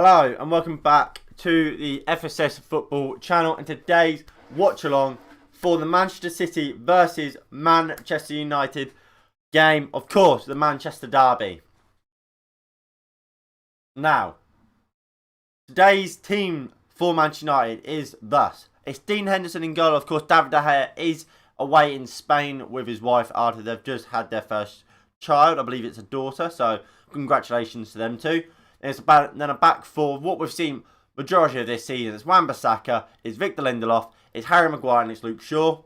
Hello and welcome back to the FSS Football channel and today's watch along for the Manchester City versus Manchester United game, of course, the Manchester Derby. Now, today's team for Manchester United is thus. It's Dean Henderson in goal. Of course, David De Gea is away in Spain with his wife after they've just had their first child. I believe it's a daughter, so congratulations to them too. It's about then a back four. What we've seen majority of this season is Wan-Bissaka, it's Victor Lindelof, it's Harry Maguire, and it's Luke Shaw.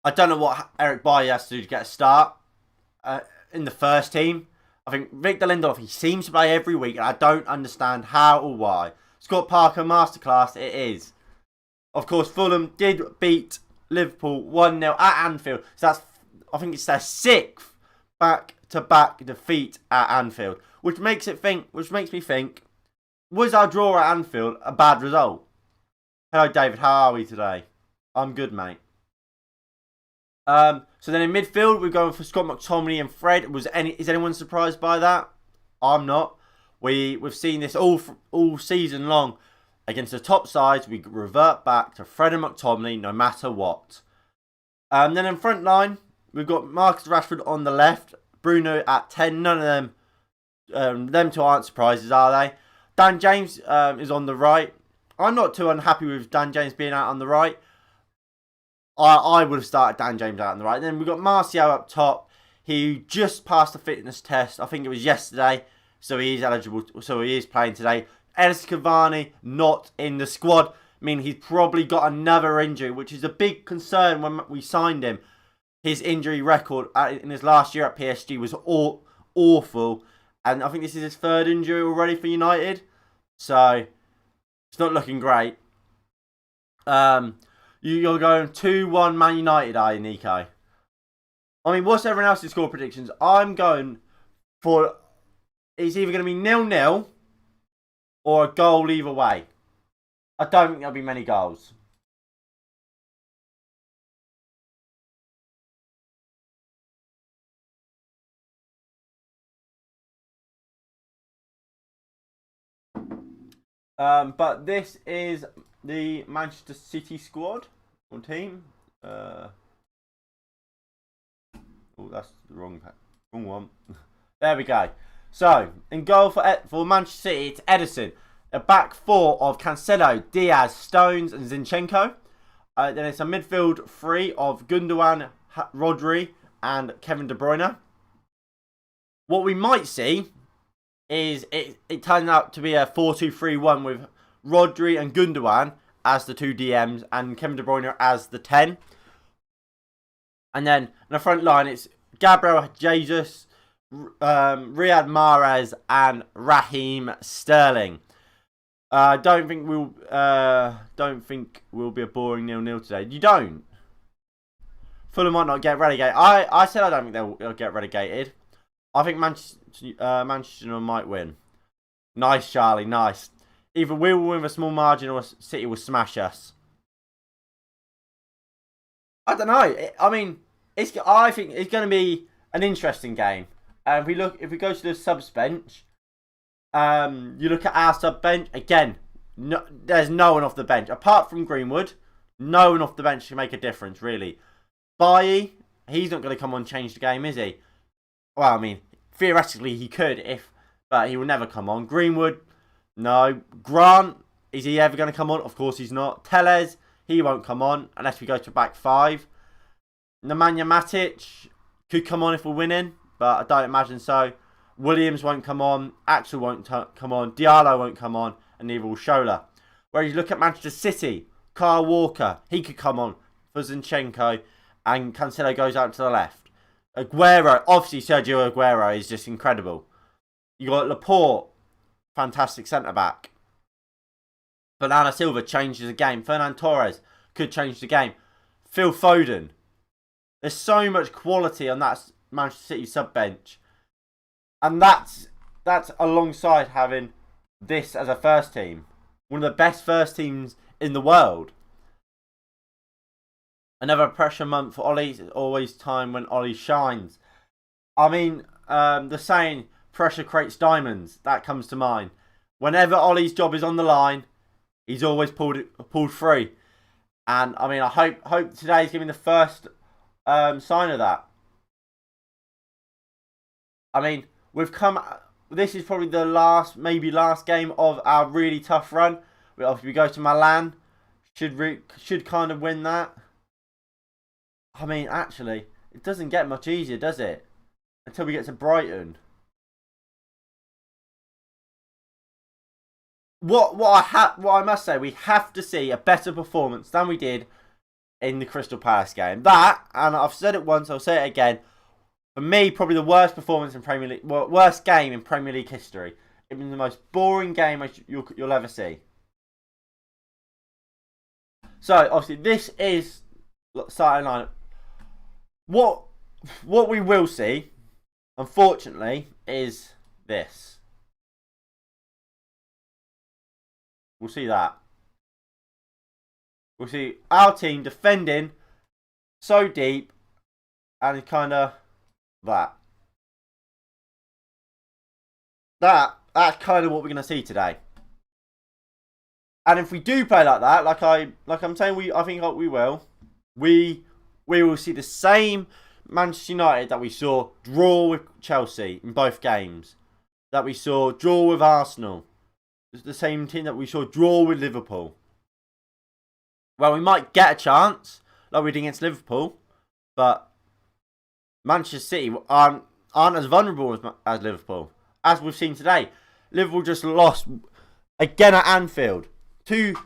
I don't know what Eric Bailly has to do to get a start in the first team. I think Victor Lindelof, he seems to play every week, and I don't understand how or why. Scott Parker, masterclass, it is. Of course, Fulham did beat Liverpool 1-0 at Anfield. So that's, I think it's their sixth back-to-back defeat at Anfield. Which makes me think, was our draw at Anfield a bad result? Hello David, how are we today? I'm good, mate. So then in midfield, we're going for Scott McTominay and Fred. Is anyone surprised by that? I'm not. We've seen this all season long. Against the top sides, we revert back to Fred and McTominay no matter what. Then in front line, we've got Marcus Rashford on the left, Bruno at 10. None of them two aren't surprises, are they? Dan James is on the right. I'm not too unhappy with Dan James being out on the right. I would have started Dan James out on the right. Then we've got Martial up top. He just passed the fitness test. I think it was yesterday. So he is eligible. So he is playing today. Edinson Cavani not in the squad. I mean, he's probably got another injury, which is a big concern when we signed him. His injury record in his last year at PSG was awful. And I think this is his third injury already for United. So, it's not looking great. You're going 2-1 Man United, are you, Nico? I mean, what's everyone else's score predictions? I'm going for... It's either going to be 0-0 or a goal either way. I don't think there'll be many goals. But this is the Manchester City squad or team. Oh, that's the wrong one. There we go. So, in goal for Manchester City, it's Ederson. A back four of Cancelo, Diaz, Stones, and Zinchenko. Then it's a midfield three of Gundogan, Rodri, and Kevin De Bruyne. What we might see is it turns out to be a 4-2-3-1 with Rodri and Gundogan as the two DMs and Kevin De Bruyne as the 10. And then in the front line, it's Gabriel Jesus, Riyad Mahrez, and Raheem Sterling. Don't think we'll be a boring 0-0 today. You don't? Fulham might not get relegated. I said I don't think they'll get relegated. I think Manchester might win. Nice, Charlie. Nice. Either we will win with a small margin or City will smash us. I don't know. I mean, I think it's going to be an interesting game. If we go to the subs bench, you look at our sub bench again. There's no one off the bench apart from Greenwood. No one off the bench can make a difference, really. Bailly, he's not going to come on and change the game, is he? Well, I mean, theoretically he could, but he will never come on. Greenwood, no. Grant, is he ever going to come on? Of course he's not. Tellez, he won't come on unless we go to back five. Nemanja Matic could come on if we're winning, but I don't imagine so. Williams won't come on. Axel won't come on. Diallo won't come on, and neither will Shola. Whereas you look at Manchester City, Kyle Walker, he could come on for Zinchenko, and Cancelo goes out to the left. Aguero, obviously Sergio Aguero is just incredible. You got Laporte, fantastic centre-back. Bernardo Silva changes the game. Fernand Torres could change the game. Phil Foden. There's so much quality on that Manchester City sub-bench. And that's alongside having this as a first team. One of the best first teams in the world. Another pressure month for Ollie. It's always time when Ollie shines. I mean, the saying, pressure creates diamonds. That comes to mind. Whenever Ollie's job is on the line, he's always pulled through. And I mean, I hope today's giving the first sign of that. I mean, we've come. This is probably the last game of our really tough run. We go to Milan. Should kind of win that. I mean, actually, it doesn't get much easier, does it? Until we get to Brighton. What I must say, we have to see a better performance than we did in the Crystal Palace game. That, and I've said it once, I'll say it again. For me, probably the worst performance in Premier League, worst game in Premier League history. It was the most boring game you'll ever see. So obviously, this is starting lineup. What we will see, unfortunately, is this. We'll see that. We'll see our team defending so deep and kind of that. That's kind of what we're going to see today. And if we do play like that, like I'm saying, I think we will. We will see the same Manchester United that we saw draw with Chelsea in both games, that we saw draw with Arsenal. It's the same team that we saw draw with Liverpool. Well, we might get a chance, like we did against Liverpool, but Manchester City aren't as vulnerable as Liverpool, as we've seen today. Liverpool just lost again at Anfield. Two,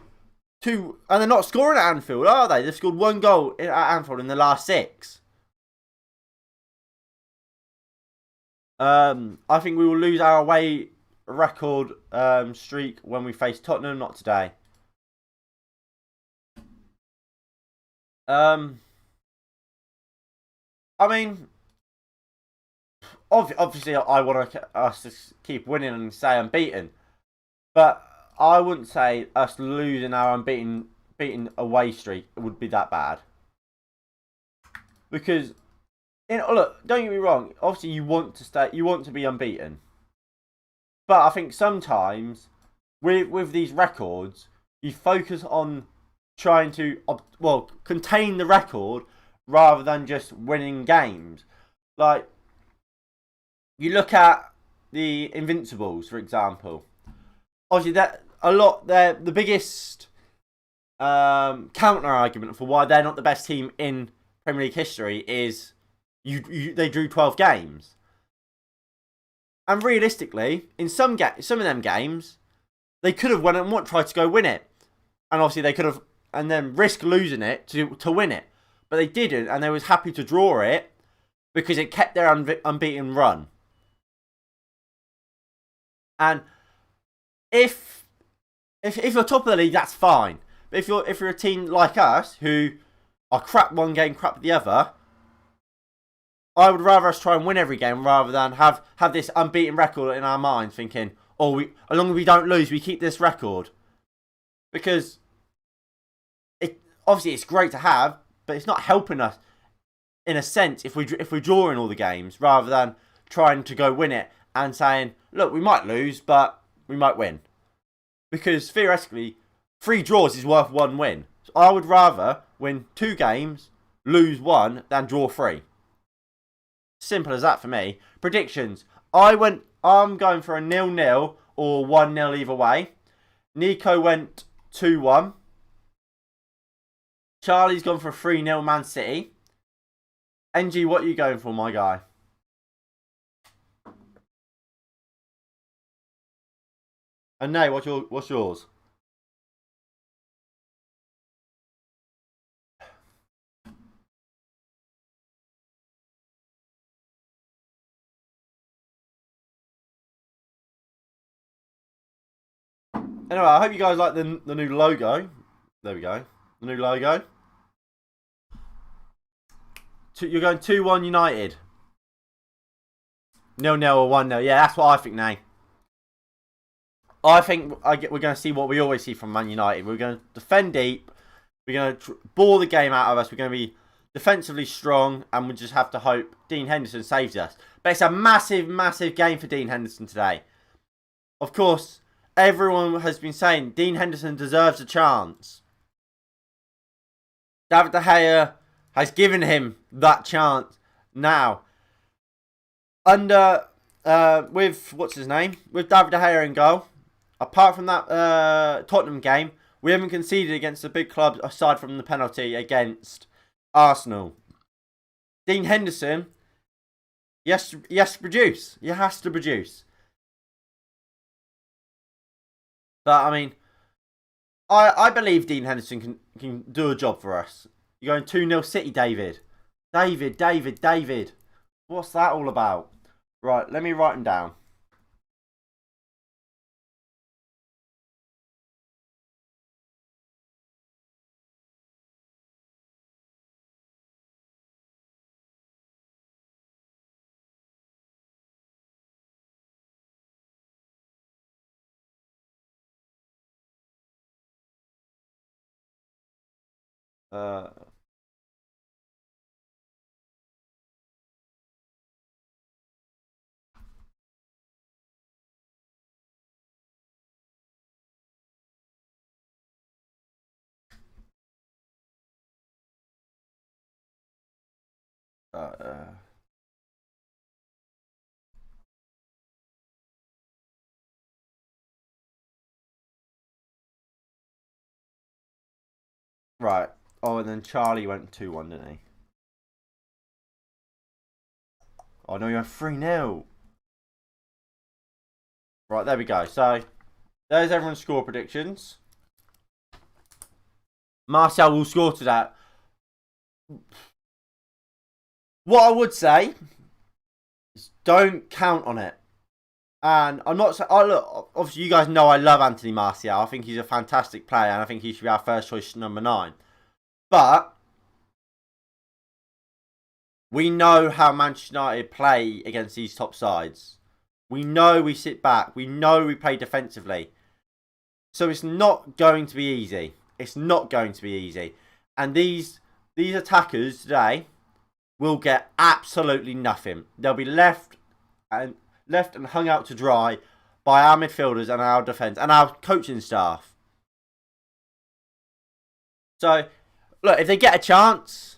and they're not scoring at Anfield, are they? They've scored 1 goal at Anfield in the last 6. I think we will lose our away record streak when we face Tottenham, not today. I mean, obviously I want us to keep winning and stay unbeaten, but I wouldn't say us losing our beaten away streak would be that bad. Because, look, don't get me wrong. Obviously, you want to be unbeaten. But I think sometimes with these records, you focus on trying to contain the record rather than just winning games. Like, you look at the Invincibles, for example. Obviously, they're the biggest counter argument for why they're not the best team in Premier League history is they drew 12 games. And realistically, in some of them games, they could have won it and tried to go win it. And obviously they could have, and then risk losing it to win it. But they didn't, and they was happy to draw it because it kept their unbeaten run. And if you're top of the league, that's fine. But if you're a team like us who are crap one game, crap the other, I would rather us try and win every game rather than have this unbeaten record in our mind, thinking, as long as we don't lose, we keep this record. Because obviously it's great to have, but it's not helping us in a sense if we're drawing all the games rather than trying to go win it and saying, look, we might lose, but we might win. Because theoretically, 3 draws is worth 1 win. So I would rather win 2 games, lose 1, than draw 3. Simple as that for me. Predictions. I'm going for a 0-0 or 1-0 either way. Nico went 2-1. Charlie's gone for a 3-0 Man City. NG, what are you going for, my guy? And Nay, what's yours? Anyway, I hope you guys like the new logo. There we go. The new logo. You're going 2-1 United. 0-0 or 1-0. Yeah, that's what I think now. I think we're going to see what we always see from Man United. We're going to defend deep. We're going to bore the game out of us. We're going to be defensively strong. And we just have to hope Dean Henderson saves us. But it's a massive, massive game for Dean Henderson today. Of course, everyone has been saying Dean Henderson deserves a chance. David De Gea has given him that chance now. With what's his name? With David De Gea in goal. Apart from that Tottenham game, we haven't conceded against the big clubs aside from the penalty against Arsenal. Dean Henderson, yes, produce. He has to produce. But I mean, I believe Dean Henderson can do a job for us. You're going 2-0 City, David. David. What's that all about? Right, let me write them down. Right. Oh, and then Charlie went 2-1, didn't he? Oh, no, you went 3-0. Right, there we go. So, there's everyone's score predictions. Martial will score to that. What I would say is don't count on it. And I'm not saying, look, obviously you guys know I love Anthony Martial. I think he's a fantastic player and I think he should be our first choice number 9. But we know how Manchester United play against these top sides. We know we sit back. We know we play defensively. So it's not going to be easy. It's not going to be easy. And these attackers today will get absolutely nothing. They'll be left and hung out to dry by our midfielders and our defence and our coaching staff. So, look, if they get a chance,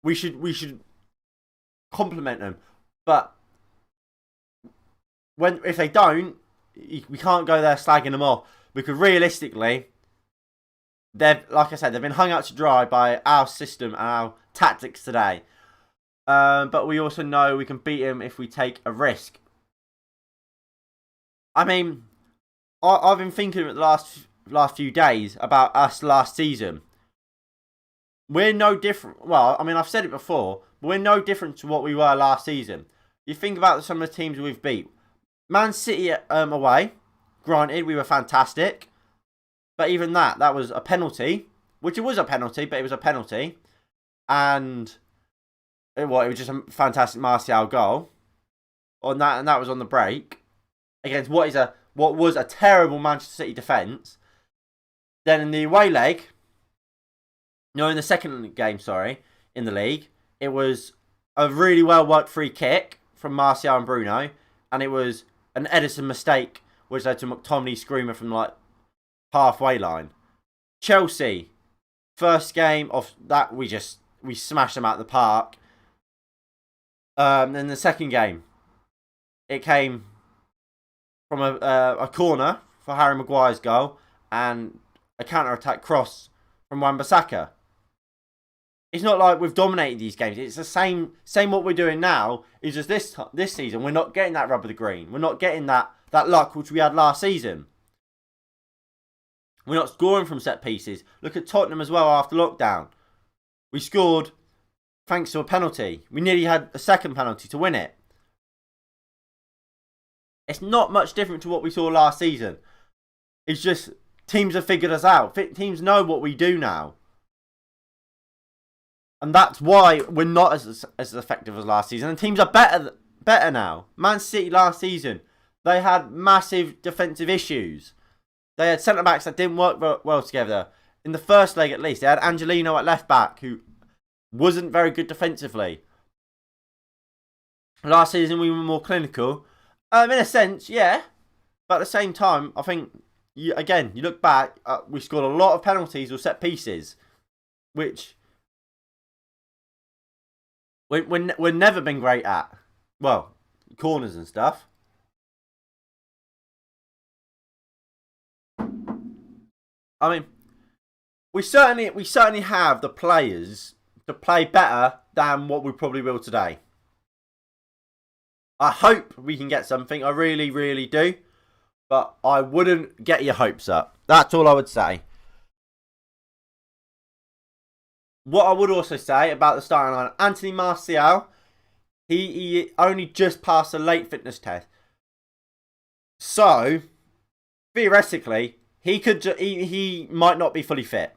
we should compliment them. But if they don't, we can't go there slagging them off because realistically, like I said, they've been hung out to dry by our system and our tactics today. But we also know we can beat them if we take a risk. I mean, I've been thinking the last few days about us last season. We're no different. Well, I mean, I've said it before, but we're no different to what we were last season. You think about some of the teams we've beat. Man City away. Granted, we were fantastic. But even that was a penalty. Which it was a penalty, but it was a penalty. And it was just a fantastic Martial goal. And that was on the break. Against what was a terrible Manchester City defence. Then in the away leg, in the second game, in the league, it was a really well worked free kick from Martial and Bruno, and it was an Edison mistake, which led to McTominay screaming from like halfway line. Chelsea, first game of that, we smashed them out of the park. Then the second game, it came from a corner for Harry Maguire's goal and a counter-attack cross from Wan-Bissaka. It's not like we've dominated these games. It's the same what we're doing now. It's just this season we're not getting that rub of the green. We're not getting that luck which we had last season. We're not scoring from set pieces. Look at Tottenham as well after lockdown. We scored thanks to a penalty. We nearly had a second penalty to win it. It's not much different to what we saw last season. It's just teams have figured us out. Teams know what we do now. And that's why we're not as effective as last season. And teams are better now. Man City last season, they had massive defensive issues. They had centre-backs that didn't work well together. In the first leg at least, they had Angelino at left-back who wasn't very good defensively. Last season we were more clinical. In a sense, yeah. But at the same time, I think, you look back, we scored a lot of penalties or set pieces, which we're never been great at. Well, corners and stuff. I mean, we certainly have the players to play better than what we probably will today. I hope we can get something. I really, really do. But I wouldn't get your hopes up. That's all I would say. What I would also say about the starting line, Anthony Martial, he only just passed a late fitness test. So, theoretically, he might not be fully fit.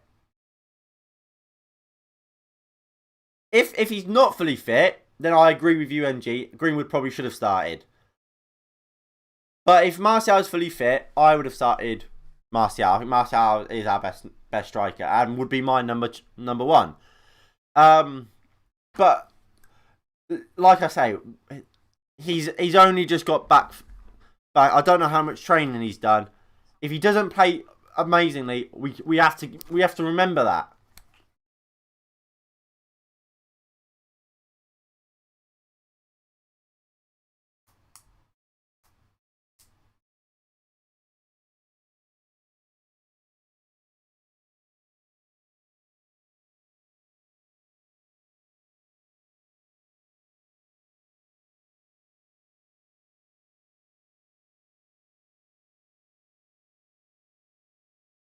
If he's not fully fit, then I agree with you, NG. Greenwood probably should have started. But if Martial is fully fit, I would have started Martial. I think Martial is our best striker and would be my number one. But like I say, he's only just got back. I don't know how much training he's done. If he doesn't play amazingly, we have to remember that.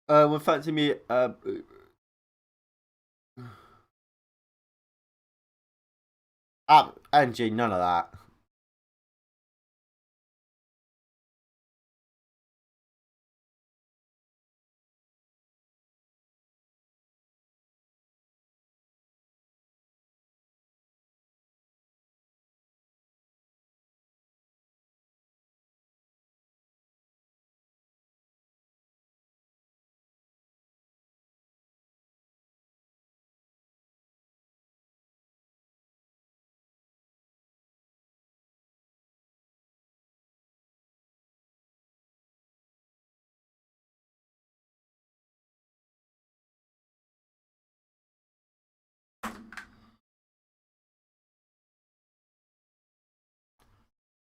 We're fancy me. NG, none of that.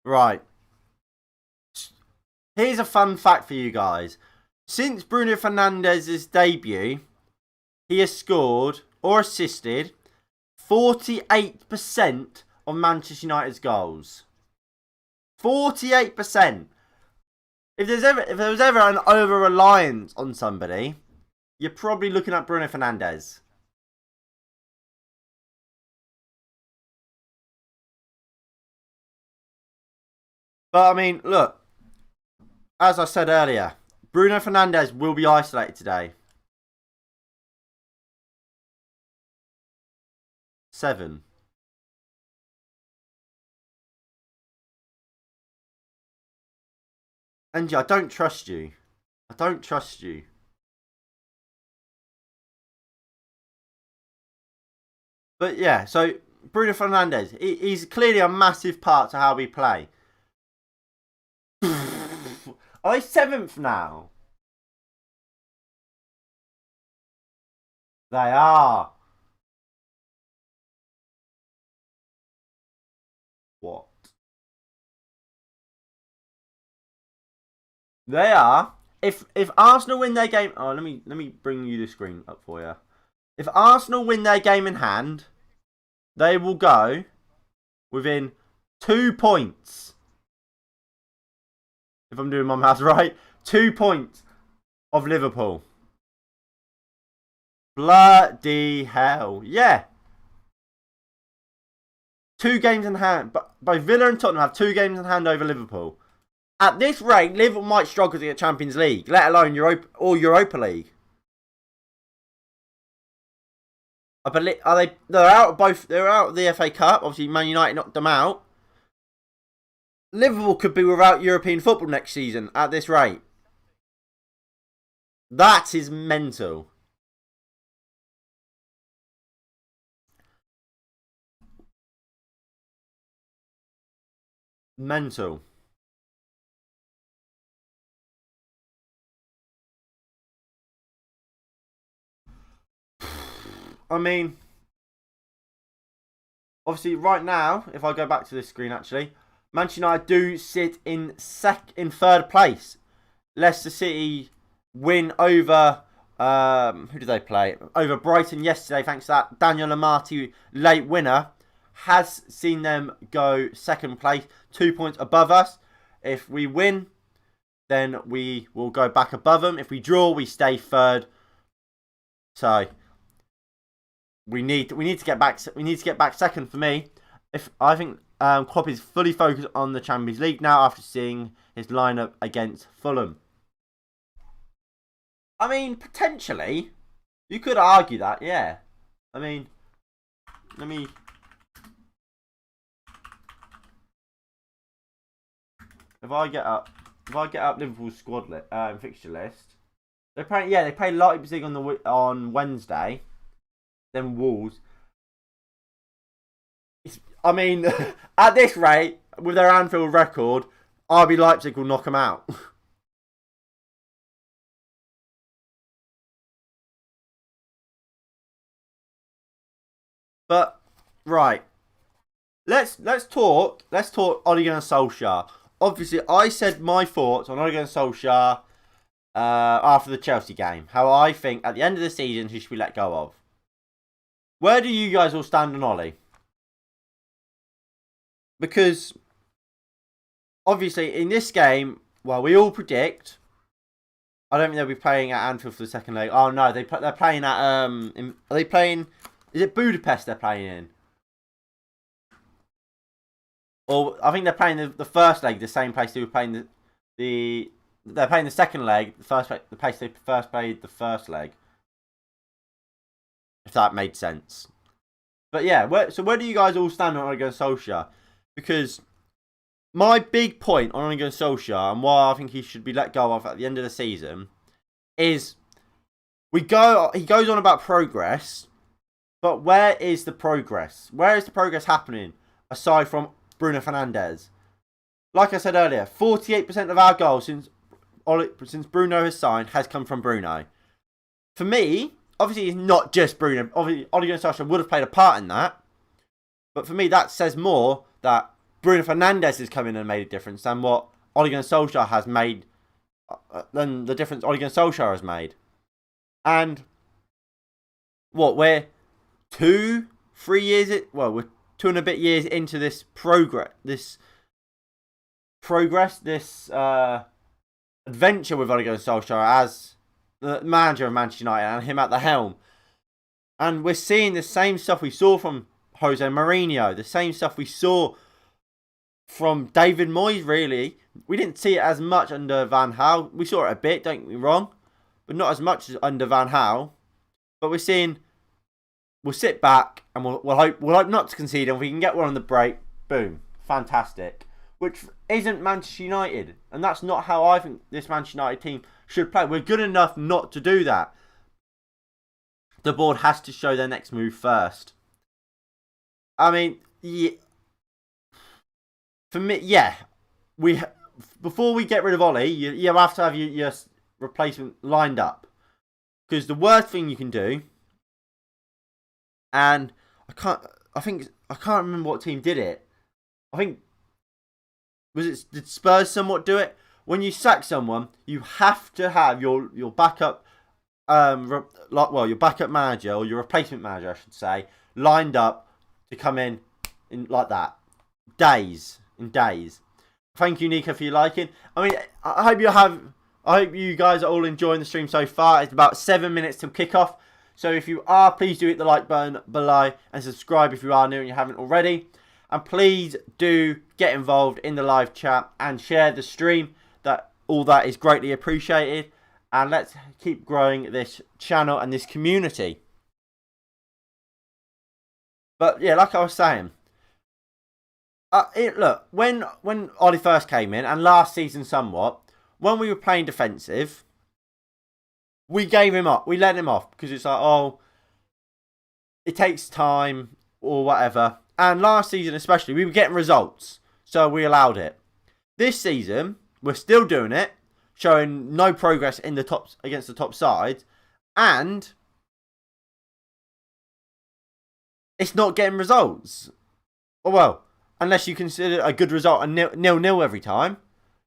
Right. Here's a fun fact for you guys. Since Bruno Fernandes' debut, he has scored or assisted 48% of Manchester United's goals. 48%. If there was ever an over reliance on somebody, you're probably looking at Bruno Fernandes. But I mean, look, as I said earlier, Bruno Fernandes will be isolated today. 7. Angie, I don't trust you. I don't trust you. But yeah, so Bruno Fernandes, he's clearly a massive part to how we play. Are they 7th now? They are. What? They are. If Arsenal win their game, let me bring you the screen up for you. If Arsenal win their game in hand, they will go within 2 points. If I'm doing my maths right, 2 points of Liverpool. Bloody hell. Yeah. 2 games in hand. But both Villa and Tottenham have 2 games in hand over Liverpool. At this rate, Liverpool might struggle to get Champions League, let alone Europa League. I believe they're out of both. They're out of the FA Cup. Obviously, Man United knocked them out. Liverpool could be without European football next season at this rate. That is mental. Mental. I mean, obviously, right now, if I go back to this screen, actually, Manchester United do sit in third place. Leicester City win over who did they play? Over Brighton yesterday, thanks to that Daniel Amati late winner. Has seen them go second place, 2 points above us. If we win, then we will go back above them. If we draw, we stay third. So we need to get back. We need to get back second for me. If I think Klopp is fully focused on the Champions League now after seeing his lineup against Fulham. I mean, potentially, you could argue that, yeah. I mean, let me. If I get up Liverpool's squad fixture list, they play Leipzig on Wednesday, then Wolves. I mean, at this rate, with their Anfield record, RB Leipzig will knock them out. But right, let's talk Ole Gunnar Solskjaer. Obviously, I said my thoughts on Ole Gunnar Solskjaer after the Chelsea game. How I think at the end of the season he should be let go of. Where do you guys all stand on Ole? Because obviously in this game, well, we all predict. I don't think they'll be playing at Anfield for the second leg. Oh no, they're playing at are they playing? Is it Budapest they're playing in? Or I think they're playing the first leg, the same place they were playing they're playing the second leg, the place they first played the first leg. If that made sense. But yeah, where do you guys all stand on Ole Gunnar Solskjaer? Because my big point on Ole Gunnar Solskjaer and why I think he should be let go of at the end of the season is he goes on about progress. But where is the progress? Where is the progress happening aside from Bruno Fernandes? Like I said earlier, 48% of our goals since Bruno has signed has come from Bruno. For me, obviously it's not just Bruno. Obviously, Ole Gunnar Solskjaer would have played a part in that. But for me, that says more that Bruno Fernandes has come in and made a difference than what Ole Gunnar Solskjaer has made, than the difference Ole Gunnar Solskjaer has made. And we're 2-3 years we're 2 and a bit years into this adventure with Ole Gunnar Solskjaer as the manager of Manchester United and him at the helm. And we're seeing the same stuff we saw from Jose Mourinho, the same stuff we saw from David Moyes, really. We didn't see it as much under Van Gaal. We saw it a bit, don't get me wrong, but not as much as under Van Gaal. But we'll sit back and we'll hope not to concede, and if we can get one on the break, boom, fantastic. Which isn't Manchester United, and that's not how I think this Manchester United team should play. We're good enough not to do that. The board has to show their next move first. I mean, yeah, for me, yeah, before we get rid of Ole, you have to have your replacement lined up, because the worst thing you can do. And I can't remember what team did it. I think did Spurs somewhat do it? When you sack someone, you have to have your backup your backup manager or your replacement manager, I should say, lined up to come in like that. In days. Thank you, Nico, for your liking. I mean, I hope you guys are all enjoying the stream so far. It's about 7 minutes till kickoff. So if you are, please do hit the like button below and subscribe if you are new and you haven't already. And please do get involved in the live chat and share the stream. All that is greatly appreciated. And let's keep growing this channel and this community. But yeah, like I was saying, look, when Ole first came in, and last season somewhat, when we were playing defensive, we gave him up. We let him off because it's like, oh, it takes time or whatever. And last season especially, we were getting results. so we allowed it. This season, we're still doing it, showing no progress in the top against the top side, and it's not getting results. Well, unless you consider a good result a 0-0 every time,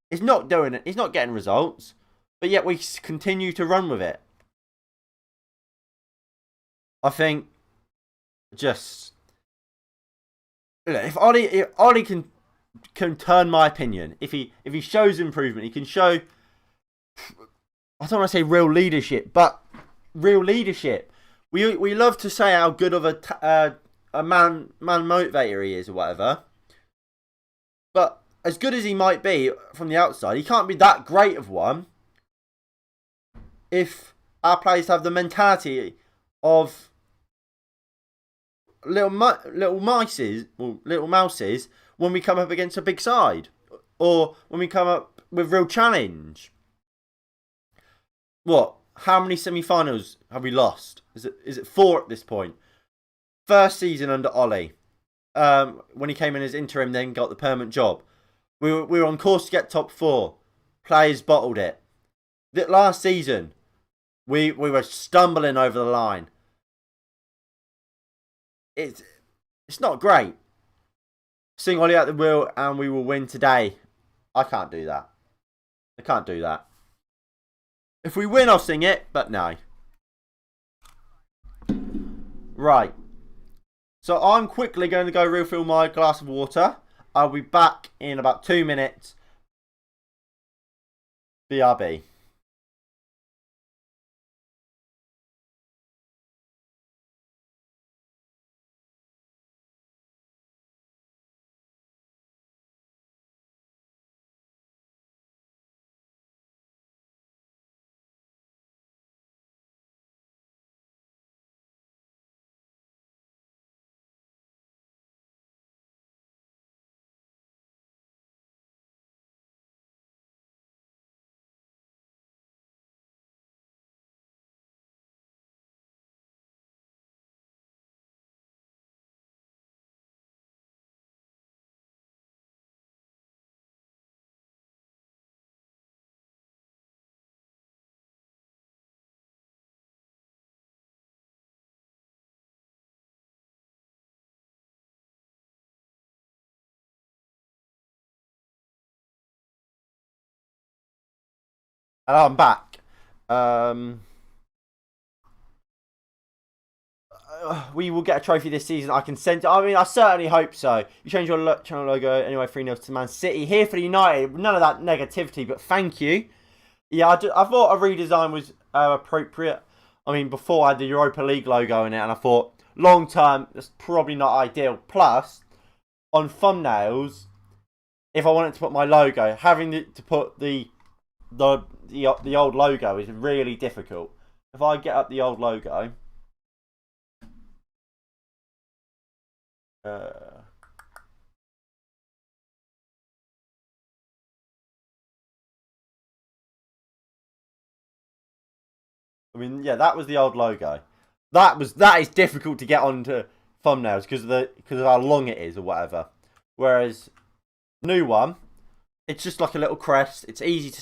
it's not doing it. It's not getting results, but yet we continue to run with it. I think just if Ollie can turn my opinion, if he shows improvement, he can show. I don't want to say real leadership, but real leadership. We love to say how good of a man motivator he is or whatever, but as good as he might be from the outside, he can't be that great of one if our players have the mentality of little mouses when we come up against a big side, or when we come up with real challenge. What? How many semi-finals have we lost? Is it 4 at this point? First season under Ollie, when he came in as interim, then got the permanent job. We were on course to get top 4. Players bottled it. That last season, we were stumbling over the line. It's not great. Sing Ollie at the wheel and we will win today. I can't do that. I can't do that. If we win, I'll sing it, but no. Right. So I'm quickly going to go refill my glass of water. I'll be back in about 2 minutes. BRB. And I'm back. We will get a trophy this season. I can send. I mean, I certainly hope so. You change your channel logo anyway. 3-0 to Man City. Here for the United. None of that negativity, but thank you. Yeah, I thought a redesign was appropriate. I mean, before I had the Europa League logo in it, and I thought long term that's probably not ideal. Plus, on thumbnails, if I wanted to put my logo, having to put the old logo is really difficult. If I get up the old logo. I mean, yeah, that was the old logo. That is difficult to get onto thumbnails because of how long it is or whatever. Whereas new one, it's just like a little crest. It's easy to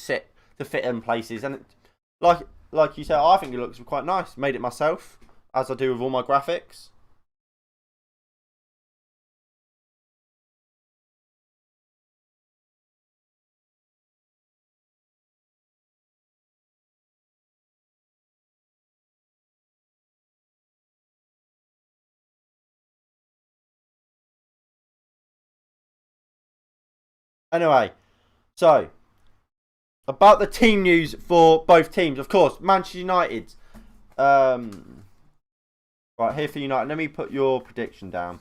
fit in places, and like you said, I think it looks quite nice. Made it myself, as I do with all my graphics. Anyway, so about the team news for both teams, of course, Manchester United. Right, here for United. Let me put your prediction down.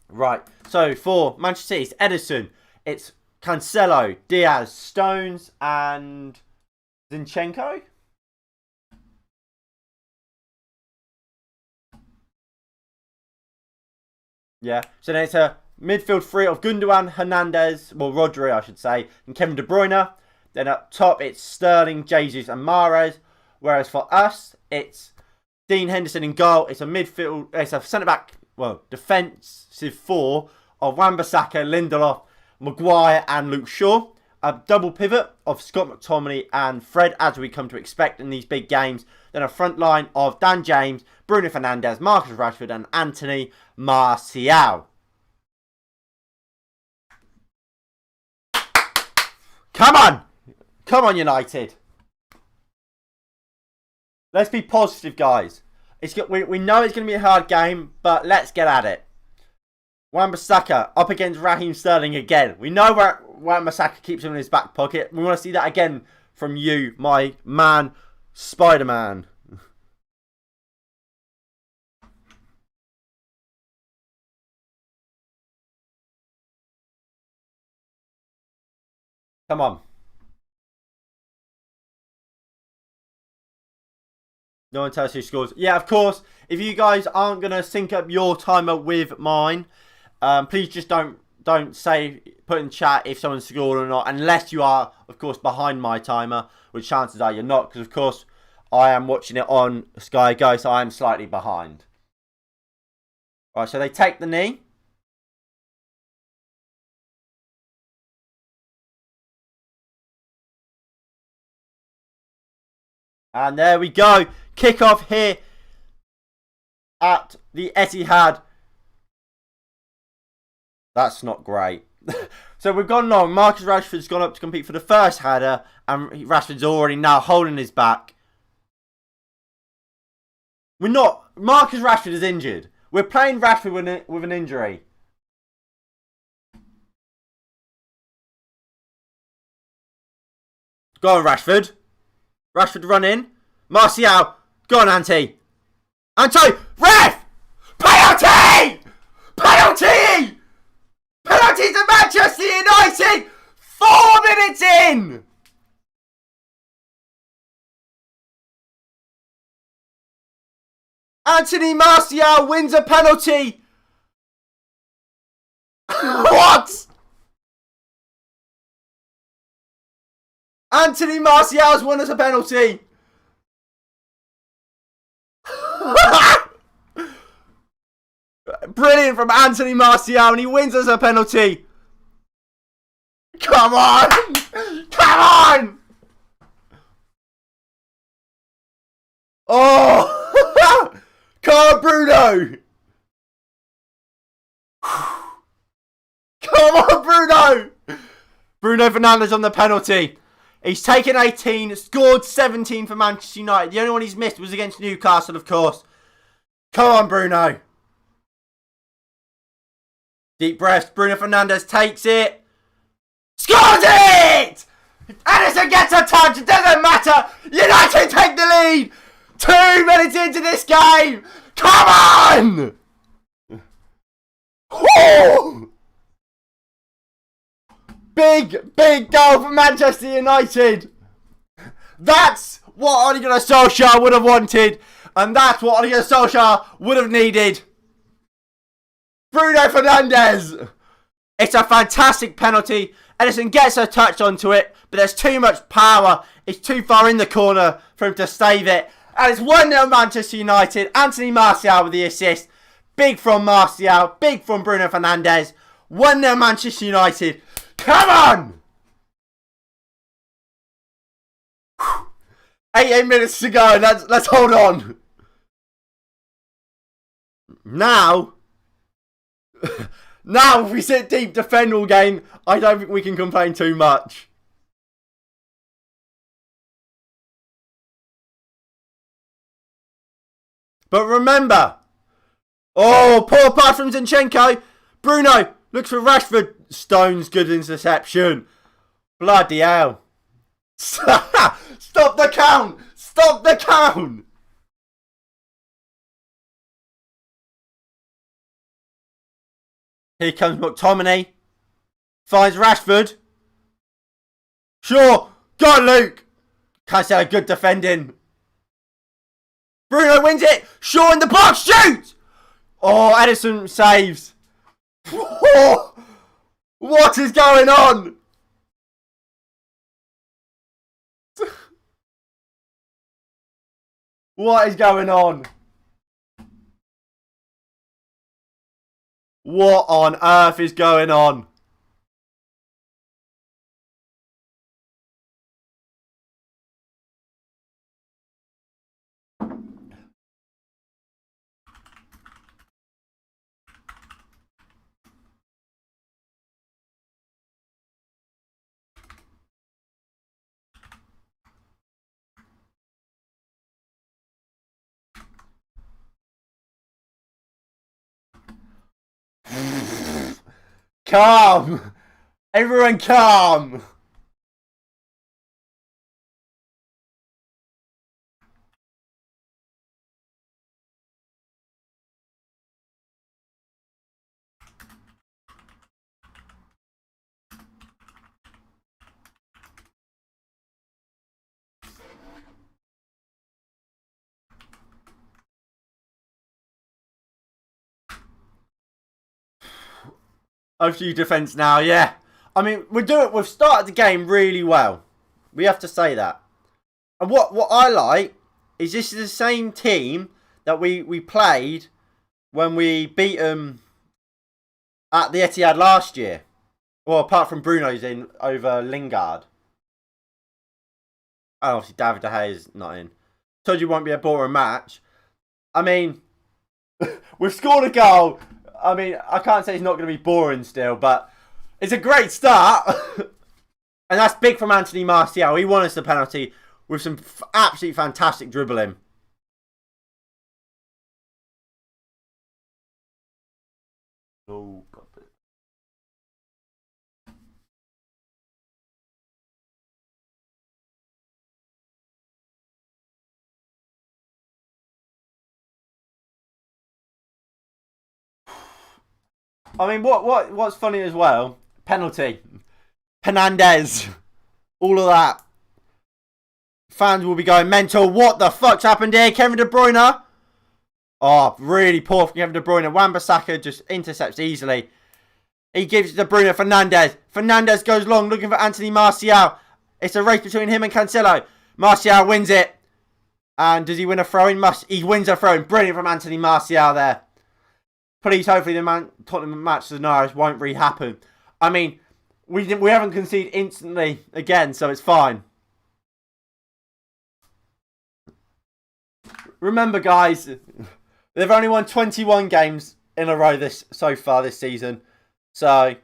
Right, so for Manchester City, it's Ederson, it's Cancelo, Diaz, Stones, and Zinchenko. Yeah, so then it's a midfield three of Gundogan, Hernandez, well, Rodri, I should say, and Kevin De Bruyne. Then up top, it's Sterling, Jesus and Mahrez. Whereas for us, it's Dean Henderson in goal. It's a midfield, it's a centre-back, well, defensive four of Wan-Bissaka, Lindelof, Maguire and Luke Shaw. A double pivot of Scott McTominay and Fred, as we come to expect in these big games. Then a front line of Dan James, Bruno Fernandes, Marcus Rashford and Anthony Martial. Come on! Come on, United. Let's be positive, guys. We know it's going to be a hard game, but let's get at it. Wan-Bissaka up against Raheem Sterling again. We know where Wan-Bissaka keeps him in his back pocket. We want to see that again from you, my man, Spider-Man. Come on. No one tells who scores. Yeah, of course. If you guys aren't going to sync up your timer with mine, please just don't put in chat if someone scored or not, unless you are, of course, behind my timer, which chances are you're not, because, of course, I am watching it on Sky Go, so I am slightly behind. Right, so they take the knee. And there we go. Kick-off here at the Etihad. That's not great. So we've gone long. Marcus Rashford's gone up to compete for the first header, and Rashford's already now holding his back. Marcus Rashford is injured. We're playing Rashford with an injury. Go on, Rashford. Rashford run in. Martial. Go on, Ante. Ante. Ref! Penalty! Penalty! Penalty to Manchester United! 4 minutes in! Anthony Martial wins a penalty! What? Anthony Martial's won us a penalty! Brilliant from Anthony Martial, and he wins us a penalty. Come on! Come on! Oh! Come on, Bruno! Come on, Bruno! Bruno Fernandes on the penalty. He's taken 18, scored 17 for Manchester United. The only one he's missed was against Newcastle, of course. Come on, Bruno. Deep breath. Bruno Fernandes takes it. Scores it! Ederson gets a touch. It doesn't matter. United take the lead. 2 minutes into this game. Come on! Woo! Big goal for Manchester United. That's what Ole Gunnar Solskjaer would have wanted. And that's what Ole Gunnar Solskjaer would have needed. Bruno Fernandes. It's a fantastic penalty. Ederson gets a touch onto it, but there's too much power. It's too far in the corner for him to save it. And it's 1-0 Manchester United. Anthony Martial with the assist. Big from Martial. Big from Bruno Fernandes. 1-0 Manchester United. Come on! 88 minutes to go. Let's hold on. Now, if we sit deep, defend all game, I don't think we can complain too much. But remember, oh, poor pass from Zinchenko. Bruno looks for Rashford. Stones, good interception. Bloody hell. Stop the count. Stop the count. Here comes McTominay. Finds Rashford. Sure. Go on, Luke. Cancelo, good defending. Bruno wins it. Shaw in the box. Shoot. Oh, Ederson saves. What is going on? What is going on? What on earth is going on? Calm! Everyone calm! A few defence now, yeah. I mean, we've started the game really well. We have to say that. And what I like is this is the same team that we played when we beat them at the Etihad last year. Well, apart from Bruno's in over Lingard. And obviously David De Gea is not in. Told you it won't be a boring match. I mean, we've scored a goal. I mean, I can't say it's not going to be boring still, but it's a great start. And that's big from Anthony Martial. He won us the penalty with some absolutely fantastic dribbling. Oh, God. I mean, what's funny as well? Penalty. Hernandez. All of that. Fans will be going mental. What the fuck's happened here? Kevin De Bruyne. Oh, really poor from Kevin De Bruyne. Wan-Bissaka just intercepts easily. He gives De Bruyne Fernandez. Fernandez goes long looking for Anthony Martial. It's a race between him and Cancelo. Martial wins it. And does he win a throw-in? He wins a throw-in. Brilliant from Anthony Martial there. Please, hopefully the Tottenham match scenarios won't re-happen. I mean, we haven't conceded instantly again, so it's fine. Remember, guys, they've only won 21 games in a row so far this season. So,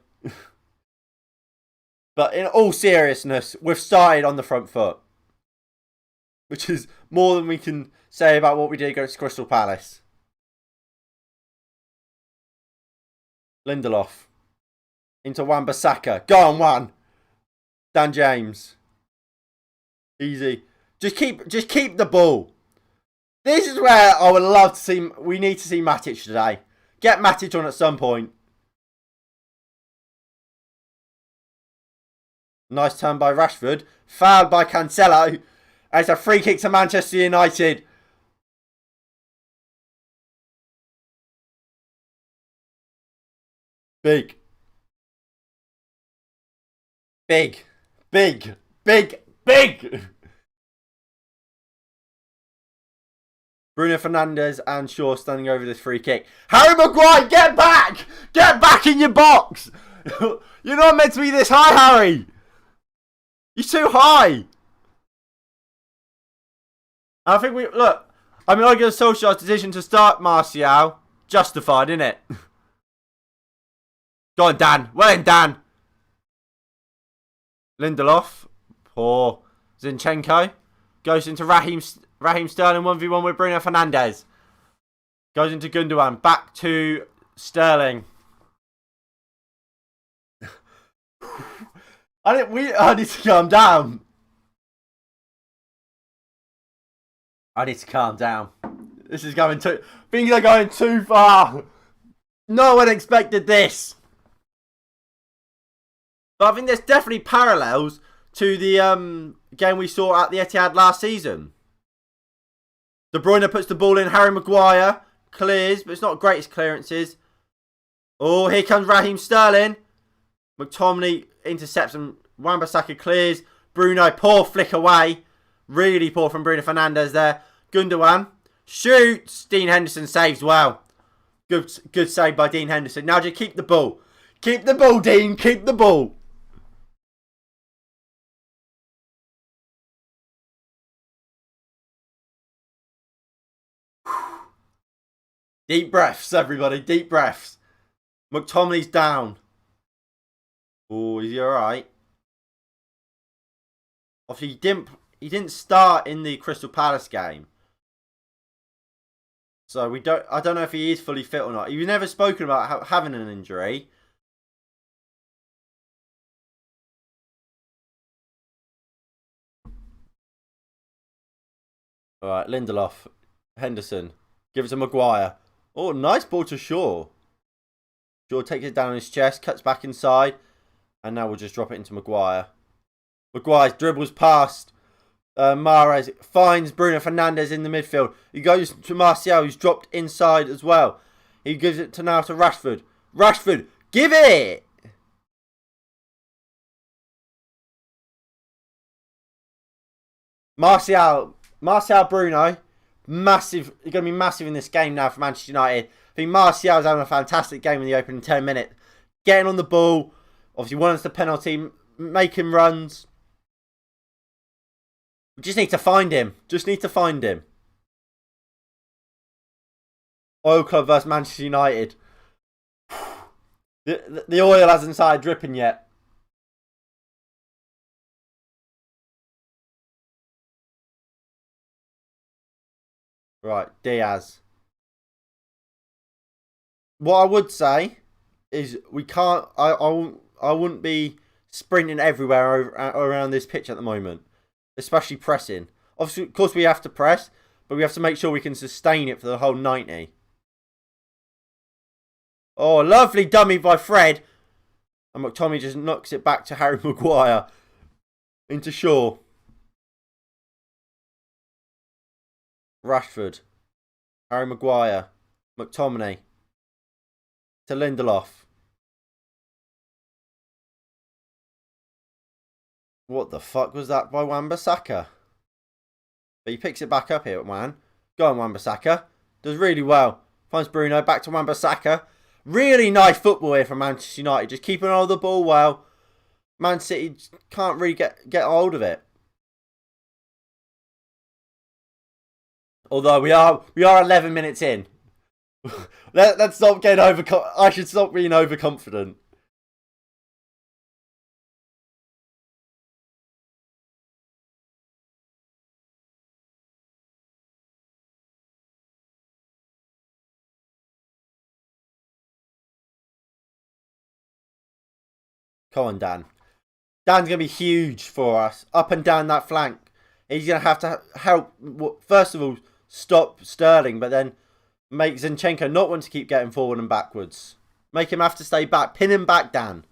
but in all seriousness, we've started on the front foot, which is more than we can say about what we did against Crystal Palace. Lindelof into Wan-Bissaka. Go on, Wan. Dan James. Easy. Just keep the ball. This is where I would love to see. We need to see Matic today. Get Matic on at some point. Nice turn by Rashford. Fouled by Cancelo. And it's a free kick to Manchester United. Big. Big. Big. Big. Big. Bruno Fernandes and Shaw standing over this free kick. Harry Maguire, get back! Get back in your box! You're not meant to be this high, Harry! You're too high! I think look, I mean, I get a Solskjaer's decision to start Martial. Justified, innit? Go on, Dan. Well in, Dan. Lindelof. Poor. Zinchenko. Goes into Raheem Sterling 1v1 with Bruno Fernandes. Goes into Gundogan. Back to Sterling. I need to calm down. I need to calm down. This is going too... Things are going too far. No one expected this. But I think there's definitely parallels to the game we saw at the Etihad last season. De Bruyne puts the ball in. Harry Maguire clears, but it's not greatest clearances. Oh, here comes Raheem Sterling. McTominay intercepts and Wan-Bissaka clears. Bruno, poor flick away. Really poor from Bruno Fernandes there. Gundogan shoots. Dean Henderson saves well. Good save by Dean Henderson. Now just keep the ball. Keep the ball, Dean. Keep the ball. Deep breaths, everybody. Deep breaths. McTominay's down. Oh, is he alright? Obviously, he didn't start in the Crystal Palace game. So I don't know if he is fully fit or not. He was never spoken about having an injury. Alright, Lindelof. Henderson. Give it to Maguire. Oh, nice ball to Shaw. Shaw takes it down on his chest, cuts back inside. And now we'll just drop it into Maguire. Maguire dribbles past Mahrez. Finds Bruno Fernandes in the midfield. He goes to Martial, who's dropped inside as well. He gives it now to Rashford. Rashford, give it! Martial Bruno. Massive. He's going to be massive in this game now for Manchester United. I think Martial's having a fantastic game in the opening 10 minutes. Getting on the ball. Obviously, won us the penalty. Making runs. We just need to find him. Oil Club versus Manchester United. The oil hasn't started dripping yet. Right, Diaz. What I would say is we can't. I wouldn't be sprinting everywhere around this pitch at the moment, especially pressing. Obviously, of course, we have to press, but we have to make sure we can sustain it for the whole 90. Oh, lovely dummy by Fred. And McTominay just knocks it back to Harry Maguire. Into Shaw. Rashford. Harry Maguire. McTominay. To Lindelof. What the fuck was that by Wan-Bissaka? But he picks it back up here, man. Go on, Wan-Bissaka. Does really well. Finds Bruno. Back to Wan-Bissaka. Really nice football here from Manchester United. Just keeping hold of the ball well. Man City can't really get hold of it. Although we are 11 minutes in. Let's stop getting I should stop being overconfident. Come on, Dan. Dan's going to be huge for us. Up and down that flank. He's going to have to help, first of all, stop Sterling, but then make Zinchenko not want to keep getting forward and backwards. Make him have to stay back. Pin him back, Dan.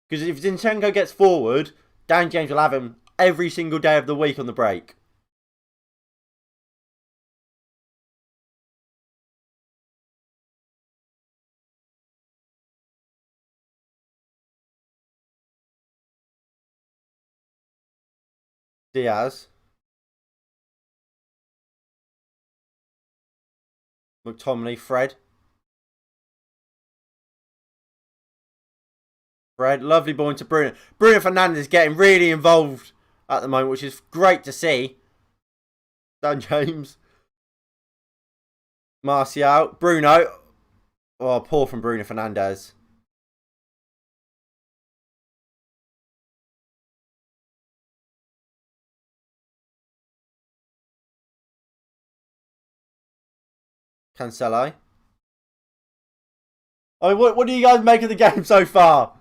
Because if Zinchenko gets forward, Dan James will have him every single day of the week on the break. Diaz. McTominay. Fred. Lovely ball into Bruno. Bruno Fernandes is getting really involved at the moment, which is great to see. Dan James. Martial. Bruno. Oh, poor from Bruno Fernandes. Cancelo. I mean, what do you guys make of the game so far?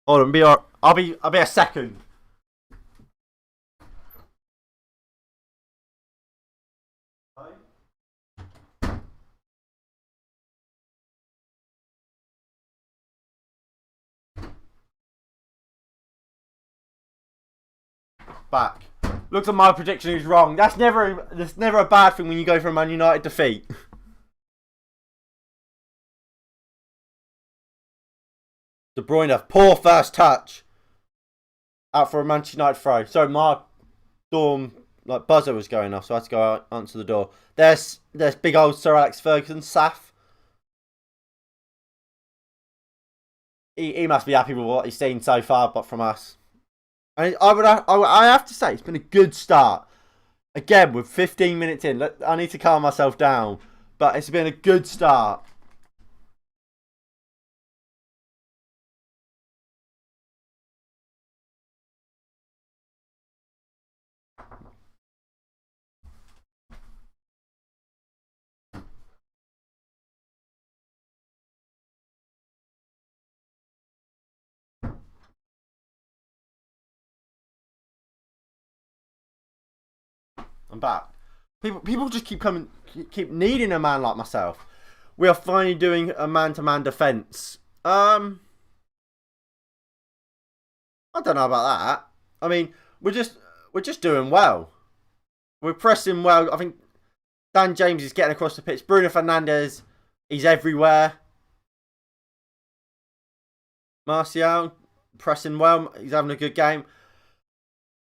Hold on, I'll be a second. Back. Looks like my prediction is wrong. That's never a bad thing when you go for a Man United defeat. De Bruyne, poor first touch. Out for a Manchester United throw. Sorry, Mark Dorm like buzzer was going off, so I had to go out, answer the door. There's big old Sir Alex Ferguson, Saf. He must be happy with what he's seen so far, but from us. And I have to say, it's been a good start. Again, with 15 minutes in, I need to calm myself down, but it's been a good start. I'm back. People just keep needing a man like myself. We are finally doing a man-to-man defence. I don't know about that. I mean, we're just doing well. We're pressing well. I think Dan James is getting across the pitch. Bruno Fernandes, he's everywhere. Martial pressing well. He's having a good game.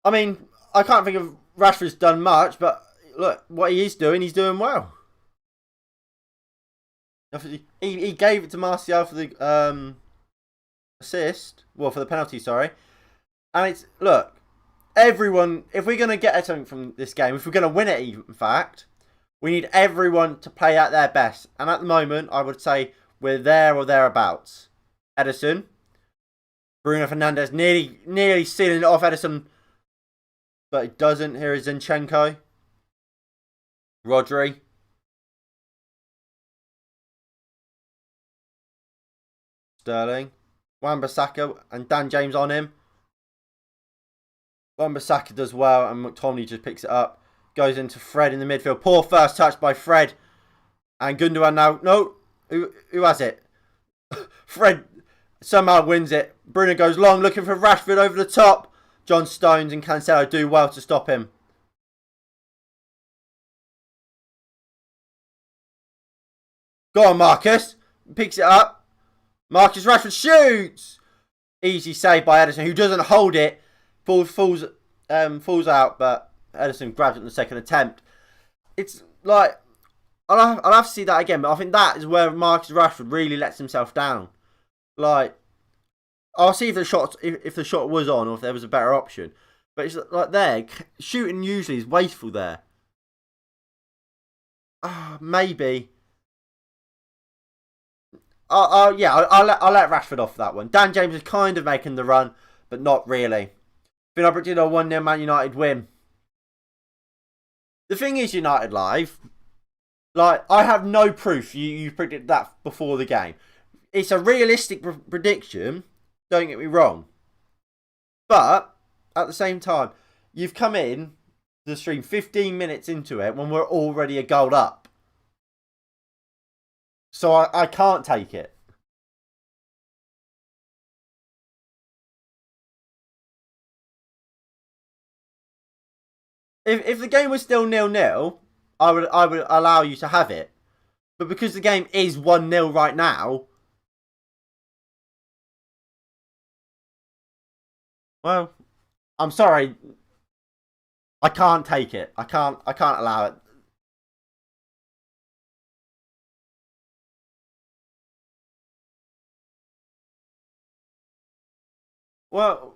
I mean, I can't think of Rashford's done much, but look, what he is doing, he's doing well. He gave it to Martial for the assist. Well, for the penalty, sorry. And it's, look, everyone, if we're going to get something from this game, if we're going to win it, in fact, we need everyone to play at their best. And at the moment, I would say we're there or thereabouts. Ederson. Bruno Fernandes nearly sealing it off Ederson. But it doesn't. Here is Zinchenko. Rodri. Sterling. Wan-Bissaka and Dan James on him. Wan-Bissaka does well and McTominay just picks it up. Goes into Fred in the midfield. Poor first touch by Fred. And Gundogan now. No. Who has it? Fred somehow wins it. Bruno goes long looking for Rashford over the top. John Stones and Cancelo do well to stop him. Go on, Marcus. Picks it up. Marcus Rashford shoots. Easy save by Ederson, who doesn't hold it. Falls out, but Ederson grabs it in the second attempt. It's like, I'll have to see that again, but I think that is where Marcus Rashford really lets himself down. Like, I'll see if the shot was on or if there was a better option. But it's like there, shooting usually is wasteful there. Maybe. I'll let Rashford off that one. Dan James is kind of making the run, but not really. I think I predicted a 1-0 Man United win. The thing is, United Live, like, I have no proof you predicted that before the game. It's a realistic prediction, don't get me wrong. But, at the same time, you've come in the stream 15 minutes into it when we're already a goal up. So I can't take it. If the game was still 0-0, I would allow you to have it. But because the game is 1-0 right now, well, I'm sorry. I can't take it. I can't allow it. Well,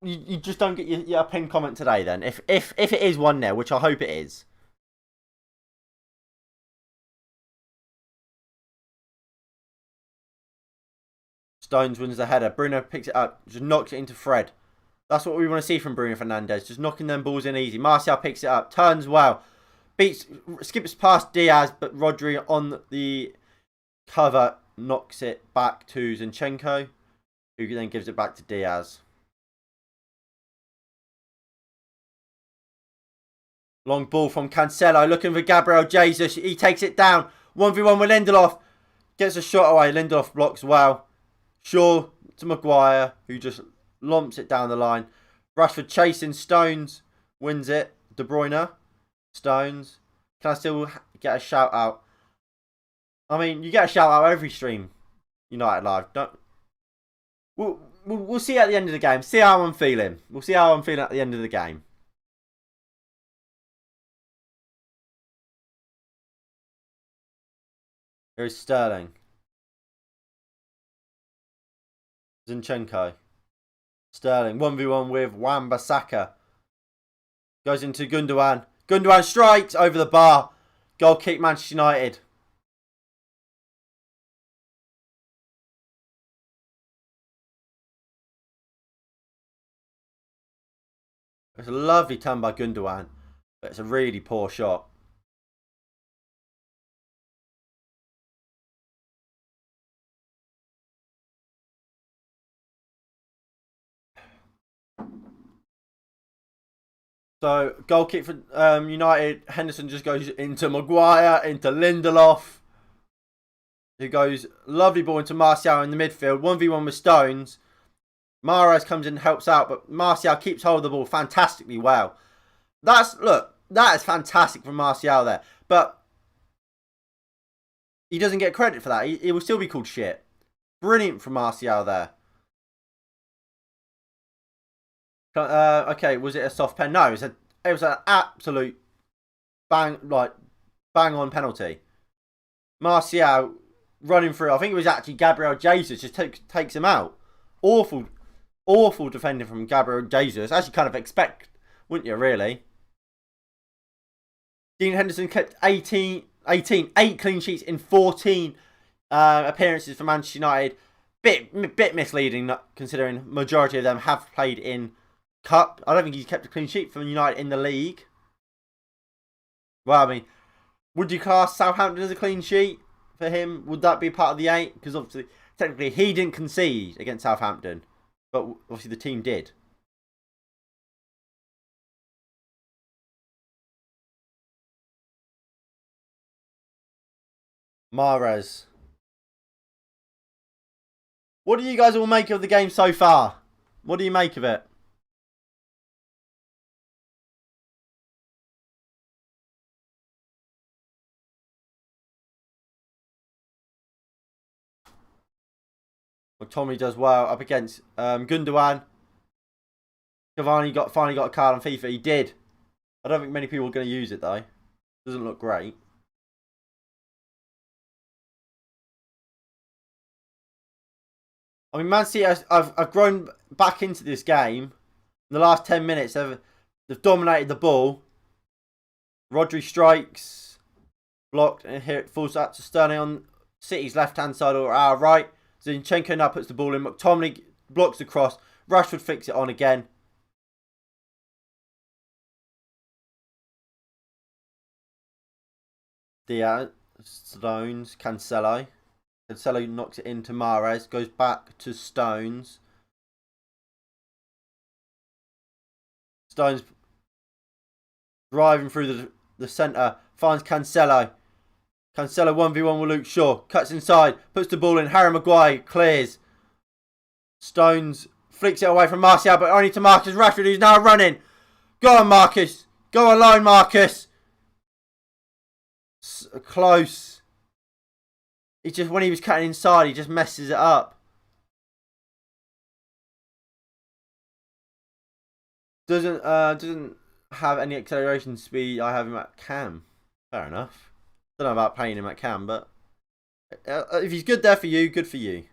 you just don't get your pinned comment today then. If it is 1-0, which I hope it is. Stones wins the header. Bruno picks it up, just knocks it into Fred. That's what we want to see from Bruno Fernandes. Just knocking them balls in easy. Martial picks it up, turns well, skips past Diaz, but Rodri on the cover knocks it back to Zinchenko, who then gives it back to Diaz. Long ball from Cancelo, looking for Gabriel Jesus. He takes it down. 1v1 with Lindelof. Gets a shot away. Lindelof blocks well. Shaw to Maguire, who just lumps it down the line. Rashford chasing Stones. Wins it. De Bruyne. Stones. Can I still get a shout out? I mean, you get a shout out every stream. United Live. We'll see at the end of the game. See how I'm feeling. We'll see how I'm feeling at the end of the game. Here's Sterling. Zinchenko. Sterling 1v1 with Wan-Bissaka. Goes into Gundogan. Gundogan strikes over the bar. Goal kick, Manchester United. It's a lovely turn by Gundogan, but it's a really poor shot. So, goal kick for United. Henderson just goes into Maguire, into Lindelof. Who goes, lovely ball into Martial in the midfield. 1v1 with Stones. Mahrez comes in and helps out, but Martial keeps hold of the ball fantastically well. Look, that is fantastic from Martial there. But he doesn't get credit for that. He will still be called shit. Brilliant from Martial there. Okay, was it a soft pen? No, it was an absolute bang on penalty. Martial running through. I think it was actually Gabriel Jesus just takes him out. Awful defending from Gabriel Jesus. As you kind of expect, wouldn't you? Really. Dean Henderson kept 8 clean sheets in 14 appearances for Manchester United. Bit misleading, considering majority of them have played in Cup. I don't think he's kept a clean sheet for United in the league. Well, I mean, would you class Southampton as a clean sheet for him? Would that be part of the 8? Because obviously, technically, he didn't concede against Southampton, but obviously the team did. Mahrez. What do you guys all make of the game so far? What do you make of it? Well, Tommy does well up against Gundogan. Cavani finally got a card on FIFA. He did. I don't think many people are going to use it though. Doesn't look great. I mean, Man City, I've grown back into this game. In the last 10 minutes, they've dominated the ball. Rodri strikes. Blocked. And here it falls out to Sterling on City's left-hand side or our right. Zinchenko now puts the ball in. McTominay blocks the cross. Rashford flicks it on again. Diaz, Stones, Cancelo. Cancelo knocks it into Mahrez. Goes back to Stones. Stones driving through the centre. Finds Cancelo. Cancelo 1v1 with Luke Shaw. Cuts inside. Puts the ball in. Harry Maguire clears. Stones flicks it away from Martial, but only to Marcus Rashford, who's now running. Go on, Marcus. Go alone, Marcus. Close. He just, when he was cutting inside, he just messes it up. Doesn't have any acceleration speed. I have him at cam. Fair enough. Don't know about paying him at cam, but if he's good there for you, good for you.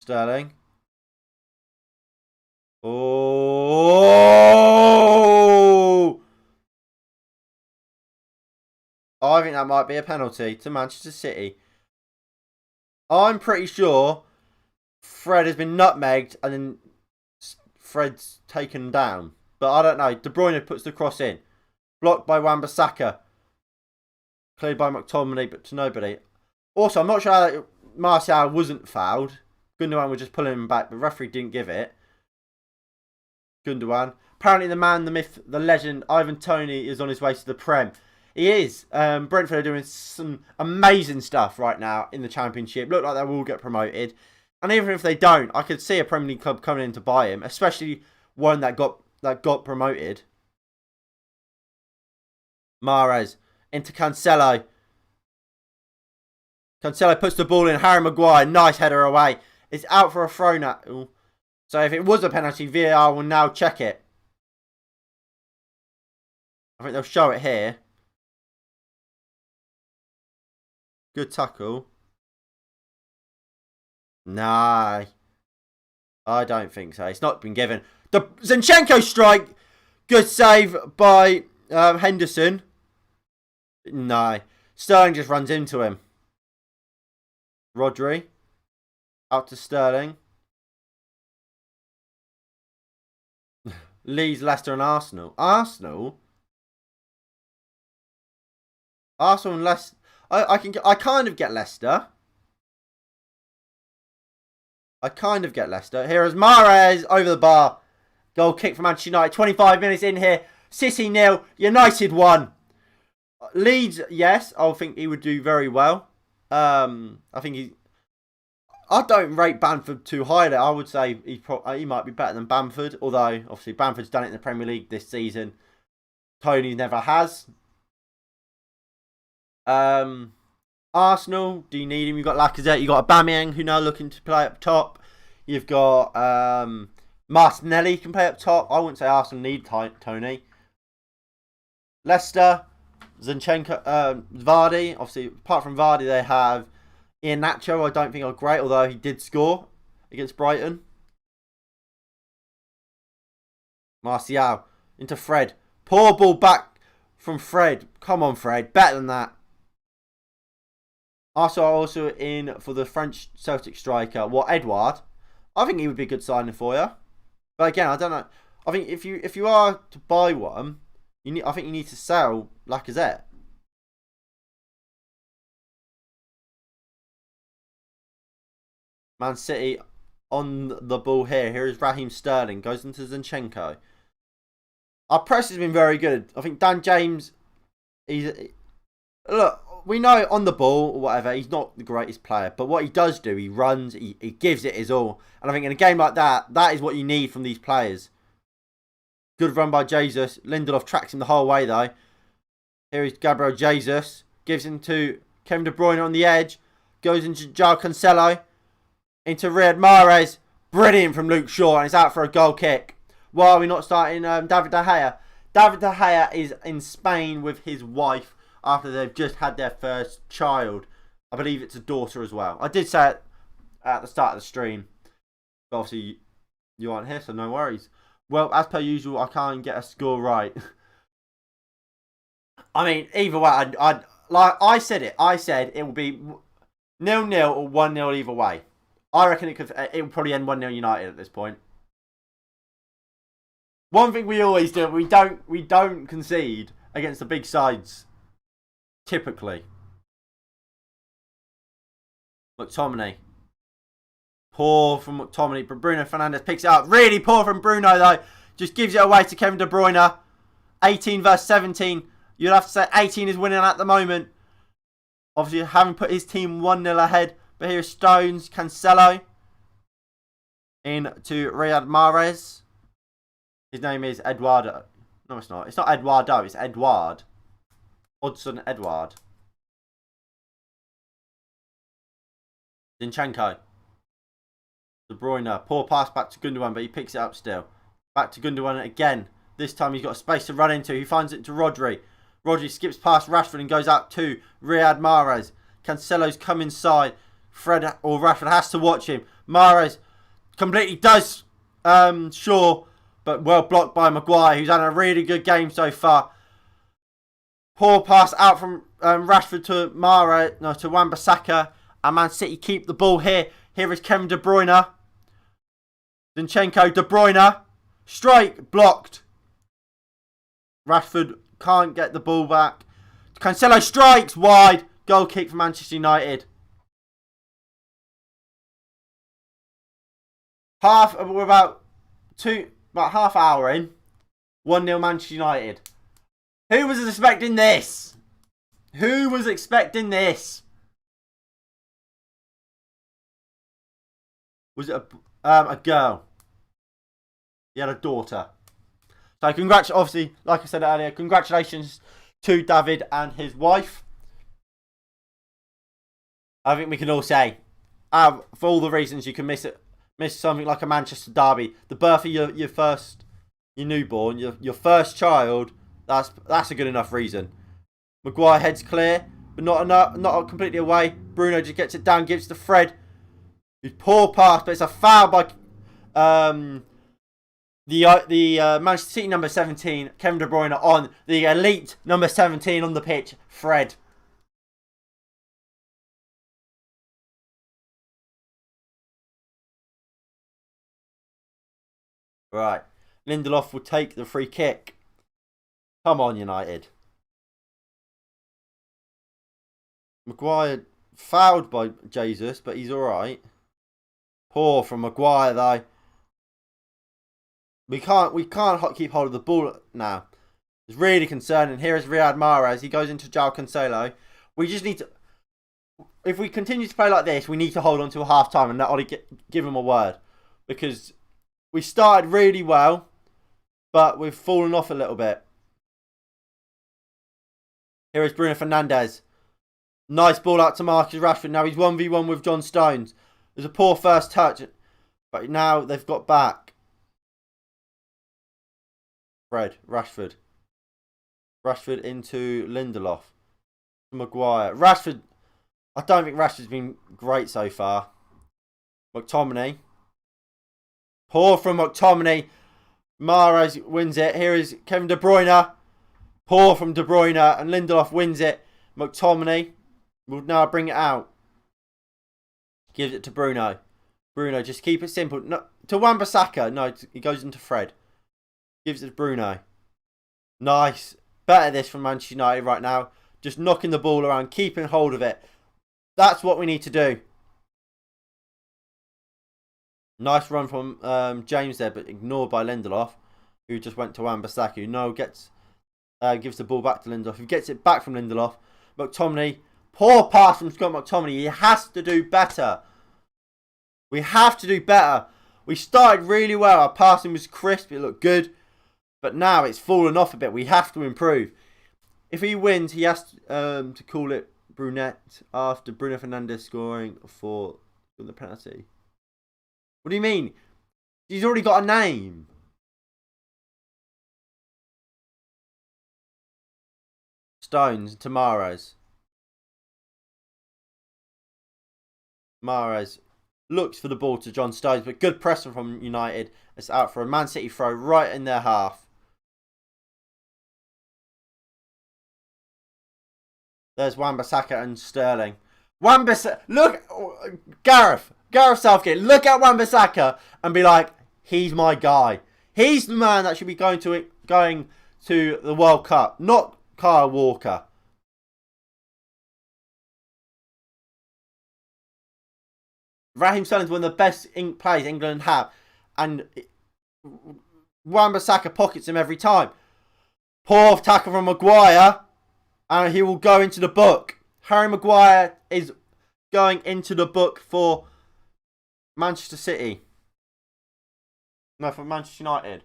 Sterling. Oh! I think that might be a penalty to Manchester City. I'm pretty sure Fred has been nutmegged and then Fred's taken down. But I don't know. De Bruyne puts the cross in. Blocked by Wan-Bissaka. Cleared by McTominay, but to nobody. Also, I'm not sure how Martial wasn't fouled. Gundogan was just pulling him back, but referee didn't give it. Gundogan. Apparently the man, the myth, the legend, Ivan Toney is on his way to the Prem. He is. Brentford are doing some amazing stuff right now in the Championship. Look like they will get promoted. And even if they don't, I could see a Premier League club coming in to buy him, especially one that got promoted. Mahrez into Cancelo. Cancelo puts the ball in. Harry Maguire, nice header away. It's out for a throw now. So if it was a penalty, VAR will now check it. I think they'll show it here. Good tackle. Nah. I don't think so. It's not been given. The Zinchenko strike. Good save by Henderson. No. Sterling just runs into him. Rodri. Out to Sterling. Leeds, Leicester and Arsenal. Arsenal and Leicester. I kind of get Leicester. Here is Mahrez over the bar. Goal kick for Manchester United. 25 minutes in here. City 0. United 1. Leeds, yes. I think he would do very well. I don't rate Bamford too highly. I would say he might be better than Bamford. Although, obviously, Bamford's done it in the Premier League this season. Tony never has. Arsenal, do you need him? You've got Lacazette. You've got Aubameyang, who now looking to play up top. You've got Martinelli can play up top. I wouldn't say Arsenal need Tony. Leicester, Zinchenko, Vardy. Obviously, apart from Vardy, they have Iheanacho. I don't think are great, although he did score against Brighton. Martial into Fred. Poor ball back from Fred. Come on, Fred. Better than that. Arsenal are also in for the French Celtic striker. Edouard. I think he would be a good signing for you. But again, I don't know. I think if you are to buy one, I think you need to sell Lacazette. Man City on the ball here. Here is Raheem Sterling. Goes into Zinchenko. Our press has been very good. I think Dan James, look, we know on the ball or whatever, he's not the greatest player. But what he does do, he runs, he gives it his all. And I think in a game like that, that is what you need from these players. Good run by Jesus. Lindelof tracks him the whole way though. Here is Gabriel Jesus. Gives him to Kevin De Bruyne on the edge. Goes into João Cancelo. Into Riyad Mahrez. Brilliant from Luke Shaw. And it's out for a goal kick. Why are we not starting David De Gea? David De Gea is in Spain with his wife after they've just had their first child. I believe it's a daughter as well. I did say it at the start of the stream. But obviously, you aren't here, so no worries. Well, as per usual, I can't get a score right. I mean, either way, I said it will be 0-0 or 1-0 either way. I reckon it will probably end 1-0 United at this point. One thing we always do, we don't concede against the big sides. Typically. McTominay. Poor from McTominay. Bruno Fernandes picks it up. Really poor from Bruno though. Just gives it away to Kevin De Bruyne. 18 versus 17. You'd have to say 18 is winning at the moment. Obviously having put his team 1-0 ahead. But here's Stones. Cancelo. In to Riyad Mahrez. His name is Eduardo. No, it's not. It's not Eduardo. It's Edouard. Odsonne Edouard. Zinchenko. De Bruyne. Poor pass back to Gundogan, but he picks it up still. Back to Gundogan again. This time he's got a space to run into. He finds it to Rodri. Rodri skips past Rashford and goes out to Riyad Mahrez. Cancelo's come inside. Fred or Rashford has to watch him. Mahrez completely does Shaw, but well blocked by Maguire, who's had a really good game so far. Poor pass out from Rashford to Mahrez, no, to Wan-Bissaka. And Man City keep the ball here. Here is Kevin De Bruyne. Zinchenko, De Bruyne. Strike, blocked. Rashford can't get the ball back. Cancelo strikes wide. Goal kick for Manchester United. We're about half hour in. 1-0 Manchester United. Who was expecting this? Who was expecting this? Was it a girl? He had a daughter. So obviously, like I said earlier, congratulations to David and his wife. I think we can all say, for all the reasons you can miss something like a Manchester derby, the birth of your newborn, your first child, That's a good enough reason. Maguire heads clear, but not enough, not completely away. Bruno just gets it down, gives it to Fred. Poor pass, but it's a foul by the Manchester City number 17, Kevin De Bruyne, on the elite number 17 on the pitch, Fred. Right. Lindelof will take the free kick. Come on, United. Maguire fouled by Jesus, but he's alright. Poor from Maguire though. We can't keep hold of the ball now. It's really concerning. Here is Riyad Mahrez. He goes into João Cancelo. We just need to. If we continue to play like this, we need to hold on to a half time and let Ollie give him a word, because we started really well, but we've fallen off a little bit. Here is Bruno Fernandes. Nice ball out to Marcus Rashford. Now he's 1v1 with John Stones. There's a poor first touch, but now they've got back. Fred, Rashford. Rashford into Lindelof. Maguire. Rashford. I don't think Rashford's been great so far. McTominay. Poor from McTominay. Mahrez wins it. Here is Kevin De Bruyne. Poor from De Bruyne. And Lindelof wins it. McTominay will now bring it out. Gives it to Bruno. Bruno, just keep it simple. No, to Wan-Bissaka. No, he goes into Fred. Gives it to Bruno. Nice. Better this from Manchester United right now. Just knocking the ball around. Keeping hold of it. That's what we need to do. Nice run from James there, but ignored by Lindelof, who just went to Wan-Bissaka, who now gets gives the ball back to Lindelof, who gets it back from Lindelof. McTominay, poor pass from Scott McTominay. He has to do better. We have to do better. We started really well. Our passing was crisp. It looked good. But now it's fallen off a bit. We have to improve. If he wins, he has to call it Brunette after Bruno Fernandes scoring for the penalty. What do you mean? He's already got a name. Stones to Mahrez. Mahrez looks for the ball to John Stones, but good pressing from United. It's out for a Man City throw right in their half. There's Wan-Bissaka and Sterling. Wan-Bissaka, look, Gareth Southgate, look at Wan-Bissaka and be like, he's my guy. He's the man that should be going to the World Cup, not Kyle Walker. Raheem Sterling's one of the best players England have, and Wan-Bissaka pockets him every time. Poor tackle from Maguire, and he will go into the book. Harry Maguire is going into the book for Manchester City. No, for Manchester United.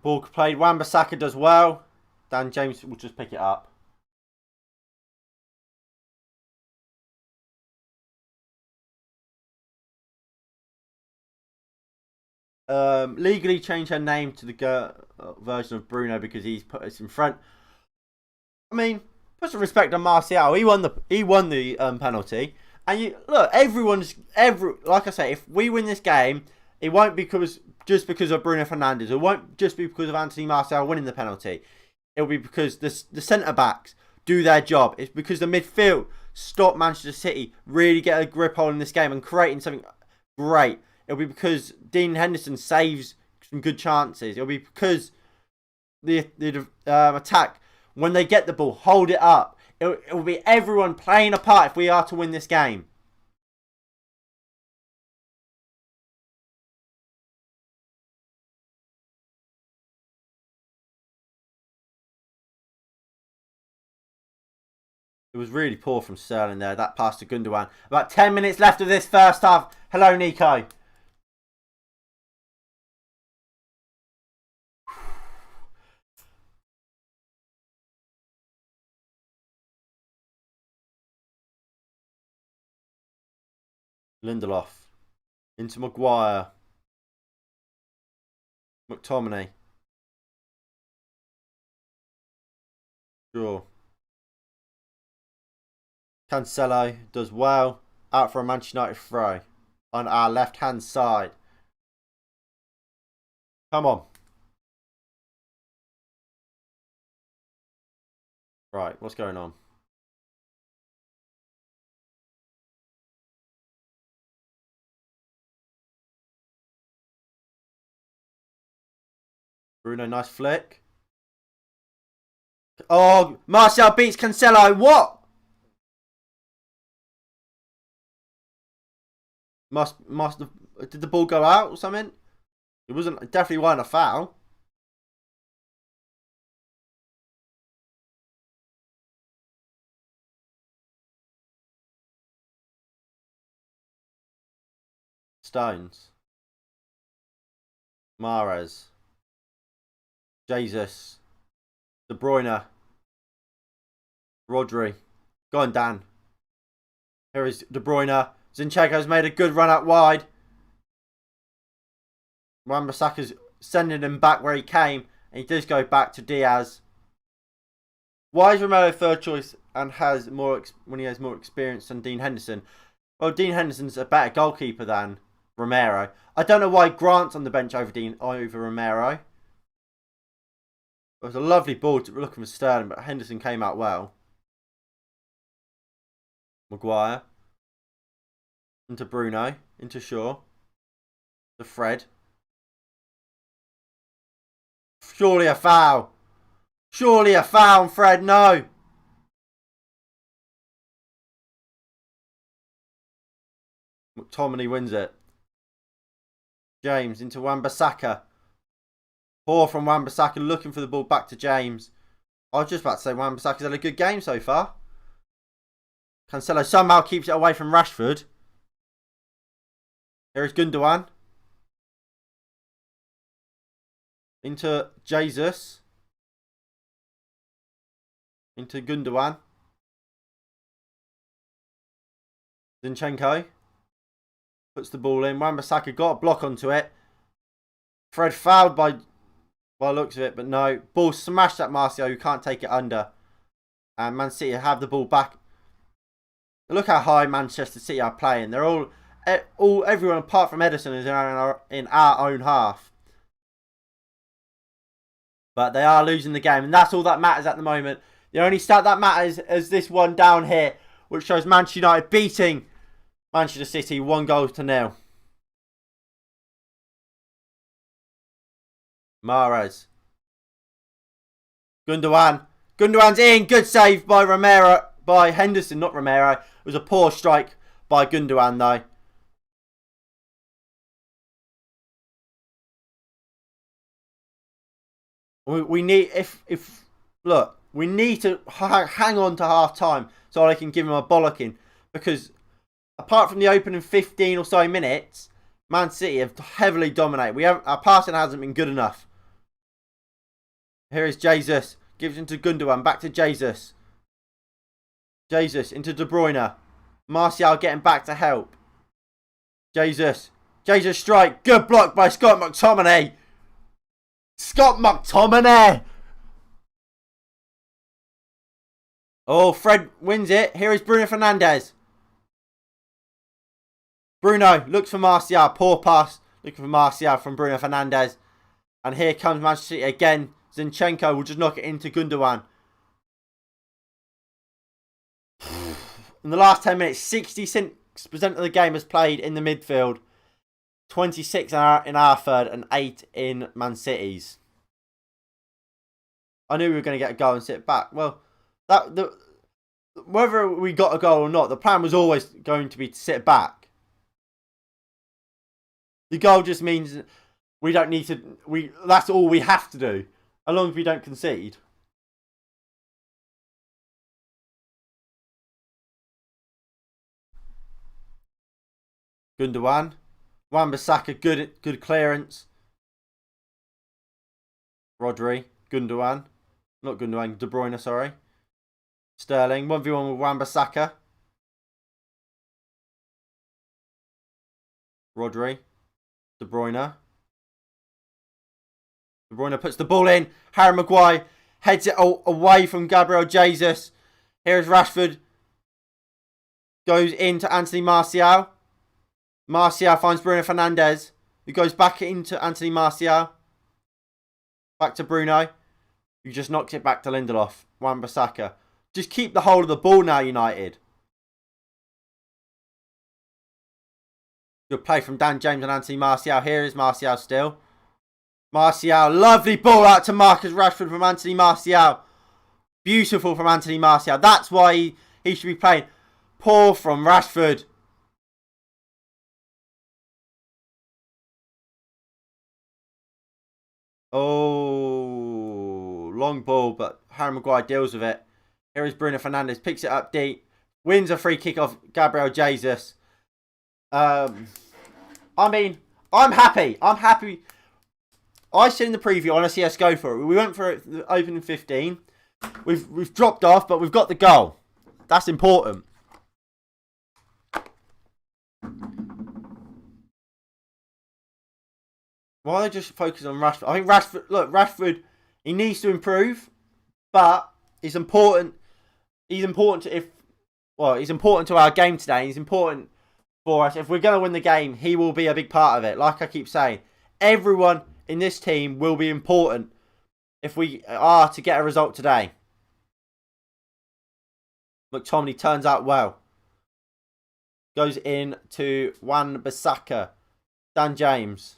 Ball played. Wan-Bissaka does well. Dan James will just pick it up. Legally change her name to the version of Bruno because he's put us in front. I mean, put some respect on Martial. He won the penalty. And you look, like I say, if we win this game, it won't be just because of Bruno Fernandes. It won't just be because of Anthony Martial winning the penalty. It'll be because the centre backs do their job. It's because the midfield stop Manchester City really get a grip on this game and creating something great, it'll be because Dean Henderson saves some good chances. It'll be because the attack, when they get the ball, hold it up. It will be everyone playing a part if we are to win this game. It was really poor from Sterling there. That pass to Gundogan. About 10 minutes left of this first half. Hello, Nico. Lindelof. Into Maguire. McTominay. Sure. Cancelo does well. Out for a Manchester United throw. On our left-hand side. Come on. Right, what's going on? Bruno, nice flick. Oh, Martial beats Cancelo. What? Did the ball go out or something? It definitely wasn't a foul. Stones. Mahrez. Jesus. De Bruyne. Rodri. Go on, Dan. Here is De Bruyne. Zinchenko's made a good run out wide. Wan-Bissaka's sending him back where he came. And he does go back to Diaz. Why is Romero third choice and has more when he has more experience than Dean Henderson? Well, Dean Henderson's a better goalkeeper than Romero. I don't know why Grant's on the bench over Romero. It was a lovely ball looking for Sterling, but Henderson came out well. Maguire. Into Bruno. Into Shaw. To Fred. Surely a foul. Surely a foul, Fred. No. McTominay wins it. James into Wan-Bissaka. Poor from Wan-Bissaka, looking for the ball back to James. I was just about to say Wan-Bissaka's had a good game so far. Cancelo somehow keeps it away from Rashford. Here is Gundogan. Into Jesus. Into Gundogan. Zinchenko. Puts the ball in. Wan-Bissaka got a block onto it. Fred fouled by looks of it, but no. Ball smashed at Martial, who can't take it under. And Man City have the ball back. Look how high Manchester City are playing. They're everyone apart from Ederson is in our own half. But they are losing the game, and that's all that matters at the moment. The only stat that matters is this one down here, which shows Manchester United beating Manchester City 1-0. Mahrez. Gundogan. Gundogan's in. Good save by Henderson, not Romero. It was a poor strike by Gundogan though. We need we need to hang on to half time so I can give him a bollocking, because apart from the opening 15 or so minutes, Man City have heavily dominated. Our passing hasn't been good enough. Here is Jesus. Gives into Gundogan. Back to Jesus. Jesus into De Bruyne. Martial getting back to help. Jesus. Jesus strike. Good block by Scott McTominay. Scott McTominay. Oh, Fred wins it. Here is Bruno Fernandes. Bruno looks for Martial. Poor pass. Looking for Martial from Bruno Fernandes. And here comes Manchester City again. Zinchenko will just knock it into Gundogan. in the last 10 minutes, 66% of the game has played in the midfield. 26 in our third and 8 in Man City's. I knew we were going to get a goal and sit back. Well, whether we got a goal or not, the plan was always going to be to sit back. The goal just means we don't need to. That's all we have to do, as long as we don't concede. Gundogan, Wan-Bissaka, good clearance. Rodri, Gundogan, not Gundogan, De Bruyne, sorry. Sterling, 1v1 with Wan-Bissaka. Rodri, De Bruyne. De Bruyne puts the ball in. Harry Maguire heads it away from Gabriel Jesus. Here's Rashford. Goes into Anthony Martial. Martial finds Bruno Fernandes, who goes back into Anthony Martial. Back to Bruno, who just knocks it back to Lindelof. Wan-Bissaka. Just keep the hold of the ball now, United. Good play from Dan James and Anthony Martial. Here is Martial still. Martial, lovely ball out to Marcus Rashford from Anthony Martial. Beautiful from Anthony Martial. That's why he should be playing. Poor from Rashford. Oh, long ball, but Harry Maguire deals with it. Here is Bruno Fernandes, picks it up deep, wins a free kick off Gabriel Jesus. I mean, I'm happy. I said in the preview, I want to see us go for it. We went for it the opening 15. We've dropped off, but we've got the goal. That's important. Why are they just focusing on Rashford? I think Rashford, he needs to improve, but he's important. He's important to he's important to our game today. He's important for us. If we're going to win the game, he will be a big part of it. Like I keep saying, everyone in this team will be important if we are to get a result today. McTominay turns out well. Goes in to Wan-Bissaka. Dan James.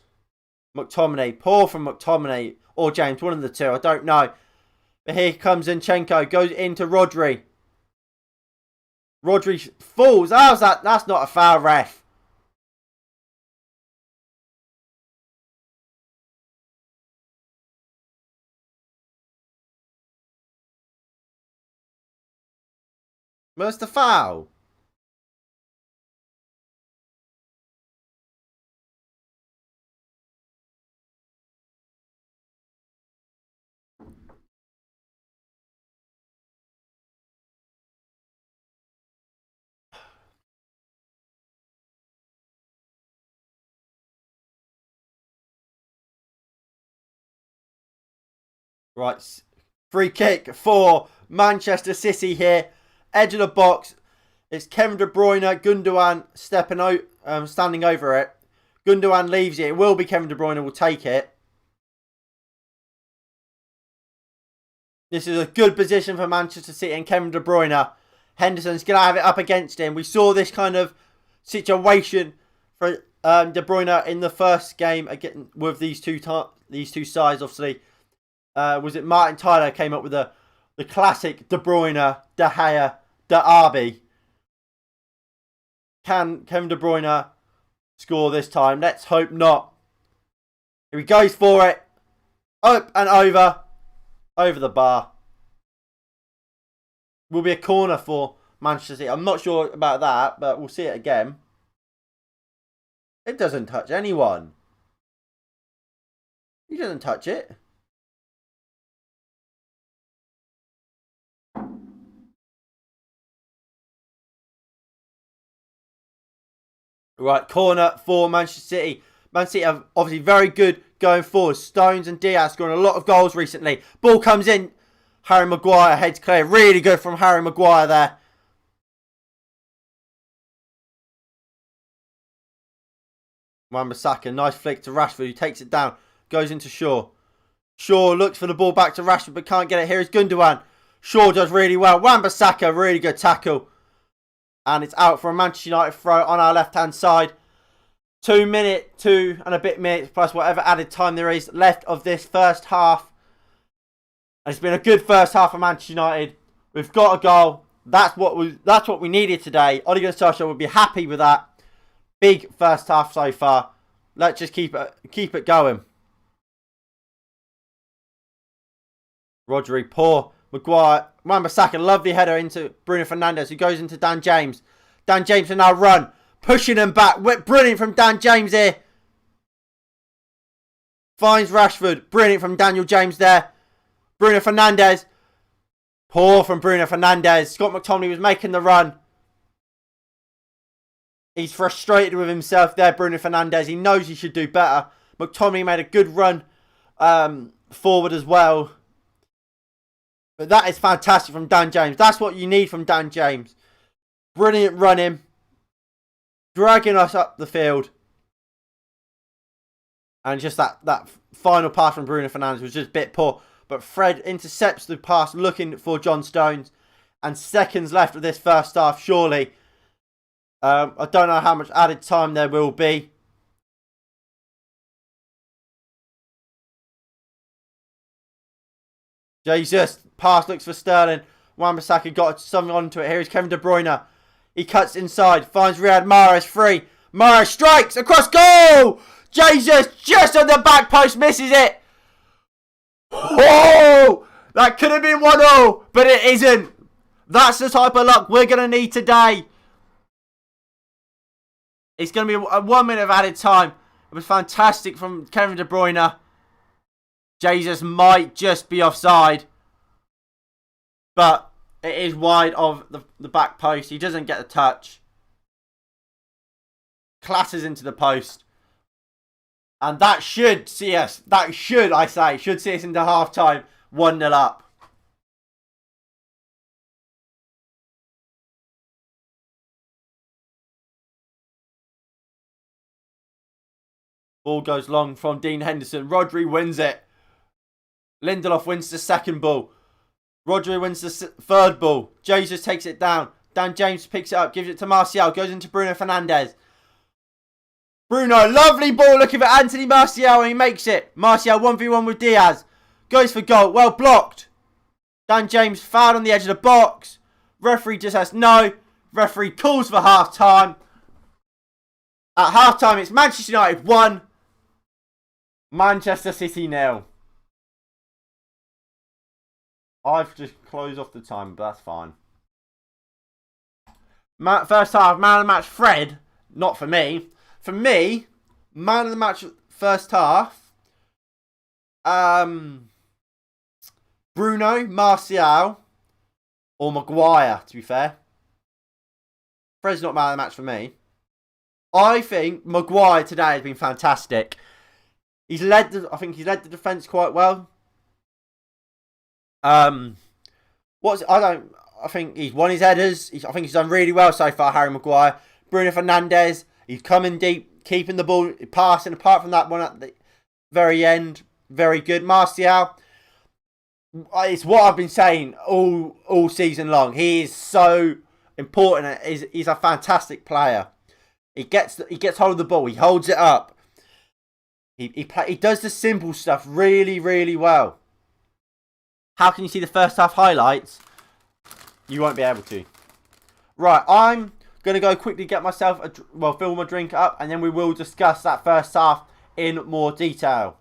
McTominay. Poor from McTominay or James. One of the two. I don't know. But here comes Zinchenko. Goes into Rodri. Rodri falls. How's that? That's not a foul, ref. Where's the foul? Right, free kick for Manchester City here. Edge of the box. It's Kevin De Bruyne, Gundogan standing over it. Gundogan leaves it. It will be Kevin De Bruyne will take it. This is a good position for Manchester City and Kevin De Bruyne. Henderson's going to have it up against him. We saw this kind of situation for De Bruyne in the first game again with these two sides, obviously. Was it Martin Tyler came up with the classic De Bruyne, De Gea, Derby. Can Kevin De Bruyne score this time? Let's hope not. Here he goes for it. Up and over. Over the bar. Will be a corner for Manchester City. I'm not sure about that, but we'll see it again. It doesn't touch anyone. He doesn't touch it. Right, corner for Manchester City. Man City are obviously very good going forward. Stones and Diaz scoring a lot of goals recently. Ball comes in. Harry Maguire heads clear. Really good from Harry Maguire there. Wan-Bissaka, nice flick to Rashford, who takes it down. Goes into Shaw. Shaw looks for the ball back to Rashford, but can't get it. Here is Gundogan. Shaw does really well. Wan-Bissaka, really good tackle. And it's out for a Manchester United throw on our left-hand side. 2 and a bit minutes plus whatever added time there is left of this first half. And it's been a good first half for Manchester United. We've got a goal. That's what we needed today. Ole Gunnar Solskjaer would be happy with that. Big first half so far. Let's just keep it going. Rodri, poor. Maguire, Wan-Bissaka, lovely header into Bruno Fernandes, who goes into Dan James. Dan James can now run, pushing him back. Brilliant from Dan James here. Finds Rashford. Brilliant from Daniel James there. Bruno Fernandes. Poor from Bruno Fernandes. Scott McTominay was making the run. He's frustrated with himself there, Bruno Fernandes. He knows he should do better. McTominay made a good run forward as well. But that is fantastic from Dan James. That's what you need from Dan James. Brilliant running. Dragging us up the field. And just that final pass from Bruno Fernandes was just a bit poor. But Fred intercepts the pass looking for John Stones. And seconds left of this first half, surely. I don't know how much added time there will be. Jesus. Pass looks for Sterling. Wan-Bissaka got something onto it. Here is Kevin De Bruyne. He cuts inside. Finds Riyad Mahrez free. Mahrez strikes across goal. Jesus just on the back post misses it. Oh! That could have been 1-0. But it isn't. That's the type of luck we're going to need today. It's going to be a 1 minute of added time. It was fantastic from Kevin De Bruyne. Jesus might just be offside. But it is wide of the back post. He doesn't get the touch. Classes into the post. And that should see us. Should see us into half time. 1-0 up. Ball goes long from Dean Henderson. Rodri wins it. Lindelof wins the second ball. Rodri wins the third ball. Jesus takes it down. Dan James picks it up, gives it to Martial, goes into Bruno Fernandes. Bruno, lovely ball looking for Anthony Martial, and he makes it. Martial 1v1 with Diaz. Goes for goal. Well blocked. Dan James fouled on the edge of the box. Referee just says no. Referee calls for half time. At half time, it's Manchester United 1. Manchester City 0. I've just closed off the time, but that's fine. First half, man of the match, Fred. Not for me. For me, man of the match, first half. Bruno, Martial, or Maguire, to be fair. Fred's not man of the match for me. I think Maguire today has been fantastic. I think he's led the defence quite well. I think he's won his headers. I think he's done really well so far, Harry Maguire. Bruno Fernandes, he's coming deep, keeping the ball, passing. Apart from that one at the very end, very good. Martial, it's what I've been saying all season long. He is so important. He's a fantastic player. He gets hold of the ball. He holds it up. He does the simple stuff really, really well. How can you see the first half highlights? You won't be able to. Right, I'm going to go quickly get myself fill my drink up, and then we will discuss that first half in more detail.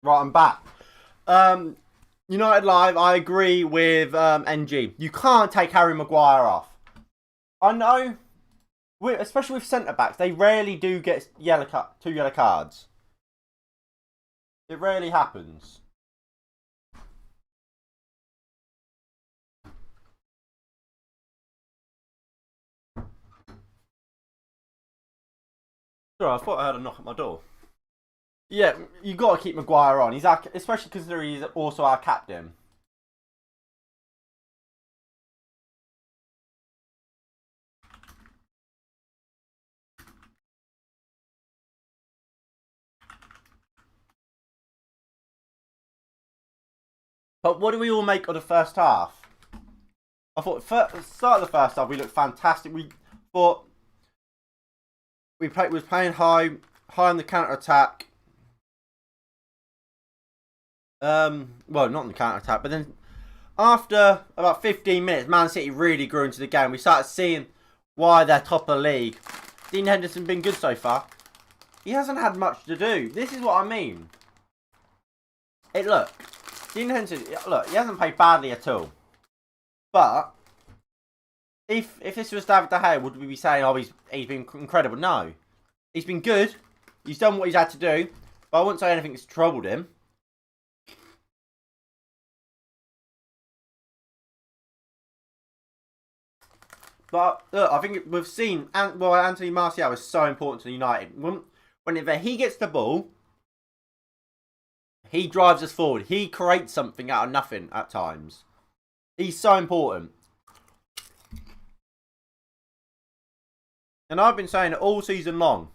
Right, I'm back. United Live, I agree with NG. You can't take Harry Maguire off. I know, especially with centre backs, they rarely do get two yellow cards. It rarely happens. Sorry, I thought I heard a knock at my door. Yeah, you got to keep Maguire on. Especially considering he's also our captain. But what do we all make of the first half? I thought start of the first half we looked fantastic. We thought we was playing high on the counter attack. Well, not on the counter attack, but then after about 15 minutes, Man City really grew into the game. We started seeing why they're top of the league. Dean Henderson been good so far. He hasn't had much to do. This is what I mean. Look, Dean Henderson. Look, he hasn't played badly at all. But if this was David De Gea, would we be saying, oh, he's been incredible? No, he's been good. He's done what he's had to do. But I wouldn't say anything that's troubled him. But look, I think we've seen, Anthony Martial is so important to United. Whenever he gets the ball, he drives us forward. He creates something out of nothing at times. He's so important. And I've been saying it all season long.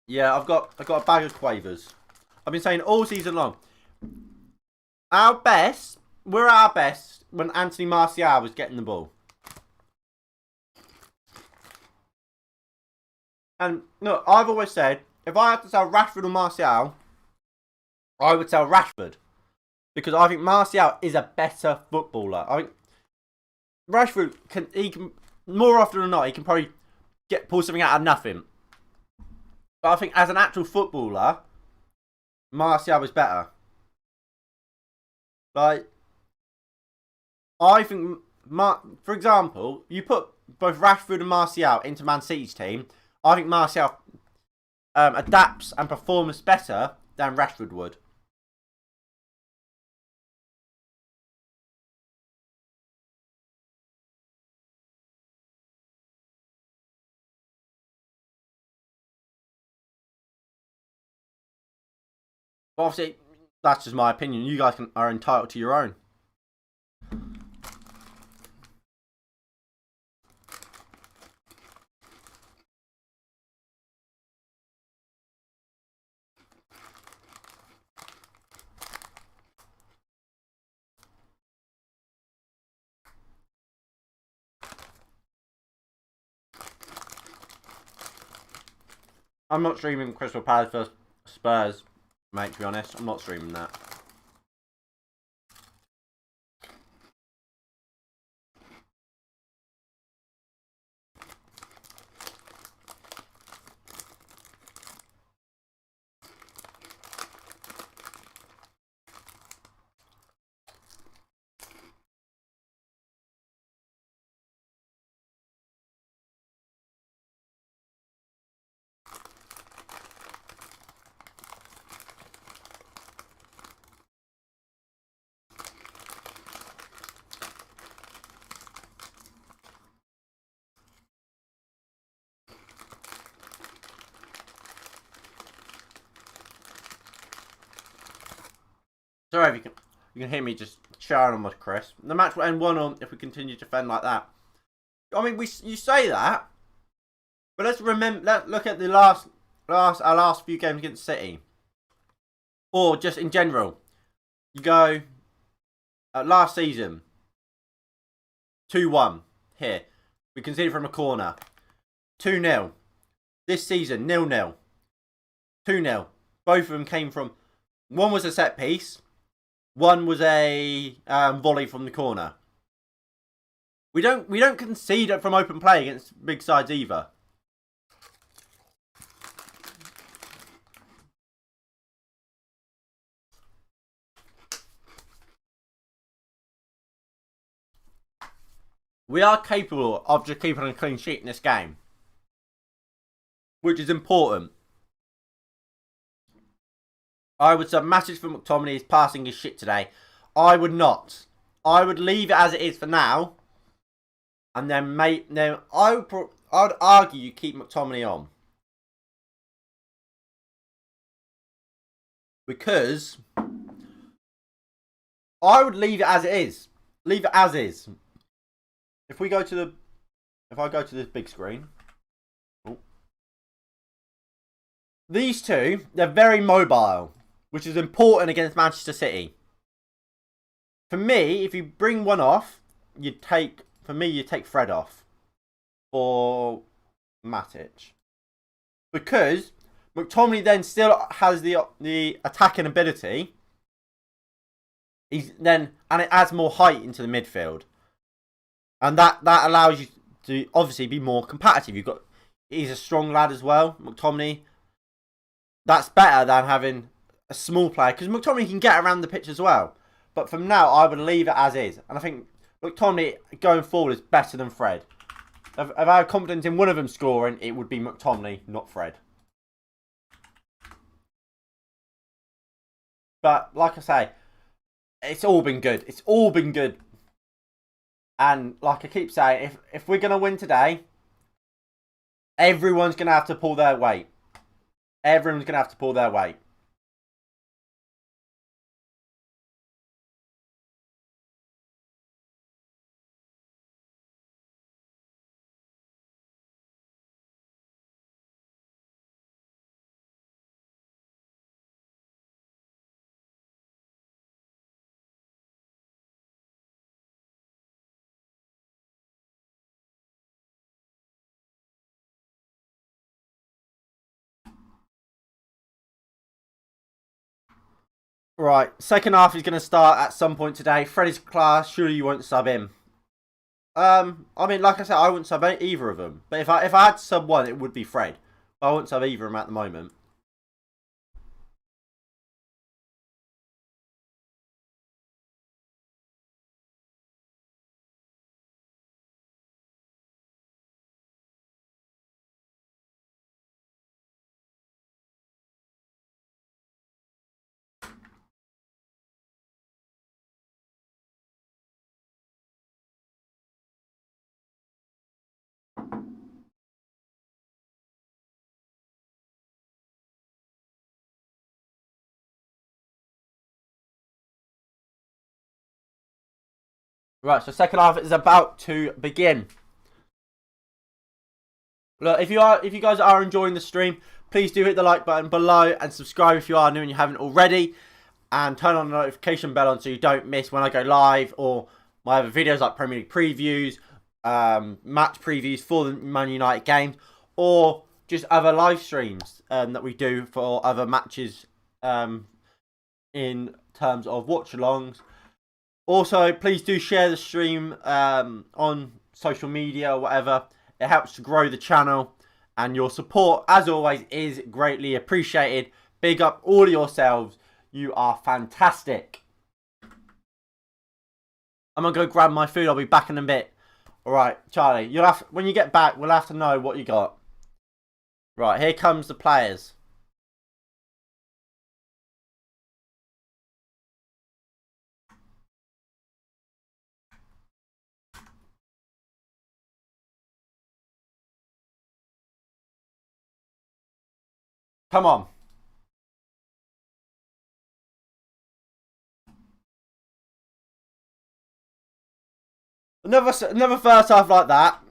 Yeah, I've got a bag of quavers. I've been saying it all season long. We're our best when Anthony Martial was getting the ball. And look, I've always said, if I had to sell Rashford or Martial, I would sell Rashford. Because I think Martial is a better footballer. I think Rashford can more often than not, he can probably pull something out of nothing. But I think as an actual footballer, Martial is better. Like, I think, for example, you put both Rashford and Martial into Man City's team, I think Martial adapts and performs better than Rashford would. But obviously, that's just my opinion. You guys are entitled to your own. I'm not streaming Crystal Palace vs Spurs, mate, to be honest. I'm not streaming that. Sorry if you can hear me just shouting on my Chris. The match will end 1-1 if we continue to defend like that. I mean, you say that, but let's remember. Let's look at our last few games against City, or just in general. You go last season, 2-1 here. We conceded from a corner, 2-0. This season, 0-0, 2-0. Both of them came from. One was a set piece. One was a volley from the corner. We don't concede from open play against big sides either. We are capable of just keeping a clean sheet in this game, which is important. I would say message for McTominay is passing his shit today. I would not. I would leave it as it is for now, and then I would argue you keep McTominay on because I would leave it as it is. Leave it as is. If I go to this big screen, these two, they're very mobile, which is important against Manchester City. For me, if you bring one off, you take Fred off for Matic, because McTominay then still has the attacking ability. And it adds more height into the midfield, and that allows you to obviously be more competitive. He's a strong lad as well, McTominay. That's better than having a small player because McTominay can get around the pitch as well. But from now, I would leave it as is, and I think McTominay going forward is better than Fred. If I had confidence in one of them scoring, it would be McTominay, not Fred. But like I say, it's all been good. It's all been good. And like I keep saying, if we're going to win today, everyone's going to have to pull their weight. Everyone's going to have to pull their weight. Right, second half is going to start at some point today. Freddy's class, surely you won't sub him. I mean, like I said, I wouldn't sub either of them. But if I had to sub one, it would be Fred. I wouldn't sub either of them at the moment. Right, so second half is about to begin. Look, if you guys are enjoying the stream, please do hit the like button below and subscribe if you are new and you haven't already. And turn on the notification bell on so you don't miss when I go live or my other videos like Premier League previews, match previews for the Man United games, or just other live streams that we do for other matches in terms of watch-alongs. Also, please do share the stream on social media or whatever. It helps to grow the channel. And your support, as always, is greatly appreciated. Big up all of yourselves. You are fantastic. I'm going to go grab my food. I'll be back in a bit. Alright, Charlie. When you get back, we'll have to know what you got. Right, here comes the players. Come on. Another first half like that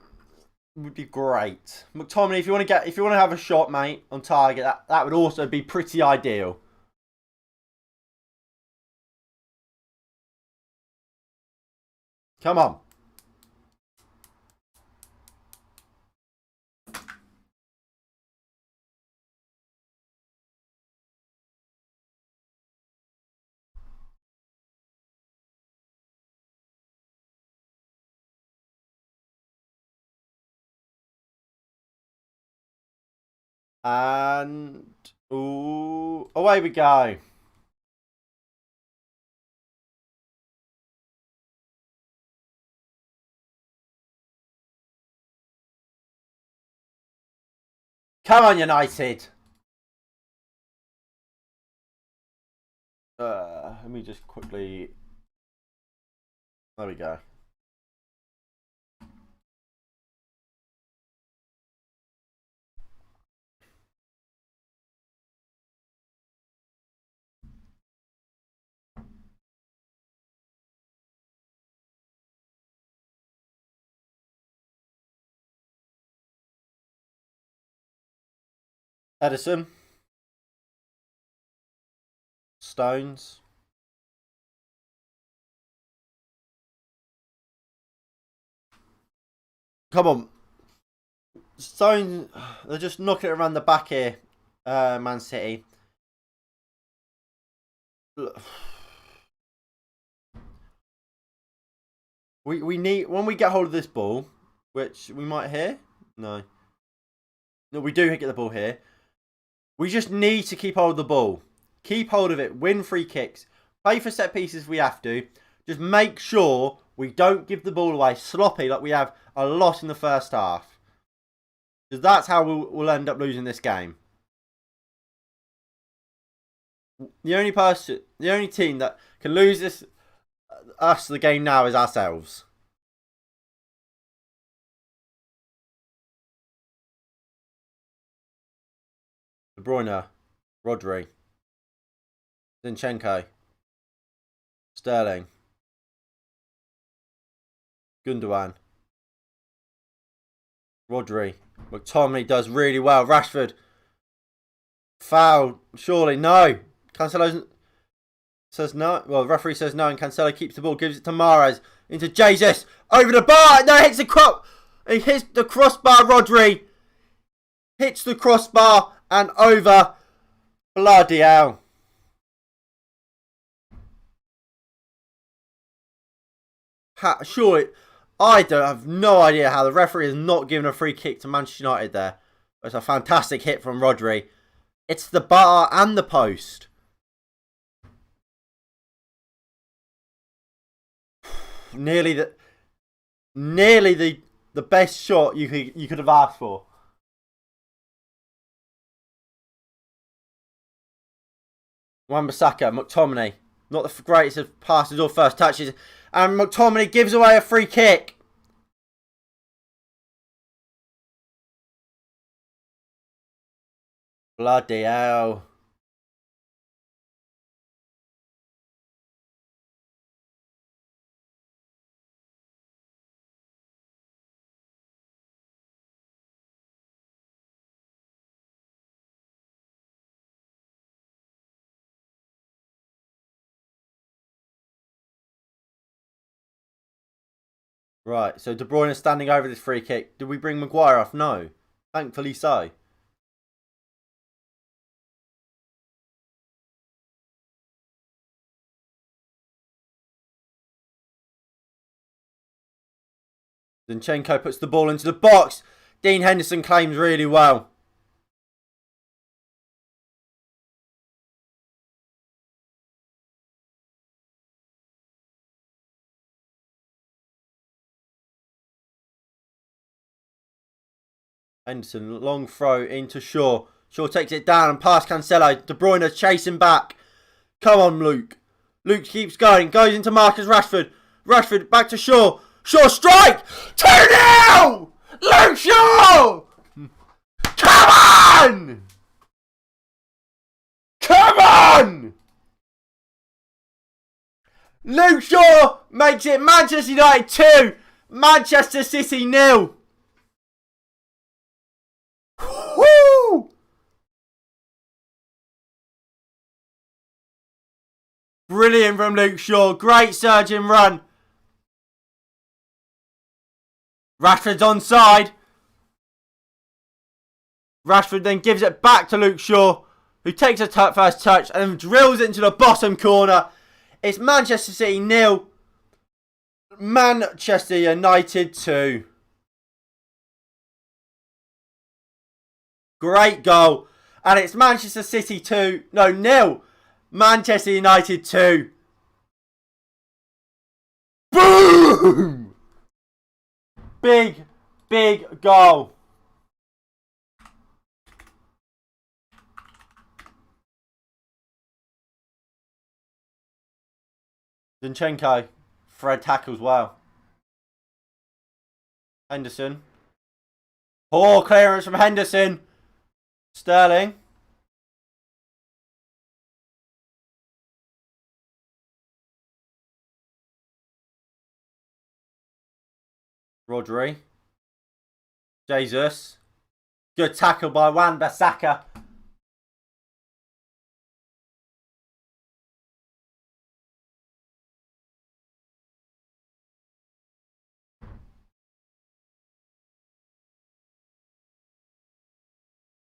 would be great. McTominay, if you want to have a shot, mate, on target, that would also be pretty ideal. Come on. And ooh, away we go. Come on, United. Let me just quickly... There we go. Edison. Stones. Come on. Stones, they're just knocking it around the back here, Man City. We need, when we get hold of this ball, which we might hear. No, we do get the ball here. We just need to keep hold of the ball. Keep hold of it. Win free kicks. Play for set pieces if we have to. Just make sure we don't give the ball away sloppy like we have a lot in the first half. Because that's how we'll end up losing this game. The only team that can lose the game now is ourselves. De Bruyne, Rodri, Zinchenko, Sterling, Gundogan, Rodri, McTominay does really well. Rashford, foul, surely no. Cancelo says no. Well, the referee says no, and Cancelo keeps the ball, gives it to Mahrez into Jesus over the bar. No, hits the crop. He hits the crossbar. Rodri hits the crossbar and over. Bloody hell. Sure, I have no idea how the referee has not given a free kick to Manchester United there. It's a fantastic hit from Rodri. It's the bar and the post. Nearly the best shot you could have asked for. Wan-Bissaka, McTominay, not the greatest of passes or first touches, and McTominay gives away a free kick. Bloody hell. Right, so De Bruyne is standing over this free kick. Did we bring Maguire off? No. Thankfully so. Zinchenko puts the ball into the box. Dean Henderson claims really well. Henderson, long throw into Shaw. Shaw takes it down and past Cancelo. De Bruyne chasing back. Come on, Luke. Luke keeps going. Goes into Marcus Rashford. Rashford back to Shaw. Shaw strike! 2-0! Luke Shaw! Come on! Come on! Luke Shaw makes it Manchester United 2, Manchester City 0. Woo! Brilliant from Luke Shaw. Great surging run. Rashford's onside. Rashford then gives it back to Luke Shaw, who takes a first touch and then drills it into the bottom corner. It's Manchester City 0, Manchester United 2. Great goal. And it's Manchester City 2. No, 0. Manchester United 2. Boom! Big goal. Zinchenko. Fred tackles well. Henderson. Poor clearance from Henderson. Sterling. Rodri. Jesus. Good tackle by Wan-Bissaka.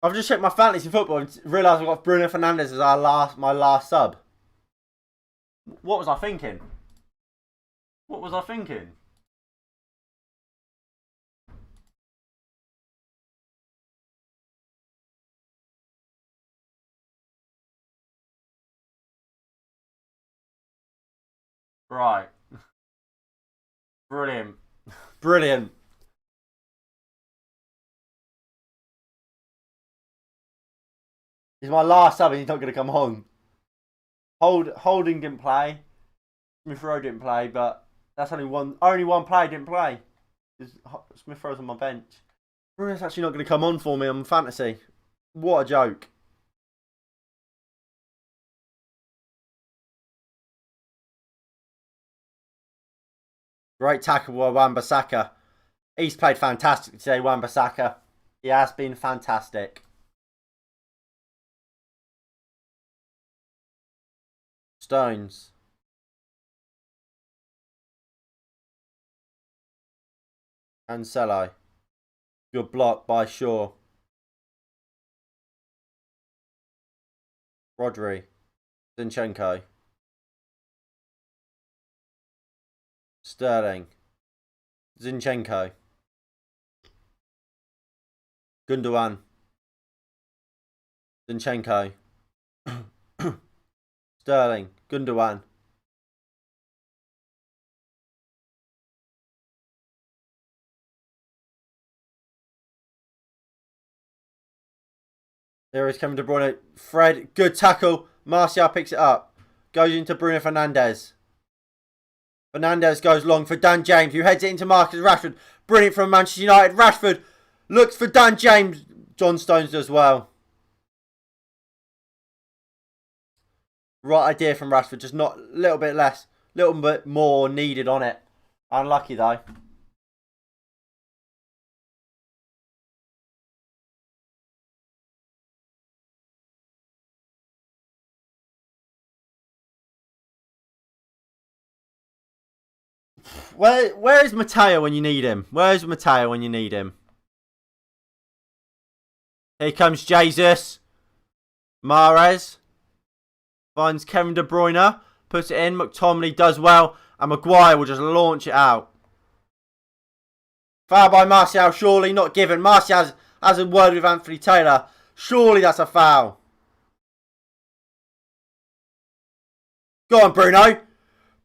I've just checked my fantasy football and realised I've got Bruno Fernandes as my last sub. What was I thinking? What was I thinking? Right. Brilliant. Brilliant. He's my last sub and he's not going to come on. Holding didn't play. Smith Rowe didn't play, but that's only one player didn't play. Smith Rowe's on my bench. Bruno's actually not going to come on for me on fantasy. What a joke. Great tackle by Wan-Bissaka. He's played fantastic today, Wan-Bissaka. He has been fantastic. Stones. Cancelo. Good block by Shaw. Rodri. Zinchenko. Sterling. Zinchenko. Gundogan. Zinchenko. Sterling. Gundogan. There is Kevin De Bruyne. Fred, good tackle. Martial picks it up. Goes into Bruno Fernandes. Fernandes goes long for Dan James, who heads it into Marcus Rashford. Brilliant from Manchester United. Rashford looks for Dan James. John Stones does well. Right idea from Rashford, just not a little bit less, a little bit more needed on it. Unlucky though. Where is Mateo when you need him? Where's Mateo when you need him? Here comes Jesus. Mahrez. Finds Kevin De Bruyne. Puts it in. McTominay does well. And Maguire will just launch it out. Foul by Martial. Surely not given. Martial has a word with Anthony Taylor. Surely that's a foul. Go on, Bruno.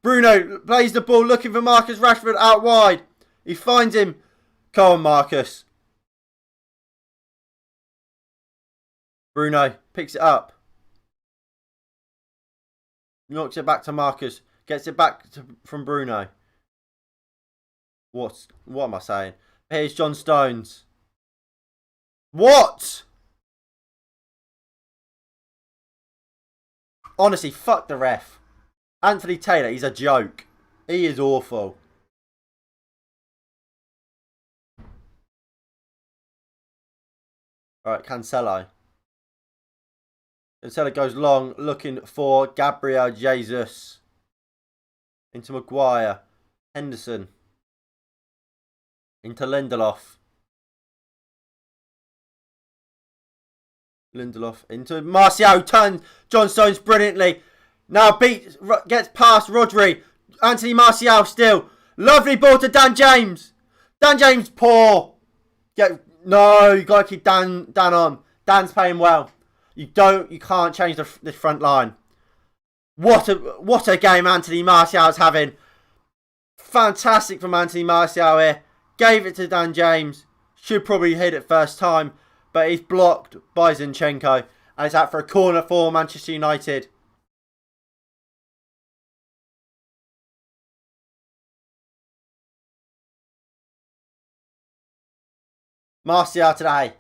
Bruno plays the ball looking for Marcus Rashford out wide. He finds him. Come on, Marcus. Bruno picks it up. Knocks it back to Marcus. Gets it back from Bruno. What am I saying? Here's John Stones. What? Honestly, fuck the ref. Anthony Taylor, he's a joke. He is awful. Alright, Cancelo. Cancelo goes long, looking for Gabriel Jesus. Into Maguire. Henderson. Into Lindelof. Lindelof into Martial. Turns John Stones brilliantly. Now gets past Rodri. Anthony Martial still. Lovely ball to Dan James. Dan James poor. No, you gotta keep Dan on. Dan's playing well. You can't change the front line. What a game Anthony Martial's having. Fantastic from Anthony Martial here. Gave it to Dan James. Should probably hit it first time. But he's blocked by Zinchenko. And it's out for a corner for Manchester United. Martial today.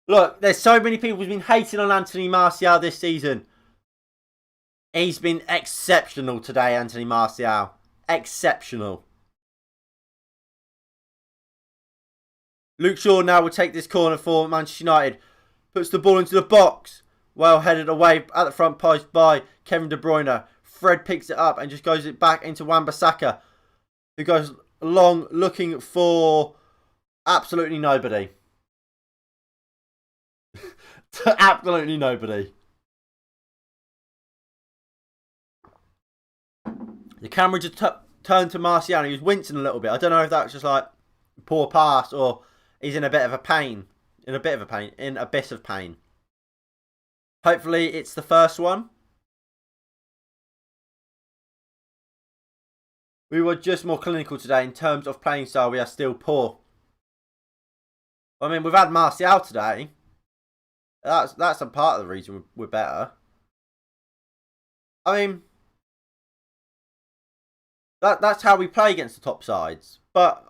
Look, there's so many people who've been hating on Anthony Martial this season. He's been exceptional today, Anthony Martial. Exceptional. Luke Shaw now will take this corner for Manchester United. Puts the ball into the box. Well headed away at the front post by Kevin De Bruyne. Fred picks it up and just goes it back into Wan-Bissaka, who goes long looking for absolutely nobody. Absolutely nobody. The camera just turned to Martial and he was wincing a little bit. I don't know if that's just like poor pass or he's in a bit of a pain. In a bit of pain. Hopefully it's the first one. We were just more clinical today in terms of playing style. We are still poor. I mean, we've had Martial today. That's a part of the reason we're better. I mean, that's how we play against the top sides. But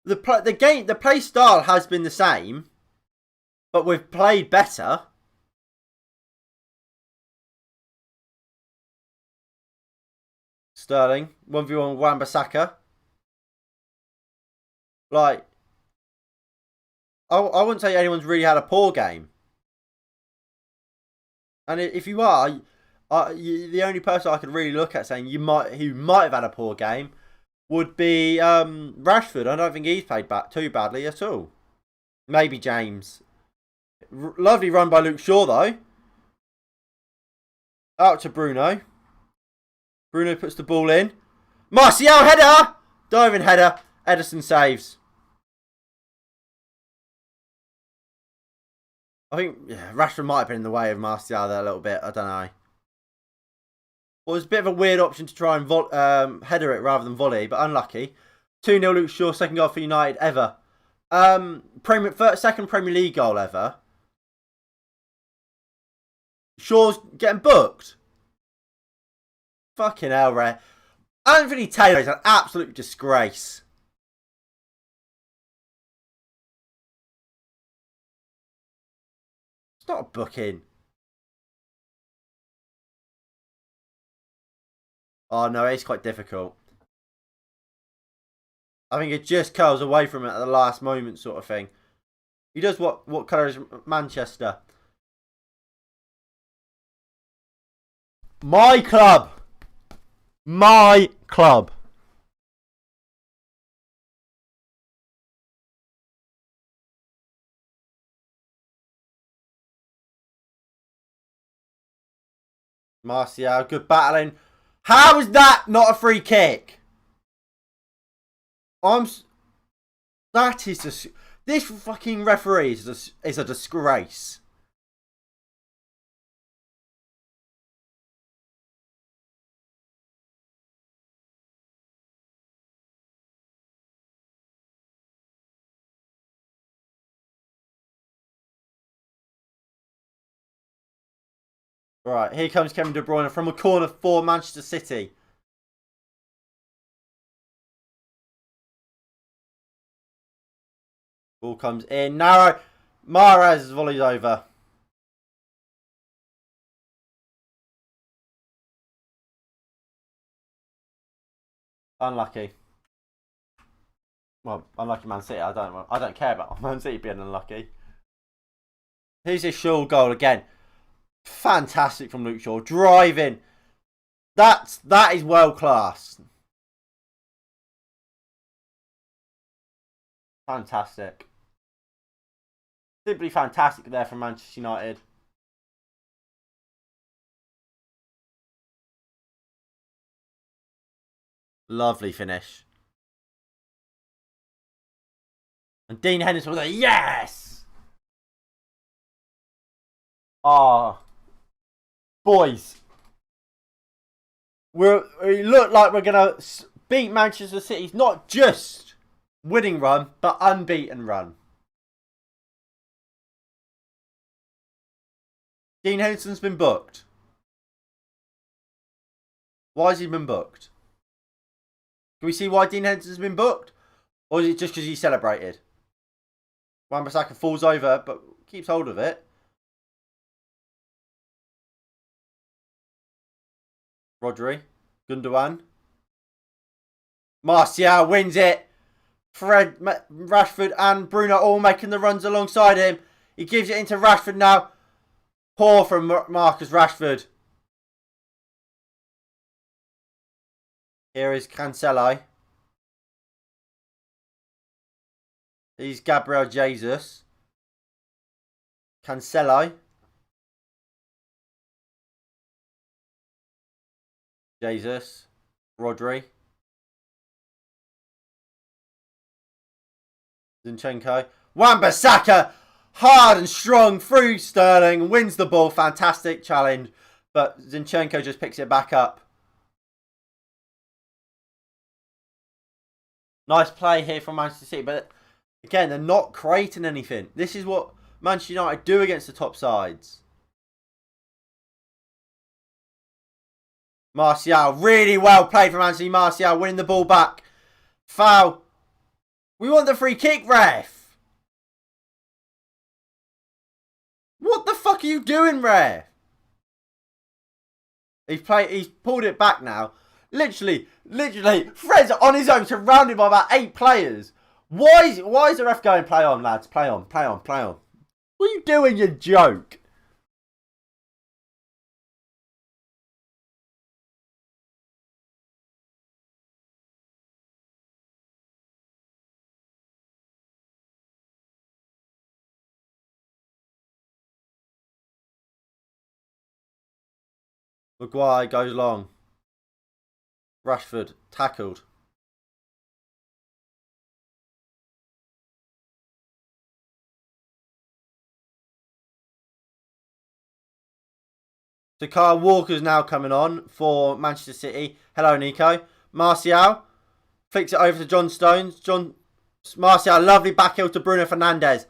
the play style has been the same, but we've played better. Sterling 1v1 Wan-Bissaka. Like, I wouldn't say anyone's really had a poor game. And if you are, the only person I could really look at saying who might have had a poor game would be Rashford. I don't think he's played too badly at all. Maybe James. Lovely run by Luke Shaw though. Out to Bruno. Bruno puts the ball in. Martial header! Diving header. Ederson saves. I think Rashford might have been in the way of Martial there a little bit. I don't know. Well, it was a bit of a weird option to try and header it rather than volley, but unlucky. 2-0 Luke Shaw, second goal for United ever. Second Premier League goal ever. Shaw's getting booked. Fucking hell, Ray. Anthony Taylor is an absolute disgrace. It's not a booking. Oh no, it's quite difficult. I think it just curls away from it at the last moment sort of thing. He does what colour is Manchester? My club. My club. Martial, good battling. How is that not a free kick? That is just... This fucking referee is a disgrace. Right, here comes Kevin De Bruyne from a corner for Manchester City. Ball comes in, narrow. Mahrez volleys over. Unlucky. Well, unlucky Man City. I don't care about Man City being unlucky. Here's his Shaw goal again. Fantastic from Luke Shaw. Driving. That is world class. Fantastic. Simply fantastic there from Manchester United. Lovely finish. And Dean Henderson with a yes! Ah. Boys. We look like we're going to beat Manchester City's not just winning run, but unbeaten run. Dean Henderson's been booked. Why has he been booked? Can we see why Dean Henderson's been booked? Or is it just because he celebrated? Wan-Bissaka falls over, but keeps hold of it. Rodri. Gundogan. Martial wins it. Fred, Rashford and Bruno all making the runs alongside him. He gives it into Rashford now. Poor from Marcus Rashford. Here is Cancelo. He's Gabriel Jesus. Cancelo. Jesus. Rodri. Zinchenko. Wan-Bissaka. Hard and strong through Sterling. Wins the ball. Fantastic challenge. But Zinchenko just picks it back up. Nice play here from Manchester City. But again, they're not creating anything. This is what Manchester United do against the top sides. Martial. Really well played from Anthony Martial. Winning the ball back. Foul. We want the free kick, ref. What the fuck are you doing, ref? He's pulled it back now. Literally, Fred's on his own, surrounded by about 8 players. Why is the ref going, play on, lads? Play on. What are you doing, you joke? Maguire goes long. Rashford tackled. So Kyle Walker's now coming on for Manchester City. Hello, Nico. Martial flicks it over to John Stones. Martial, lovely back heel to Bruno Fernandes.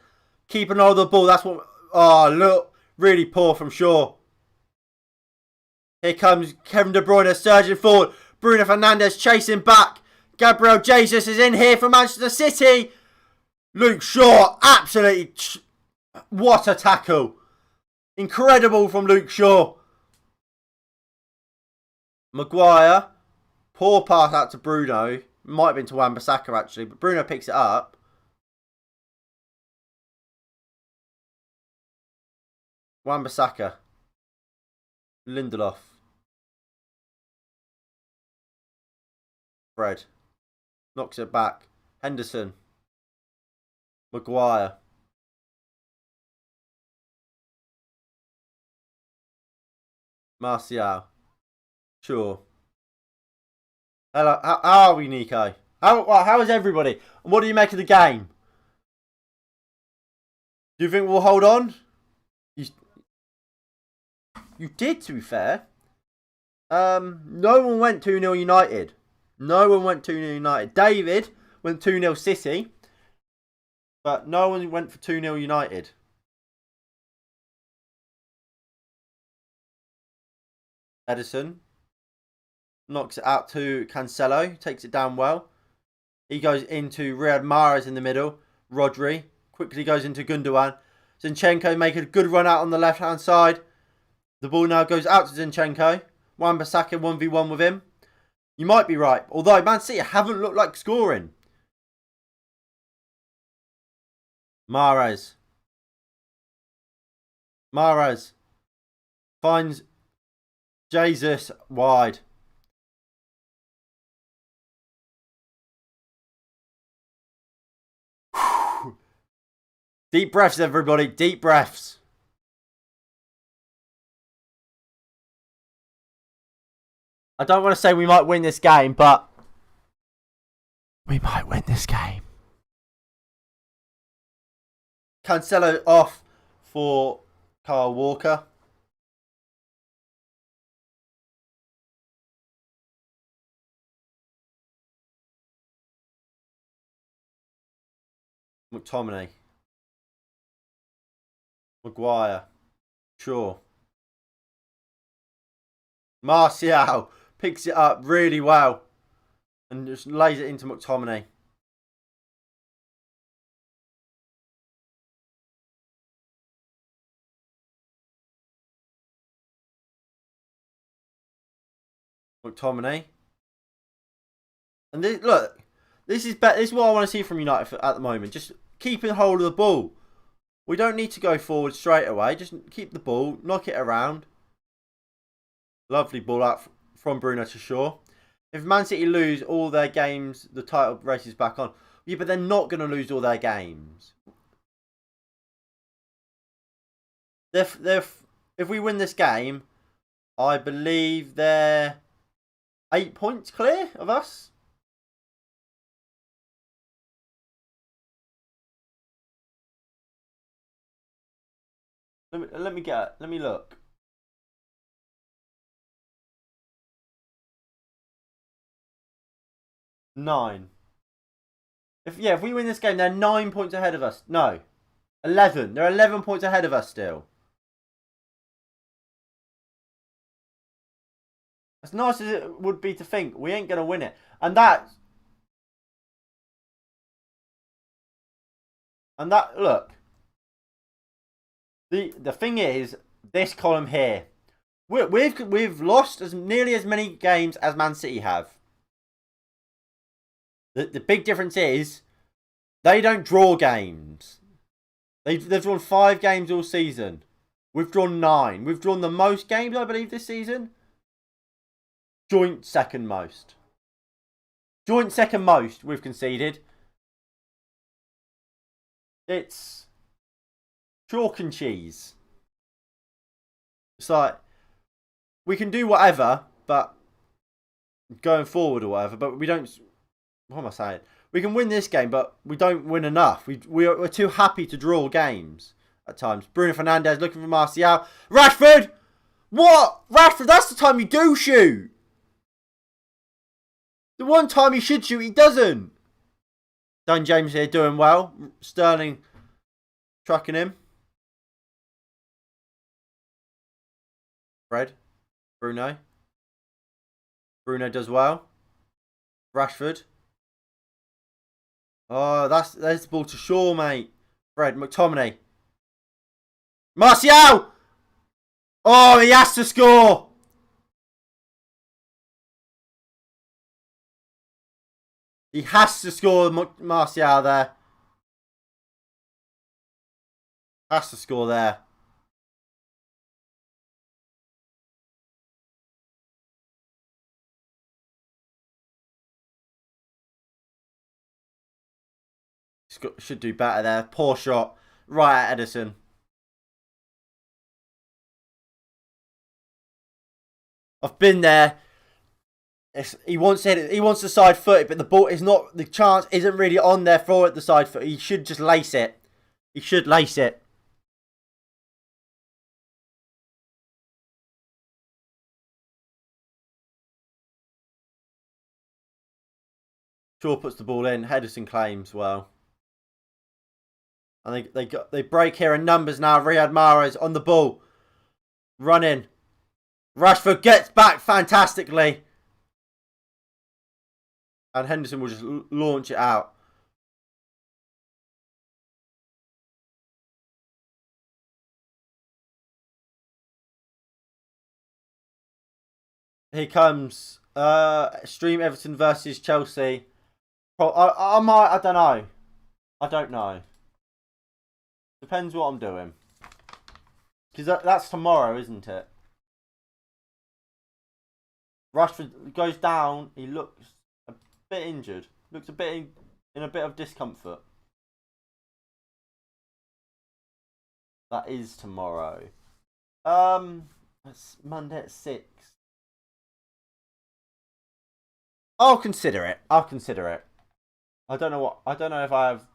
Keeping hold of the ball. That's what. Oh, look. Really poor from Shaw. Here comes Kevin De Bruyne surging forward. Bruno Fernandes chasing back. Gabriel Jesus is in here for Manchester City. Luke Shaw, absolutely. What a tackle. Incredible from Luke Shaw. Maguire. Poor pass out to Bruno. Might have been to Wan-Bissaka actually, but Bruno picks it up. Wan-Bissaka. Lindelof. Fred. Knocks it back. Henderson. Maguire. Martial. Sure. Hello. How are we, Nico? How is everybody? And what do you make of the game? Do you think we'll hold on? You did, to be fair. No one went 2-0 United. No one went 2-0 United. David went 2-0 City. But no one went for 2-0 United. Edison knocks it out to Cancelo. Takes it down well. He goes into Riyad Mahrez in the middle. Rodri quickly goes into Gundogan. Zinchenko make a good run out on the left-hand side. The ball now goes out to Zinchenko. Wan-Bissaka 1v1 with him. You might be right. Although Man City haven't looked like scoring. Mahrez finds Jesus wide. Deep breaths, everybody. Deep breaths. I don't want to say we might win this game, but we might win this game. Cancelo off for Kyle Walker. McTominay. Maguire. Sure. Martial picks it up really well and just lays it into McTominay. McTominay. And look, this is better. This is what I want to see from United at the moment. Just keeping hold of the ball. We don't need to go forward straight away. Just keep the ball, knock it around. Lovely ball out from Bruno to Shaw. If Man City lose all their games, the title race is back on. Yeah, but they're not going to lose all their games. If we win this game, I believe they're 8 points clear of us. Let me look. Nine. If we win this game, they're 9 points ahead of us. No, 11. They're 11 points ahead of us still. As nice as it would be to think, we ain't gonna win it, and that look. The thing is, this column here, we've lost as nearly as many games as Man City have. The big difference is they don't draw games. They've drawn 5 games all season. We've drawn 9. We've drawn the most games, I believe, this season. Joint second most. Joint second most we've conceded. It's chalk and cheese. It's like, we can do whatever, but going forward or whatever, but we don't. What am I saying? We can win this game, but we don't win enough. We're too happy to draw games at times. Bruno Fernandes looking for Martial. Rashford! What? Rashford, that's the time you do shoot. The one time he should shoot, he doesn't. Dan James here doing well. Sterling tracking him. Fred. Bruno. Bruno does well. Rashford. Oh, there's the ball to Shaw, mate. Fred. McTominay. Martial! Oh, he has to score. He has to score, Martial there. Has to score there. Should do better there. Poor shot. Right at Edison. I've been there. He wants it. He wants the side foot, but the ball is not. The chance isn't really on there for it. The side foot. He should just lace it. He should lace it. Shaw puts the ball in. Edison claims well. And they break here in numbers now. Riyad Mahrez on the ball, running. Rashford gets back fantastically. And Henderson will just launch it out. Here comes Stream Everton versus Chelsea. I don't know. I don't know. Depends what I'm doing. Because that's tomorrow, isn't it? Rashford goes down. He looks a bit injured. Looks a bit in a bit of discomfort. That is tomorrow. It's Monday at 6. I'll consider it. I'll consider it. I don't know if I have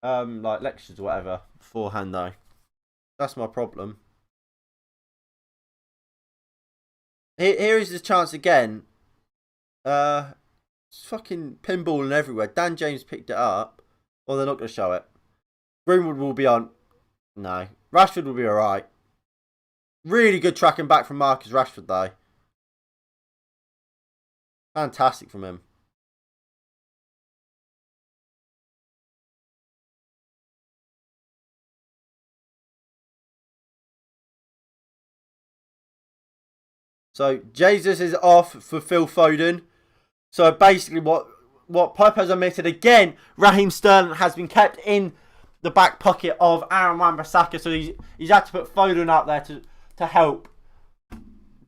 like lectures or whatever beforehand though. That's my problem. Here is the chance again. It's fucking pinballing everywhere. Dan James picked it up. Well, they're not going to show it. Greenwood will be on. No. Rashford will be alright. Really good tracking back from Marcus Rashford though. Fantastic from him. So Jesus is off for Phil Foden. So basically what Pope has omitted again, Raheem Sterling has been kept in the back pocket of Aaron Wan-Bissaka. So he's had to put Foden out there to help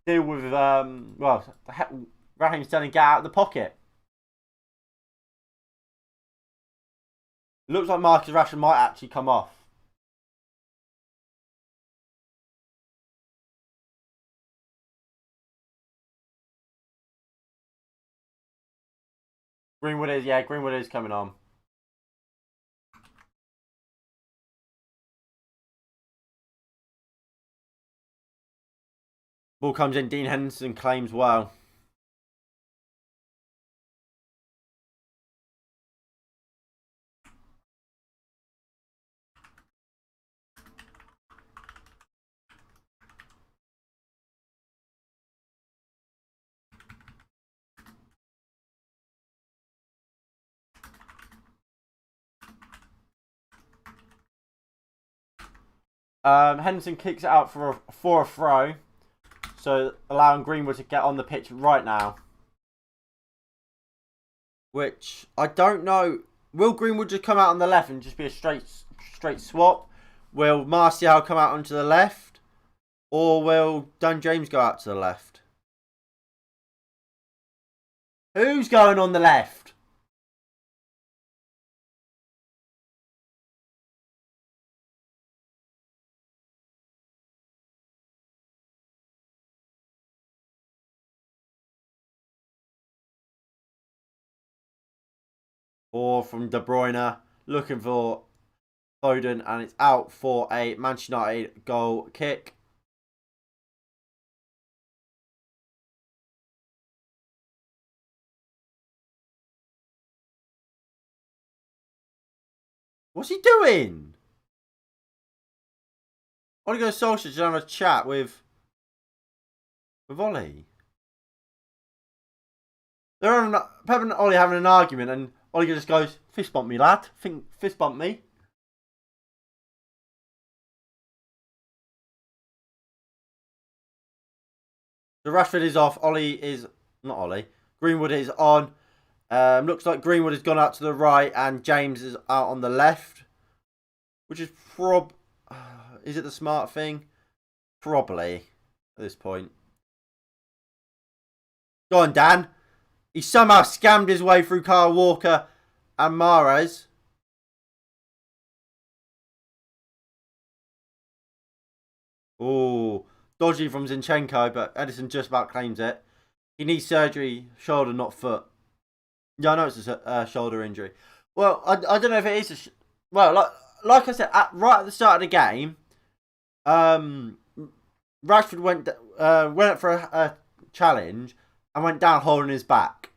deal with Raheem Sterling get out of the pocket. Looks like Marcus Rashford might actually come off. Greenwood is coming on. Ball comes in, Dean Henderson claims well. Henderson kicks it out for a throw. So allowing Greenwood to get on the pitch right now. Which, I don't know. Will Greenwood just come out on the left and just be a straight swap? Will Martial come out onto the left? Or will Dan James go out to the left? Who's going on the left? Or from De Bruyne, looking for Foden, and it's out for a Manchester United goal kick. What's he doing? Ole Gunnar Solskjaer just having a chat with Ollie. They're having, Pep and Ollie having an argument, and Ollie just goes, "Fist bump me, lad. Fist bump me." The Rashford is off. Greenwood is on. Looks like Greenwood has gone out to the right and James is out on the left. Which is is it the smart thing? Probably at this point. Go on, Dan. He somehow scammed his way through Kyle Walker and Mahrez. Oh, dodgy from Zinchenko, but Edison just about claims it. He needs surgery, shoulder, not foot. Yeah, I know it's a shoulder injury. Well, I don't know if it is like I said, right at the start of the game, Rashford went up for a challenge and went down holding his back.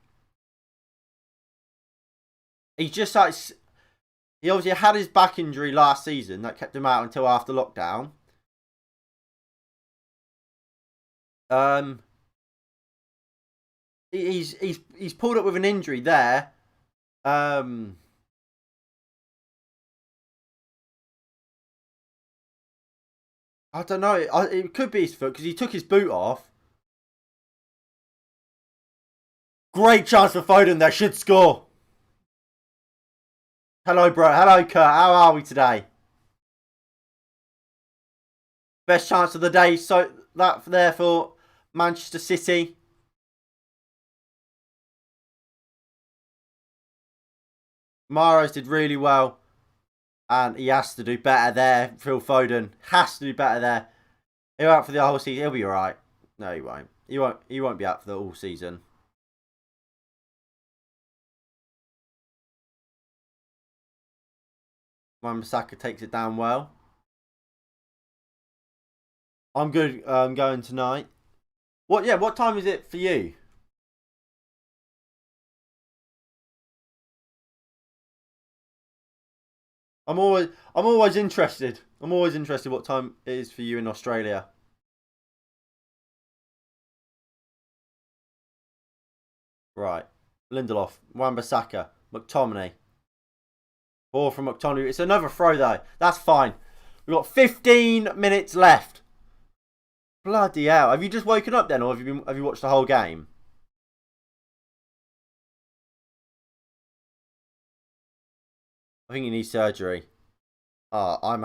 He obviously had his back injury last season that kept him out until after lockdown. He's pulled up with an injury there. I don't know. It could be his foot because he took his boot off. Great chance for Foden there. Should score. Hello, bro. Hello, Kurt. How are we today? Best chance of the day. So that there for Manchester City. Mahrez did really well. And he has to do better there. Phil Foden has to do better there. He'll out for the whole season. He'll be alright. No, he won't. He won't be out for the whole season. Wan-Bissaka takes it down well. I'm good. I'm going tonight. What time is it for you? I'm always interested. I'm always interested what time it is for you in Australia. Right. Lindelof, Wan-Bissaka, McTominay. Ball from McTominay. It's another throw though. That's fine. We've got 15 minutes left. Bloody hell. Have you just woken up then, or have you watched the whole game? I think you need surgery. I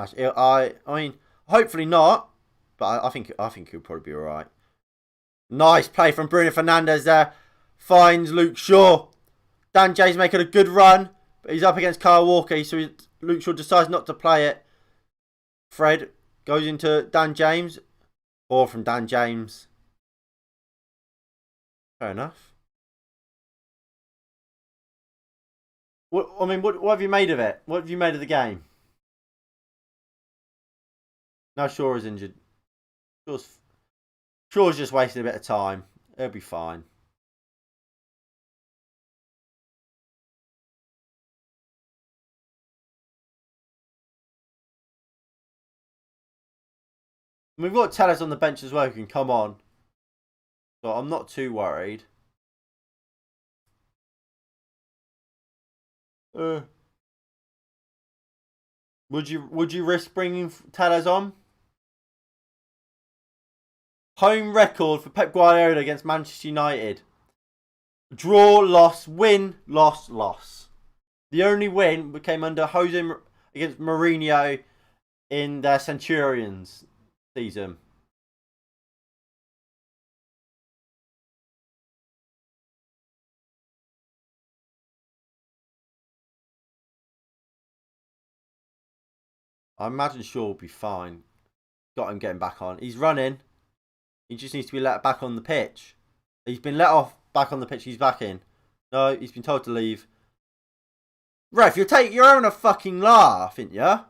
mean, hopefully not, but I think he'll probably be alright. Nice play from Bruno Fernandes there. Finds Luke Shaw. Dan James making a good run, but he's up against Kyle Walker, so Luke Shaw decides not to play it. Fred goes into Dan James. Or from Dan James. Fair enough. What have you made of it? What have you made of the game? Now Shaw is injured. Shaw's just wasted a bit of time. It'll be fine. We've got Telles on the bench as well who can come on. So I'm not too worried. Would you risk bringing Telles on? Home record for Pep Guardiola against Manchester United. Draw, loss, win, loss, loss. The only win came under Jose against Mourinho in their Centurions season. I imagine Shaw will be fine. Got him getting back on. He's running. He just needs to be let back on the pitch. He's been let off back on the pitch. He's back in. No, he's been told to leave. Ref, you're having a fucking laugh, ain't ya?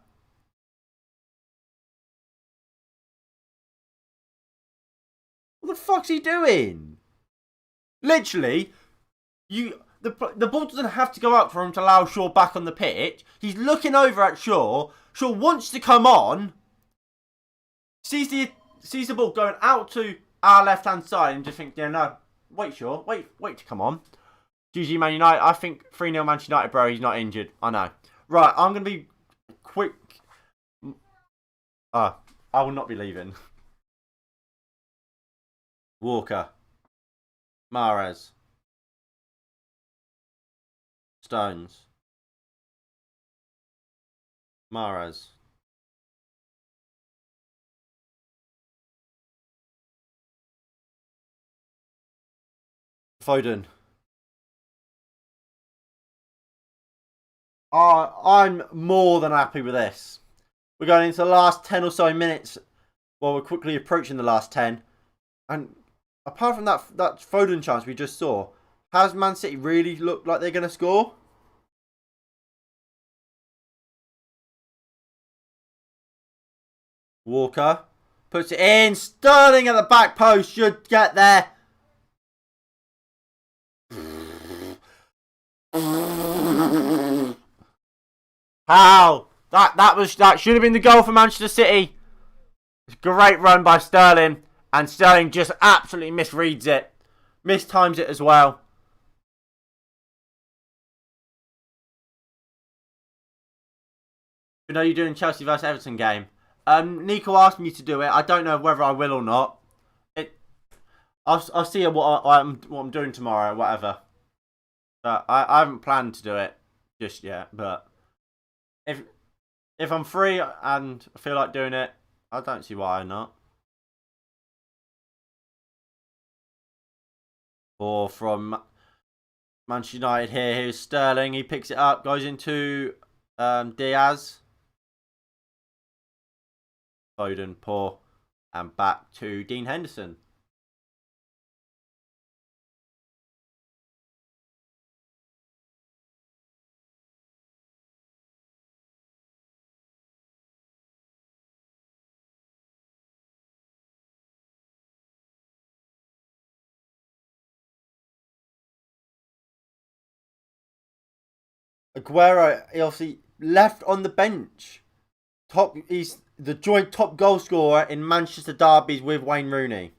What the fuck's he doing? Literally, the ball doesn't have to go up for him to allow Shaw back on the pitch. He's looking over at Shaw. Shaw wants to come on. Sees the ball going out to our left hand side and just thinks, yeah, no, wait, Shaw, wait to come on. GG Man United. I think 3-0 Manchester United, bro. He's not injured. I know. Right, I'm gonna be quick. I will not be leaving. Walker. Mahrez. Stones. Mahrez. Foden. I'm more than happy with this. We're going into the last 10 or so minutes. Well, we're quickly approaching the last 10. And apart from that Foden chance we just saw, has Man City really looked like they're going to score? Walker puts it in. Sterling at the back post should get there. How? That should have been the goal for Manchester City. Great run by Sterling, and Sterling just absolutely misreads it, mistimes it as well. You know you're doing Chelsea vs Everton game. Nico asked me to do it. I don't know whether I will or not. I'll see what I'm doing tomorrow, whatever. But I haven't planned to do it just yet. But if I'm free and I feel like doing it, I don't see why not. Or from Manchester United here. Here's Sterling. He picks it up, goes into Diaz. Foden, poor. And back to Dean Henderson. Aguero, he obviously left on the bench. He's the joint top goal scorer in Manchester derbies with Wayne Rooney.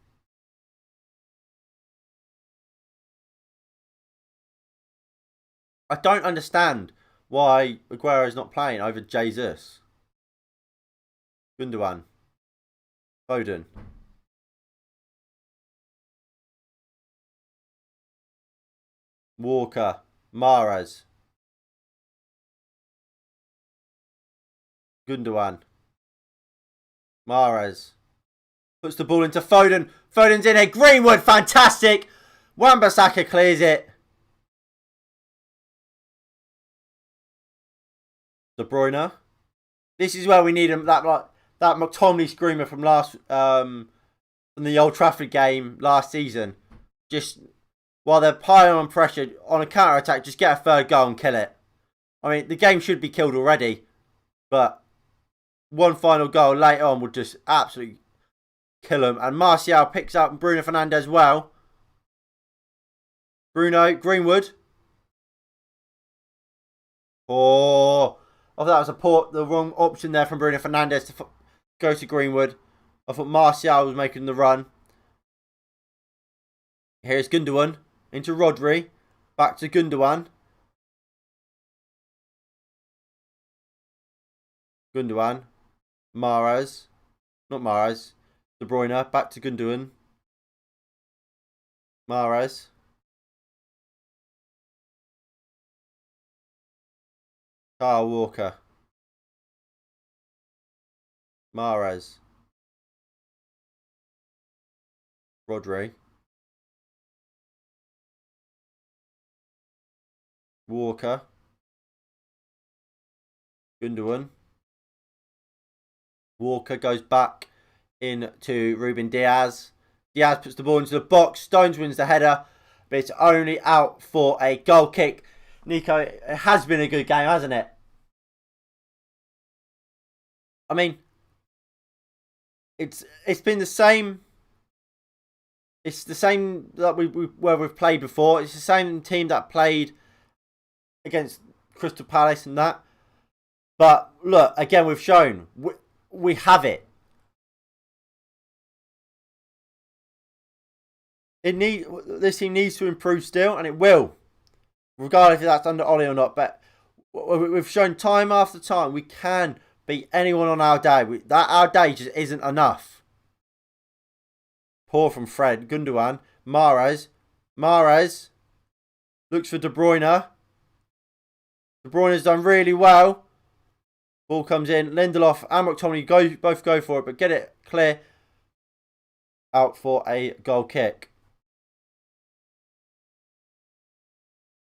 I don't understand why Aguero is not playing over Jesus. Gundogan. Foden. Walker. Mahrez. Gundogan. Mahrez. Puts the ball into Foden. Foden's in it. Greenwood. Fantastic. Wan-Bissaka clears it. De Bruyne. This is where we need him. That McTominay screamer from from the Old Trafford game last season. Just while they're piling on pressure on a counter attack, just get a third goal and kill it. I mean, the game should be killed already, but one final goal later on would just absolutely kill him. And Martial picks up Bruno Fernandes well. Bruno, Greenwood. Oh, I thought that was the wrong option there from Bruno Fernandes to go to Greenwood. I thought Martial was making the run. Here's Gundogan into Rodri. Back to Gundogan. Gundogan. Mahrez. Not Mahrez. De Bruyne. Back to Gundogan. Mahrez. Kyle Walker. Mahrez. Rodri. Walker. Gundogan. Walker goes back into Ruben Diaz. Diaz puts the ball into the box. Stones wins the header, but it's only out for a goal kick. Nico, it has been a good game, hasn't it? I mean, it's been the same. It's the same that where we've played before. It's the same team that played against Crystal Palace and that. But look, again, we've shown we have it. This team needs to improve still, and it will, regardless if that's under Ollie or not. But we've shown time after time we can beat anyone on our day. Our day just isn't enough. Poor from Fred. Gundogan. Mahrez. Mahrez looks for De Bruyne. De Bruyne's done really well. Ball comes in. Lindelof and McTominay both go for it, but get it clear. Out for a goal kick.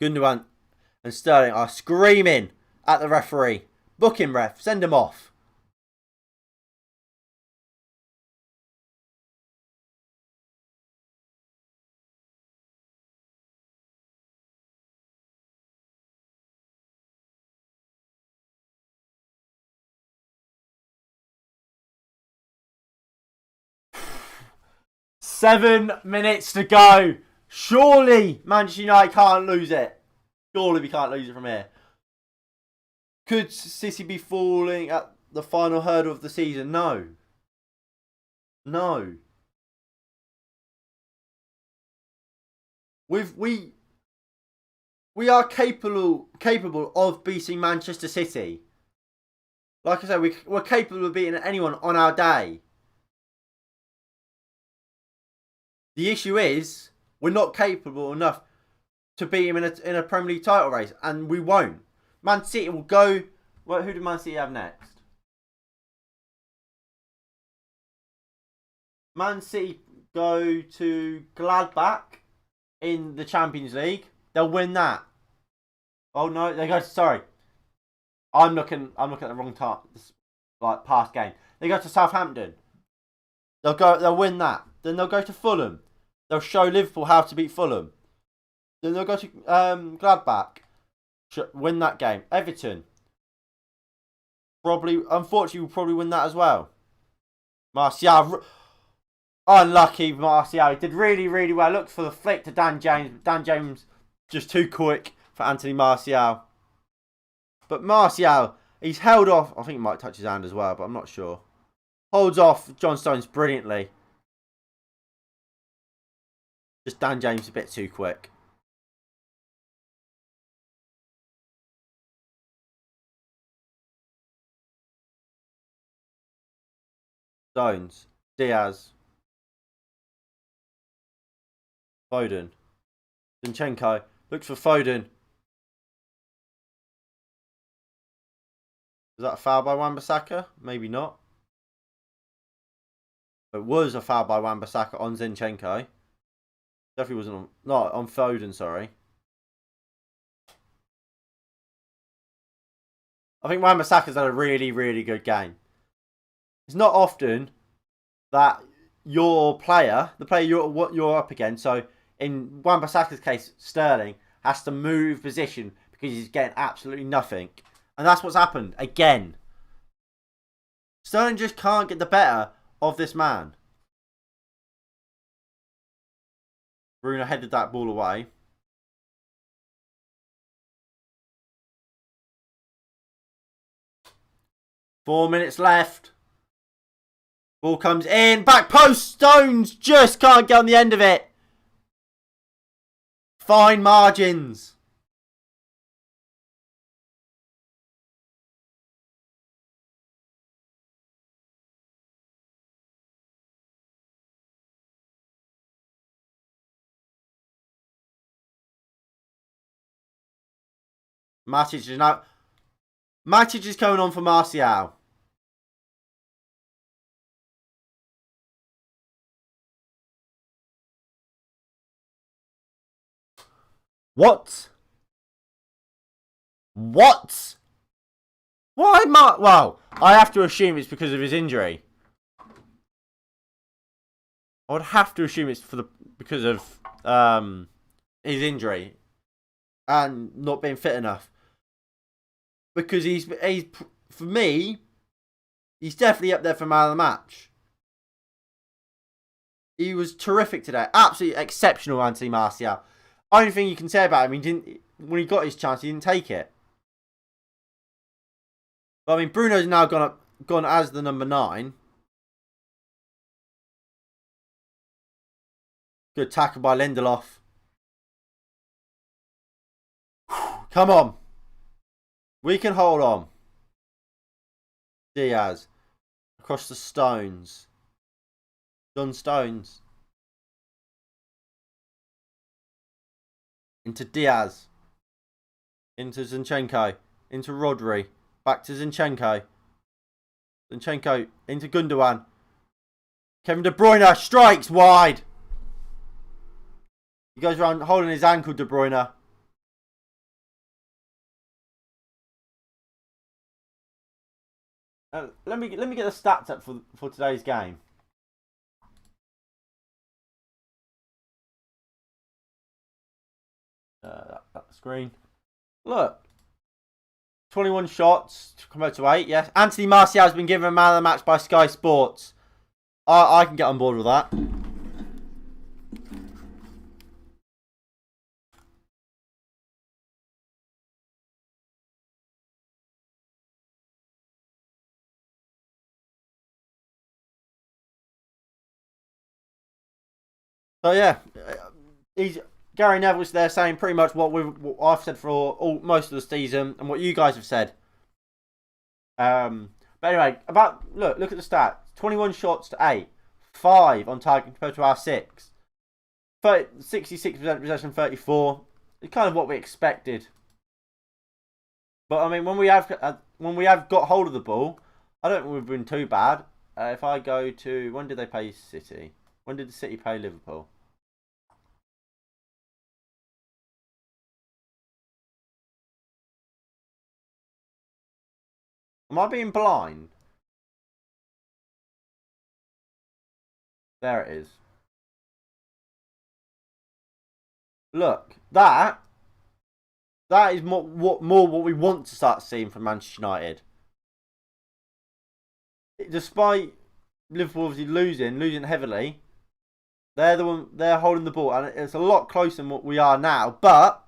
Gundogan and Sterling are screaming at the referee. Book him, ref. Send him off. Seven minutes to go. Surely Manchester United can't lose it. Surely we can't lose it from here. Could City be falling at the final hurdle of the season? No. No. We are capable of beating Manchester City. Like I said, we're capable of beating anyone on our day. The issue is we're not capable enough to beat him in a Premier League title race, and we won't. Man City will go. Well, who do Man City have next? Man City go to Gladbach in the Champions League. They'll win that. Oh no, they go. Sorry, I'm looking at the wrong time. Like past game, they go to Southampton. They'll win that. Then they'll go to Fulham. They'll show Liverpool how to beat Fulham. Then they'll go to Gladbach. Win that game. Everton. Unfortunately, will probably win that as well. Martial. Unlucky Martial. He did really, really well. Looked for the flick to Dan James. Dan James just too quick for Anthony Martial. But Martial, he's held off. I think he might touch his hand as well, but I'm not sure. Holds off John Stones brilliantly. Just Dan James a bit too quick. Stones. Diaz. Foden. Zinchenko. Looks for Foden. Is that a foul by Wan-Bissaka? Maybe not. It was a foul by Wan-Bissaka on Zinchenko. Definitely wasn't on... Not on Foden, sorry. I think Wan-Bissaka's had a really, really good game. It's not often that your player, the player you're up against, so in Wan-Bissaka's case, Sterling, has to move position because he's getting absolutely nothing. And that's what's happened again. Sterling just can't get the better of this man. Bruno headed that ball away. Four minutes left. Ball comes in. Back post. Stones just can't get on the end of it. Fine margins. Matic is now... Matic is coming on for Martial. What? What? Why well, I have to assume it's because of his injury. I would have to assume it's because of his injury and not being fit enough. Because he's for me, he's definitely up there for man of the match. He was terrific today, absolutely exceptional, Anthony Martial. Only thing you can say about him, when he got his chance, he didn't take it. But I mean, Bruno's now gone as the number 9. Good tackle by Lindelof. Come on. We can hold on. Diaz. Across the Stones. John Stones. Into Diaz. Into Zinchenko. Into Rodri. Back to Zinchenko. Zinchenko into Gundogan. Kevin De Bruyne strikes wide. He goes around holding his ankle, De Bruyne. Let me get the stats up for today's game. That screen. Look. 21 shots compared to 8, yes. Anthony Martial has been given a man of the match by Sky Sports. I can get on board with that. So yeah, Gary Neville's there saying pretty much what I've said for most of the season and what you guys have said. But anyway, look at the stats: 21 shots to 8, 5 on target compared to our 6, 66% possession, 34. It's kind of what we expected. But I mean, when we have got hold of the ball, I don't think we've been too bad. If I go to when did they play City? When did the City play Liverpool? Am I being blind? There it is. Look, that is more what we want to start seeing from Manchester United. Despite Liverpool obviously losing heavily, they're holding the ball, and it's a lot closer than what we are now. But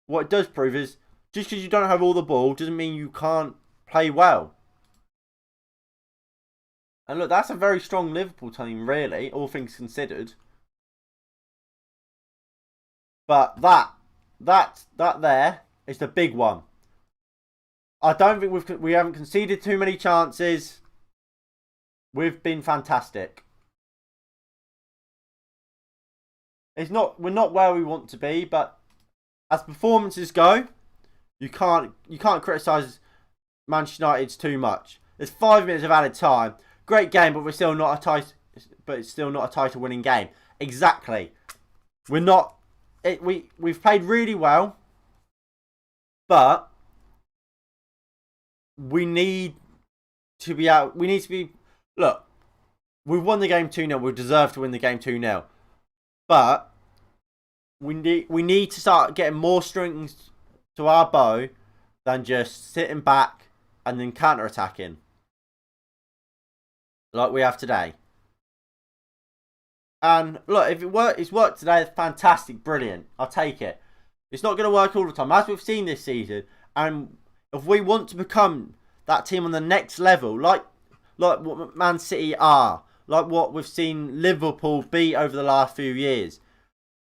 what it does prove is just because you don't have all the ball doesn't mean you can't play well. And look, that's a very strong Liverpool team, really, all things considered. But that there is the big one. I don't think we haven't conceded too many chances. We've been fantastic. We're not where we want to be, but as performances go, you can't criticise Manchester United's too much. There's 5 minutes of added time. Great game, but it's still not a title winning game. Exactly. We're not. We've played really well, but we need to be out. We need to be. Look, we've won the game 2-0. We deserve to win the game 2-0, but we need to start getting more strings to our bow than just sitting back and then counter attacking like we have today. And look, if it's worked today, it's fantastic, brilliant. I'll take it. It's not going to work all the time, as we've seen this season. And if we want to become that team on the next level, like what Man City are, like what we've seen Liverpool be over the last few years,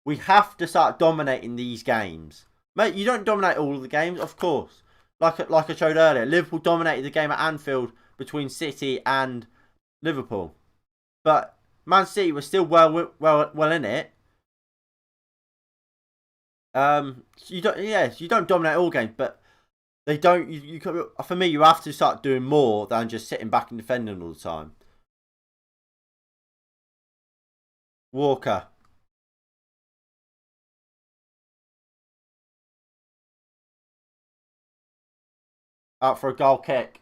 we have to start dominating these games. Mate, you don't dominate all of the games, of course. Like I showed earlier, Liverpool dominated the game at Anfield between City and Liverpool, but Man City was still well in it. You don't dominate all games, but they don't. For me, you have to start doing more than just sitting back and defending all the time. Walker. Out for a goal kick.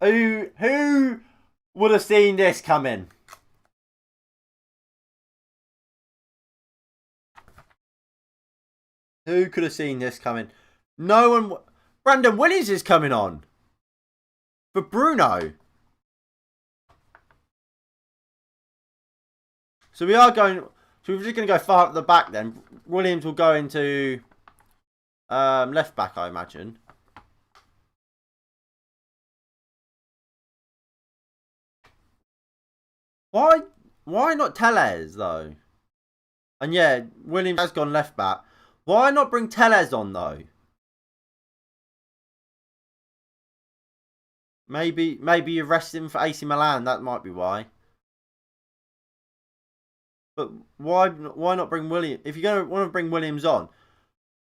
Who would have seen this coming? Who could have seen this coming? No one. Brandon Williams is coming on for Bruno. So we are going. So we're just going to go far at the back then. Williams will go into left back, I imagine. Why not Telles though? And yeah, Williams has gone left back. Why not bring Telles on though? Maybe you're resting for AC Milan. That might be why. But why not bring Williams? If you're going to want to bring Williams on,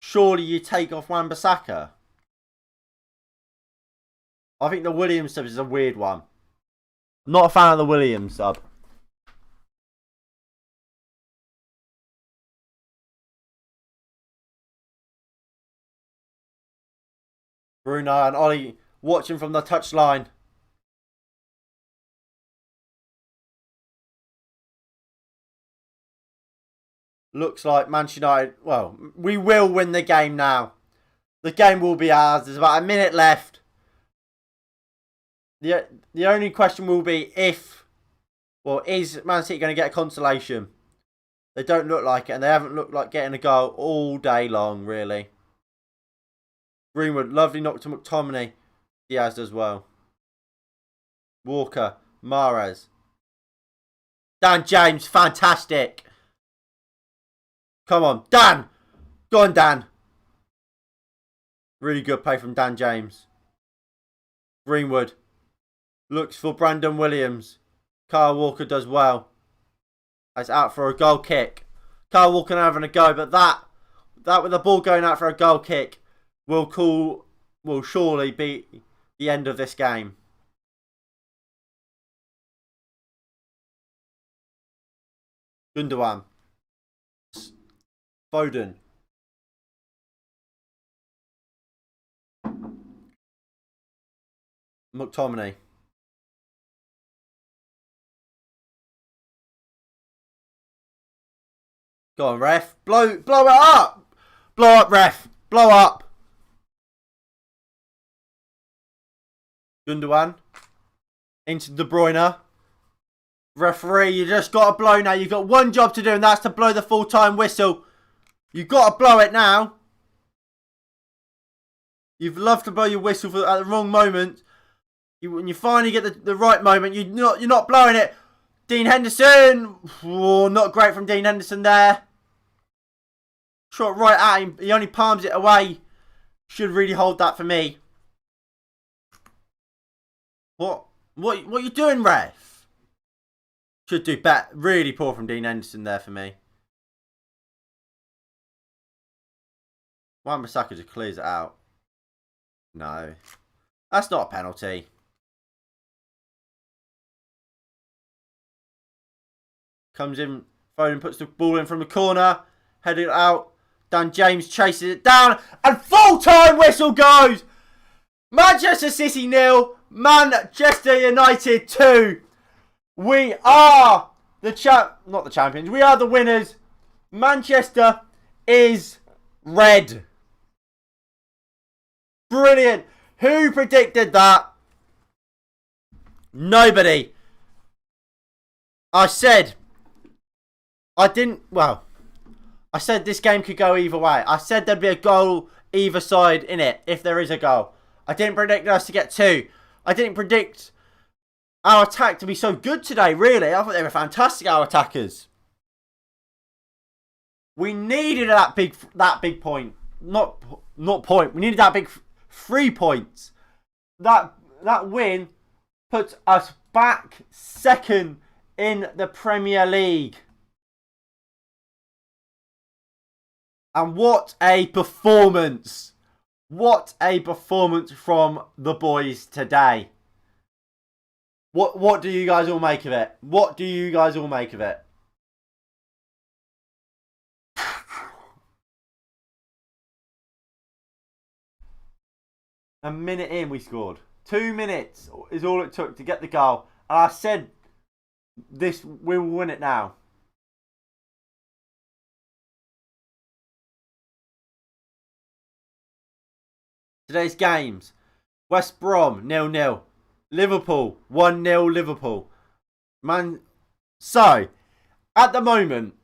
surely you take off Wan-Bissaka. I think the Williams sub is a weird one. Not a fan of the Williams sub. Bruno and Ollie watching from the touchline. Looks like Manchester United. Well, we will win the game now. The game will be ours. There's about a minute left. The only question will be if, well, is Man City going to get a consolation? They don't look like it, and they haven't looked like getting a goal all day long, really. Greenwood, lovely knock to McTominay. Diaz does well. Walker, Mahrez. Dan James, fantastic. Come on, Dan. Go on, Dan. Really good play from Dan James. Greenwood. Looks for Brandon Williams. Kyle Walker does well. That's out for a goal kick. Kyle Walker having a go, but that with the ball going out for a goal kick will surely be the end of this game. Gundogan. Foden. McTominay. Go on, ref. Blow it up. Blow up, ref. Blow up. Gundogan. Into De Bruyne. Referee, you just got to blow now. You've got one job to do, and that's to blow the full-time whistle. You've got to blow it now. You've loved to blow your whistle at the wrong moment. When you finally get the right moment, you're not blowing it. Dean Henderson. Oh, not great from Dean Henderson there. Shot right at him. He only palms it away. Should really hold that for me. What are you doing, ref? Should do better. Really poor from Dean Henderson there for me. Wan-Bissaka just clears it out. No. That's not a penalty. Comes in. Foden puts the ball in from the corner. Headed it out. Dan James chases it down. And full-time whistle goes. Manchester City 0. Manchester United 2. We are not the champions. We are the winners. Manchester is red. Brilliant. Who predicted that? Nobody. I said this game could go either way. I said there'd be a goal either side in it, if there is a goal. I didn't predict us to get 2. I didn't predict our attack to be so good today, really. I thought they were fantastic, our attackers. We needed that big point. Not point. We needed that big 3 points. That win puts us back second in the Premier League. And what a performance. What a performance from the boys today. What do you guys all make of it? What do you guys all make of it? A minute in we scored. 2 minutes is all it took to get the goal. And I said this, we will win it now. Today's games. West Brom 0-0. Liverpool 1-0 Liverpool. So at the moment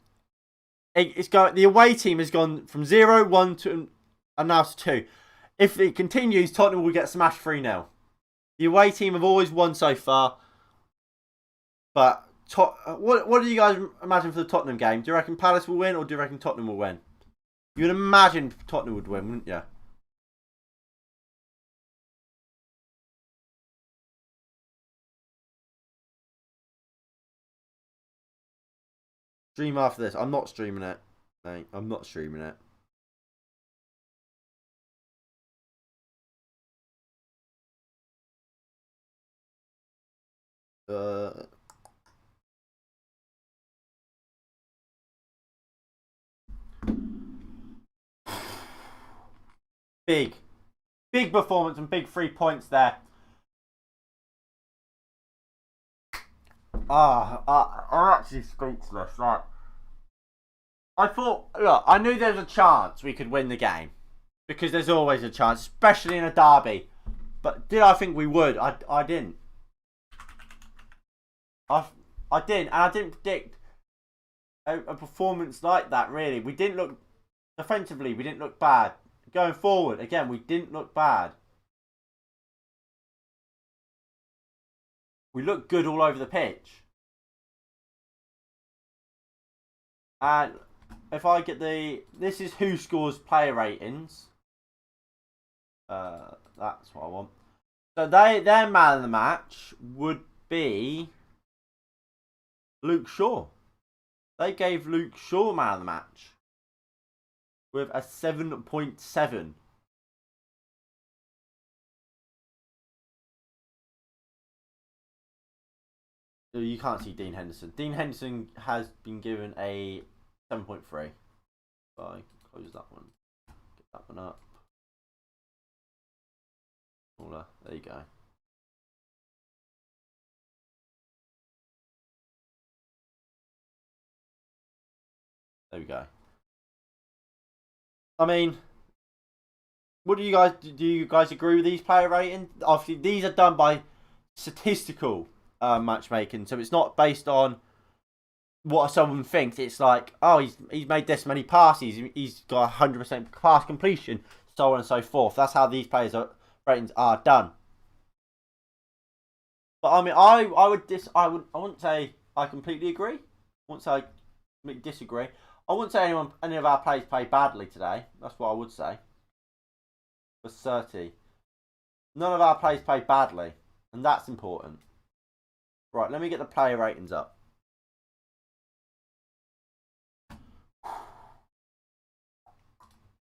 the away team has gone from 0-1 to and now to 2. If it continues, Tottenham will get smashed 3-0. The away team have always won so far. But what do you guys imagine for the Tottenham game? Do you reckon Palace will win or do you reckon Tottenham will win? You would imagine Tottenham would win, wouldn't you? Stream after this. I'm not streaming it, mate. I'm not streaming it. Big performance and big 3 points there. I'm actually speechless. Like, I knew there was a chance we could win the game because there's always a chance, especially in a derby. But did I think we would? I didn't. I didn't, and I didn't predict a performance like that. Really, we didn't look defensively. We didn't look bad. Going forward, again, we didn't look bad. We looked good all over the pitch. And if I get this is who scores player ratings. That's what I want. So their man of the match would be Luke Shaw. They gave Luke Shaw man of the match with a 7.7. So you can't see Dean Henderson. Dean Henderson has been given a 7.3. So I close that one. Get that one up. Smaller. There you go. There we go. I mean, what do you guys agree with these player ratings? Obviously, these are done by statistical matchmaking, so it's not based on what someone thinks. It's like, oh, he's made this many passes, he's got 100% pass completion, so on and so forth. That's how these ratings are done. But I mean, I wouldn't say I completely agree. Once I disagree, I wouldn't say any of our players played badly today. That's what I would say. For 30. None of our players played badly, and that's important. Right, let me get the player ratings up.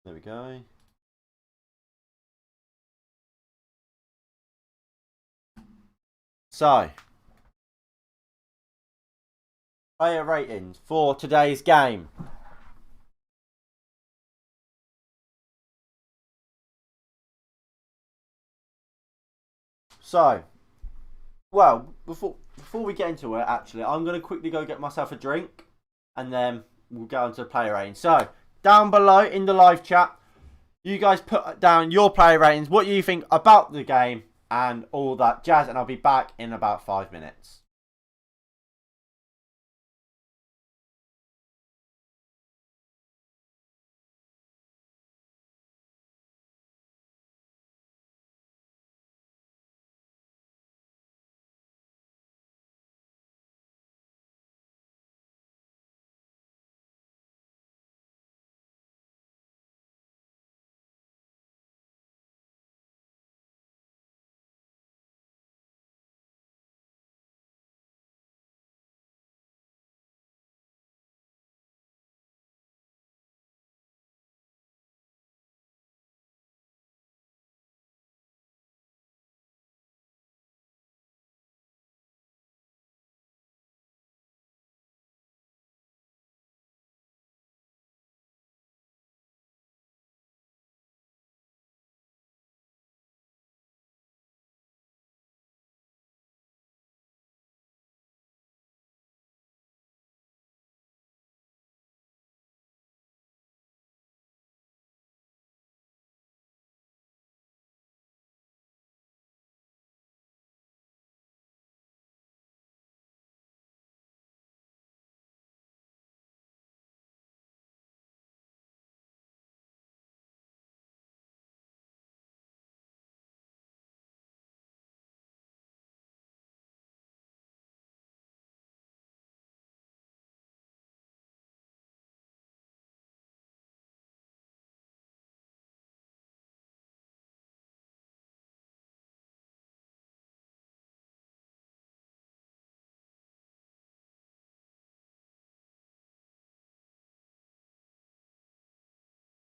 There we go. So, player ratings for today's game. So, well, before we get into it, actually, I'm going to quickly go get myself a drink, and then we'll go on to the player ratings. So, down below in the live chat, you guys put down your player ratings, what you think about the game, and all that jazz, and I'll be back in about 5 minutes.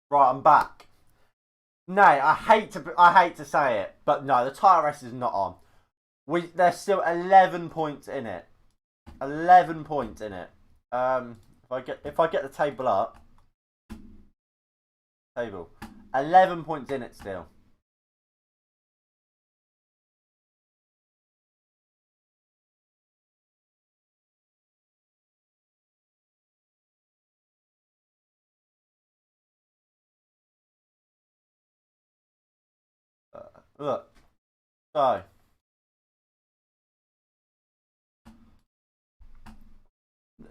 Right, I'm back. No, I hate to say it, but no, the title race is not on. There's still 11 points in it. 11 points in it. If I get the table up, 11 points in it still. Look, so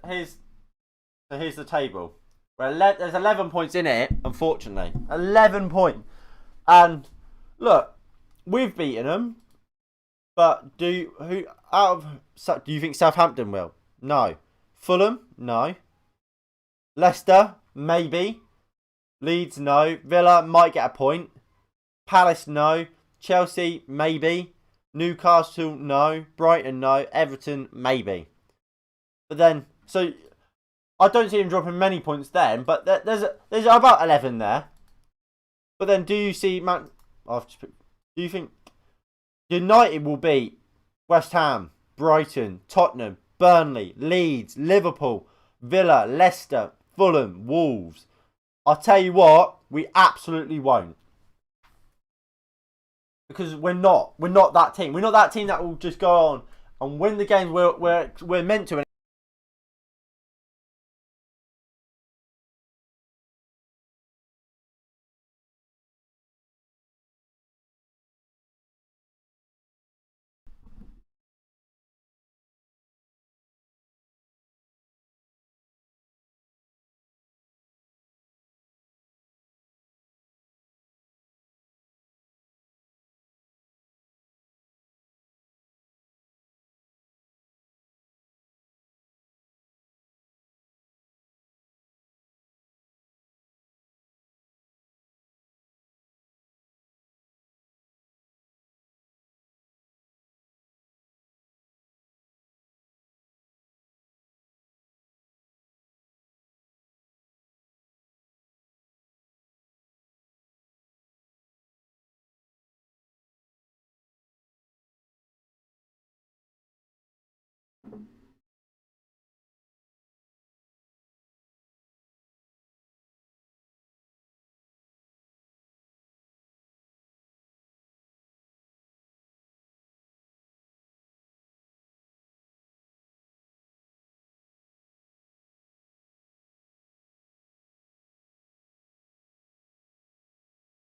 here's here's the table. There's 11 points in it, unfortunately. 11 points. And look, we've beaten them, but do you think Southampton will? No. Fulham? No. Leicester? Maybe. Leeds? No. Villa might get a point. Palace? No. Chelsea? Maybe. Newcastle? No. Brighton? No. Everton? Maybe. But then, so I don't see him dropping many points then, but there's about 11 there. But then, do you see do you think United will beat West Ham, Brighton, Tottenham, Burnley, Leeds, Liverpool, Villa, Leicester, Fulham, Wolves? I'll tell you what, we absolutely won't. Because we're not that team. We're not that team that will just go on and win the games we're meant to.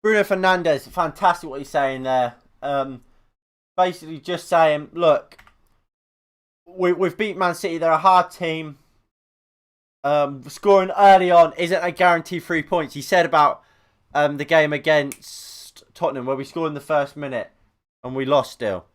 Bruno Fernandes, fantastic what he's saying there. Basically just saying, look, we've beat Man City. They're a hard team. Scoring early on isn't a guarantee 3 points. He said about the game against Tottenham where we scored in the first minute and we lost still.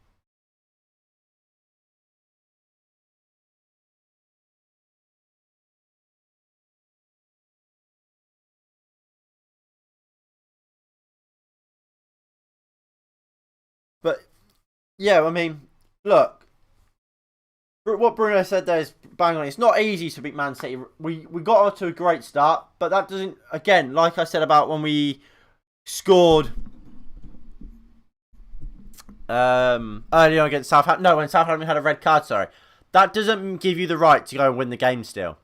But yeah, I mean, look, what Bruno said there is bang on. It's not easy to beat Man City. We got off to a great start, but that doesn't. Again, like I said about when we scored early on against Southampton. No, when Southampton had a red card. Sorry, that doesn't give you the right to go and win the game. Still,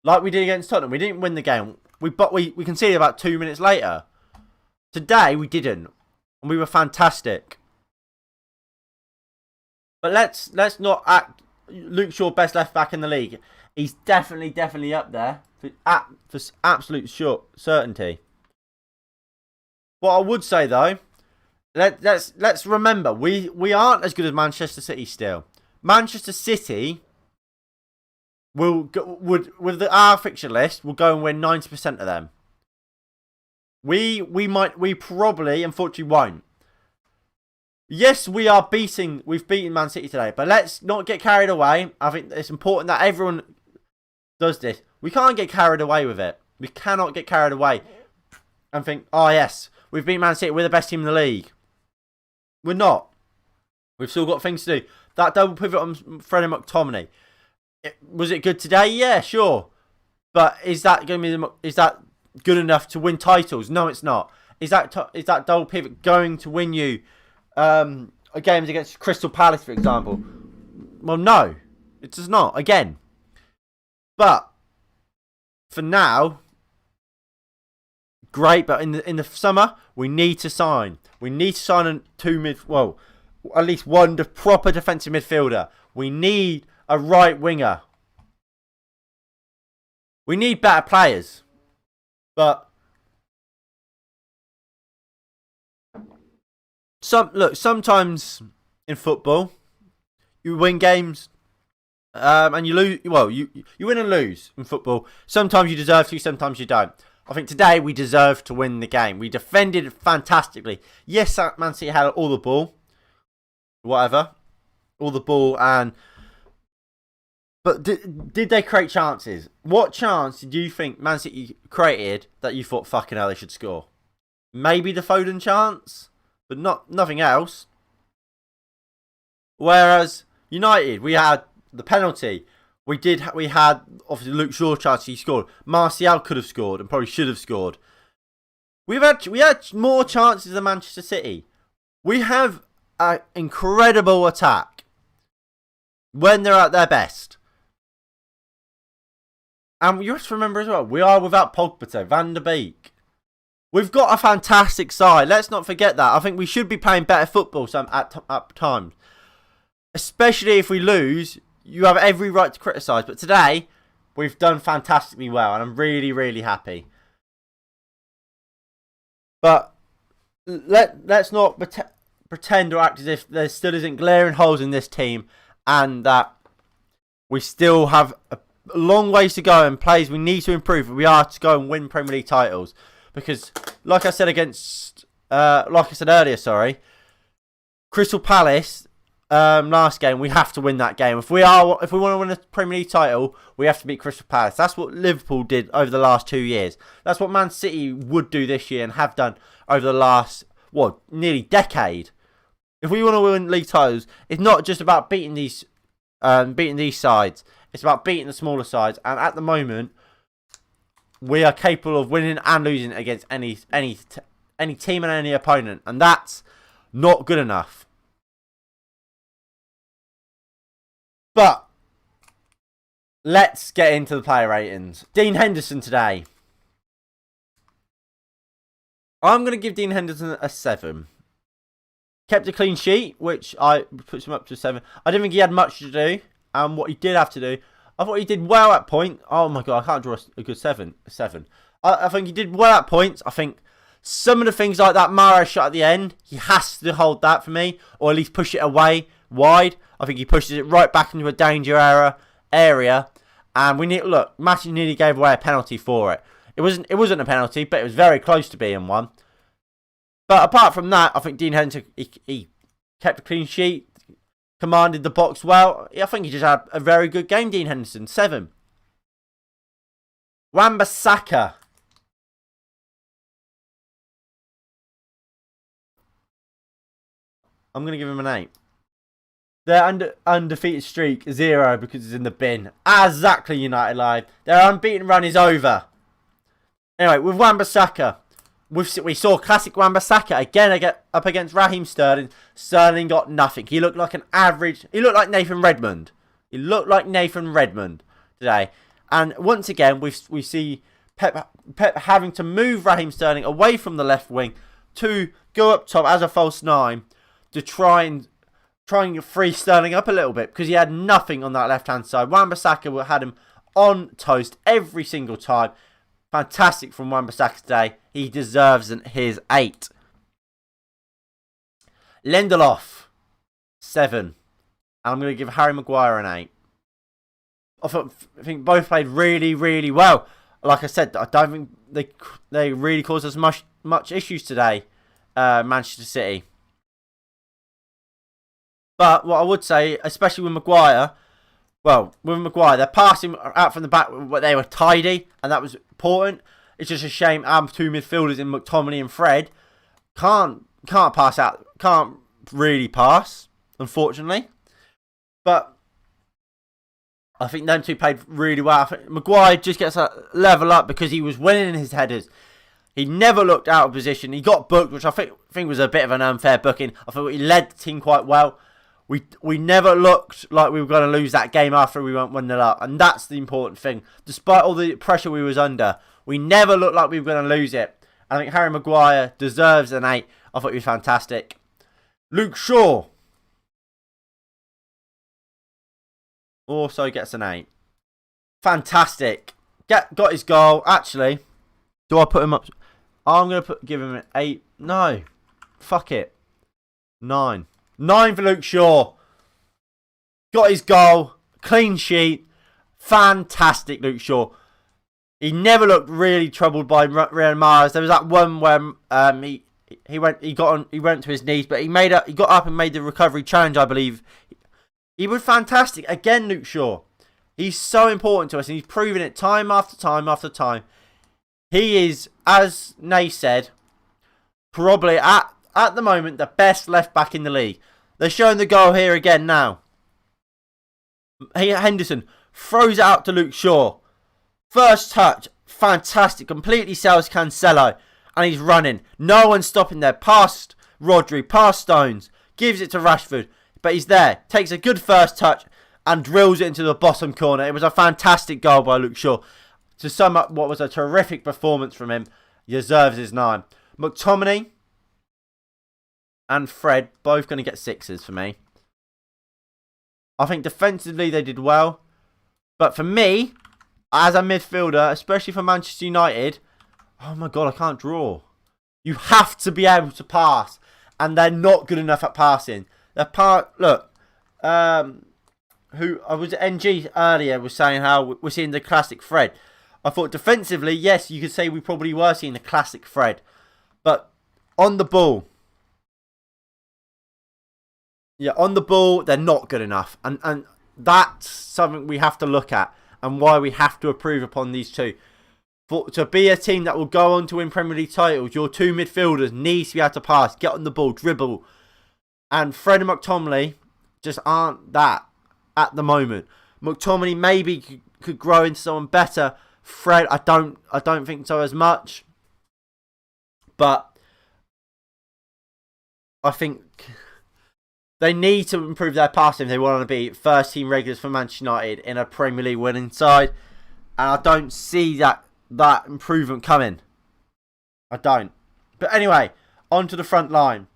like we did against Tottenham, we didn't win the game. We conceded about 2 minutes later. Today we didn't, and we were fantastic. But let's not act. Luke Shaw, best left back in the league. He's definitely up there for absolute certainty. What I would say though, let's remember we aren't as good as Manchester City still. Manchester City would with our fixture list will go and win 90% of them. We probably unfortunately won't. Yes, we've beaten Man City today, but let's not get carried away. I think it's important that everyone does this. We can't get carried away with it. We cannot get carried away and think, oh yes, we've beaten Man City, we're the best team in the league. We're not. We've still got things to do. That double pivot on Freddie McTominay. Was it good today? Yeah, sure. But is that good enough to win titles? No, it's not. Is that double pivot going to win you games against Crystal Palace, for example? Well, no, it does not. Again, but for now, great. But in the summer, we need to sign. We need to sign at least one proper defensive midfielder. We need a right winger. We need better players, but. Sometimes in football, you win games, and you lose. Well, you win and lose in football. Sometimes you deserve to, sometimes you don't. I think today we deserved to win the game. We defended fantastically. Yes, Man City had all the ball, but did they create chances? What chance did you think Man City created that you thought fucking hell they should score? Maybe the Foden chance. But nothing else. Whereas United, we had the penalty. We had obviously Luke Shaw chance. He scored. Martial could have scored and probably should have scored. We had more chances than Manchester City. We have an incredible attack when they're at their best. And you have to remember as well, we are without Pogba, Van der Beek. We've got a fantastic side. Let's not forget that. I think we should be playing better football at times. Especially if we lose, you have every right to criticise. But today, we've done fantastically well. And I'm really, really happy. But let's not pretend or act as if there still isn't glaring holes in this team. And that we still have a long ways to go and players we need to improve. If we are to go and win Premier League titles. Because, like I said earlier, Crystal Palace last game, we have to win that game. If we want to win a Premier League title, we have to beat Crystal Palace. That's what Liverpool did over the last 2 years. That's what Man City would do this year and have done over the last nearly decade. If we want to win league titles, it's not just about beating these sides. It's about beating the smaller sides. And at the moment, we are capable of winning and losing against any team and any opponent. And that's not good enough. But let's get into the player ratings. Dean Henderson today. I'm going to give Dean Henderson a 7. Kept a clean sheet, which I puts him up to 7. I didn't think he had much to do. And what he did have to do, I thought he did well at point. Oh my god, I can't draw a good 7. I think he did well at points. I think some of the things like that Mahrez shot at the end, he has to hold that for me, or at least push it away wide. I think he pushes it right back into a danger area. And we need look. Matty nearly gave away a penalty for it. It wasn't a penalty, but it was very close to being one. But apart from that, I think Dean Henderson, he kept a clean sheet, commanded the box well. I think he just had a very good game, Dean Henderson. 7. Wan-Bissaka. I'm going to give him an 8. Their undefeated streak, 0 because it's in the bin. Exactly, United Live. Their unbeaten run is over. Anyway, with Wan-Bissaka, we saw classic Wan-Bissaka again up against Raheem Sterling. Sterling got nothing. He looked like an average. He looked like Nathan Redmond. He looked like Nathan Redmond today. And once again, we see Pep having to move Raheem Sterling away from the left wing to go up top as a false 9 to trying to free Sterling up a little bit because he had nothing on that left-hand side. Wan-Bissaka had him on toast every single time. Fantastic from Wan-Bissaka today. He deserves his 8. Lindelof, 7. And I'm going to give Harry Maguire an 8. I think both played really, really well. Like I said, I don't think they really caused us much issues today, Manchester City. But what I would say, especially with Maguire, their passing out from the back, they were tidy, and that was important. It's just a shame our 2 midfielders in McTominay and Fred can't pass out, can't really pass, unfortunately. But I think them 2 played really well. I think Maguire just gets a level up because he was winning his headers. He never looked out of position. He got booked, which I think was a bit of an unfair booking. I thought he led the team quite well. We never looked like we were going to lose that game after we went 1-0 up. And that's the important thing. Despite all the pressure we was under, we never looked like we were going to lose it. I think Harry Maguire deserves an 8. I thought he was fantastic. Luke Shaw also gets an 8. Fantastic. Got his goal. Actually, do I put him up? I'm going to give him an 8. No. Fuck it. 9. 9 for Luke Shaw. Got his goal. Clean sheet. Fantastic, Luke Shaw. He never looked really troubled by Riyad Mahrez. There was that one where he went to his knees, but he got up and made the recovery challenge, I believe. He was fantastic. Again, Luke Shaw. He's so important to us, and he's proven it time after time after time. He is, as Nay said, probably at the moment, the best left back in the league. They're showing the goal here again now. Henderson throws it out to Luke Shaw. First touch, fantastic. Completely sells Cancelo. And he's running. No one's stopping there. Past Rodri, past Stones. Gives it to Rashford. But he's there. Takes a good first touch and drills it into the bottom corner. It was a fantastic goal by Luke Shaw. To sum up what was a terrific performance from him, he deserves his 9. McTominay and Fred both going to get 6s for me. I think defensively they did well. But for me, as a midfielder, especially for Manchester United, oh my god, I can't draw. You have to be able to pass. And they're not good enough at passing. Look, who I was at NG earlier was saying how we're seeing the classic Fred. I thought defensively, yes, you could say we probably were seeing the classic Fred. But on the ball, they're not good enough. And that's something we have to look at and why we have to improve upon these 2. To be a team that will go on to win Premier League titles, your 2 midfielders need to be able to pass, get on the ball, dribble. And Fred and McTominay just aren't that at the moment. McTominay maybe could grow into someone better. Fred, I don't think so as much. But I think They need to improve their passing if they want to be first team regulars for Manchester United in a Premier League winning side. And I don't see that improvement coming. I don't. But anyway, on to the front line.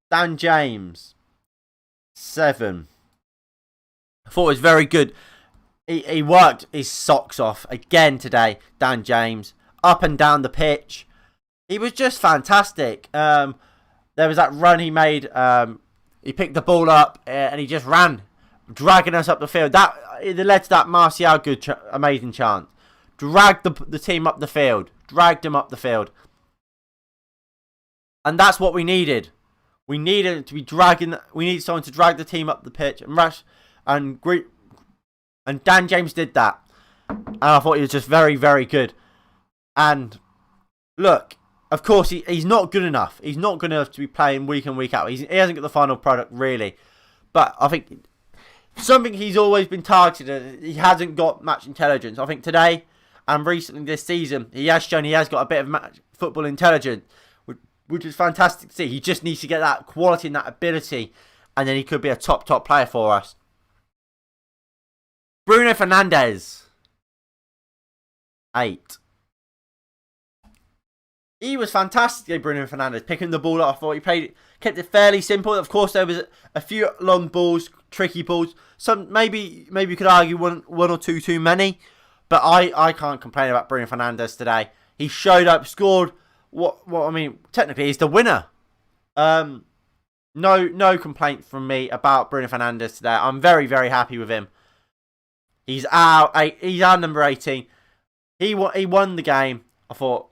Dan James, 7. I thought it was very good. He worked his socks off again today, Dan James. Up and down the pitch. He was just fantastic. There was that run he made. He picked the ball up and he just ran, dragging us up the field. It led to that Martial amazing chance. Dragged the team up the field. Dragged them up the field. And that's what we needed. We needed to be dragging. We needed someone to drag the team up the pitch and Dan James did that. And I thought he was just very, very good. And look, of course, he's not good enough. He's not good enough to be playing week in, week out. He hasn't got the final product, really. But I think something he's always been targeted at, he hasn't got match intelligence. I think today and recently this season, he has shown he has got a bit of football intelligence, which is fantastic to see. He just needs to get that quality and that ability, and then he could be a top player for us. Bruno Fernandes, 8. He was fantastic, Bruno Fernandes, picking the ball up. I thought he kept it fairly simple. Of course, there was a few long balls, tricky balls. Some maybe you could argue one or two too many, but I can't complain about Bruno Fernandes today. He showed up, scored. What I mean, technically, he's the winner. No complaint from me about Bruno Fernandes today. I'm very, very happy with him. He's our number 18. He won the game. I thought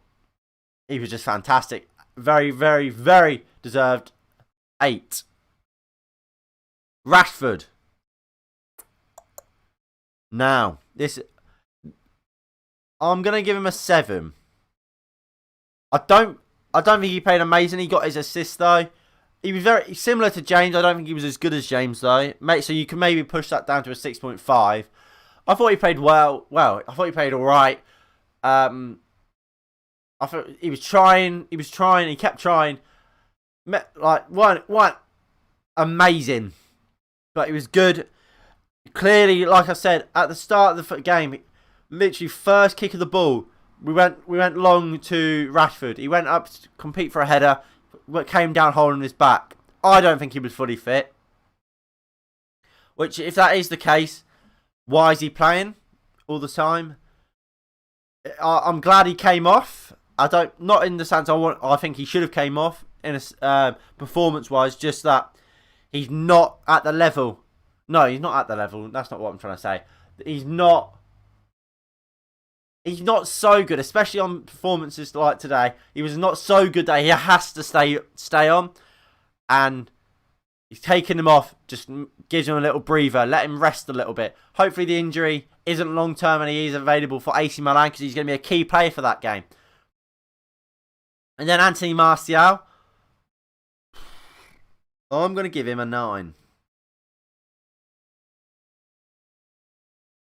he was just fantastic. Very, very, very deserved 8. Rashford. Now, I'm gonna give him a 7. I don't think he played amazing. He got his assist though. He was very similar to James. I don't think he was as good as James though. So you can maybe push that down to a 6.5. I thought he played well. I thought he played all right. I thought he was trying. He kept trying. Like one amazing, but he was good. Clearly, like I said at the start of the game, literally first kick of the ball, we went long to Rashford. He went up to compete for a header, but came down holding his back. I don't think he was fully fit. Which, if that is the case, why is he playing all the time? I'm glad he came off. Not in the sense I think he should have came off in a performance-wise. Just that he's not at the level. No, he's not at the level. That's not what I'm trying to say. He's not so good, especially on performances like today. He was not so good that he has to stay on, and he's taking him off. Just gives him a little breather, let him rest a little bit. Hopefully the injury isn't long term and he is available for AC Milan because he's going to be a key player for that game. And then Anthony Martial, I'm going to give him a 9.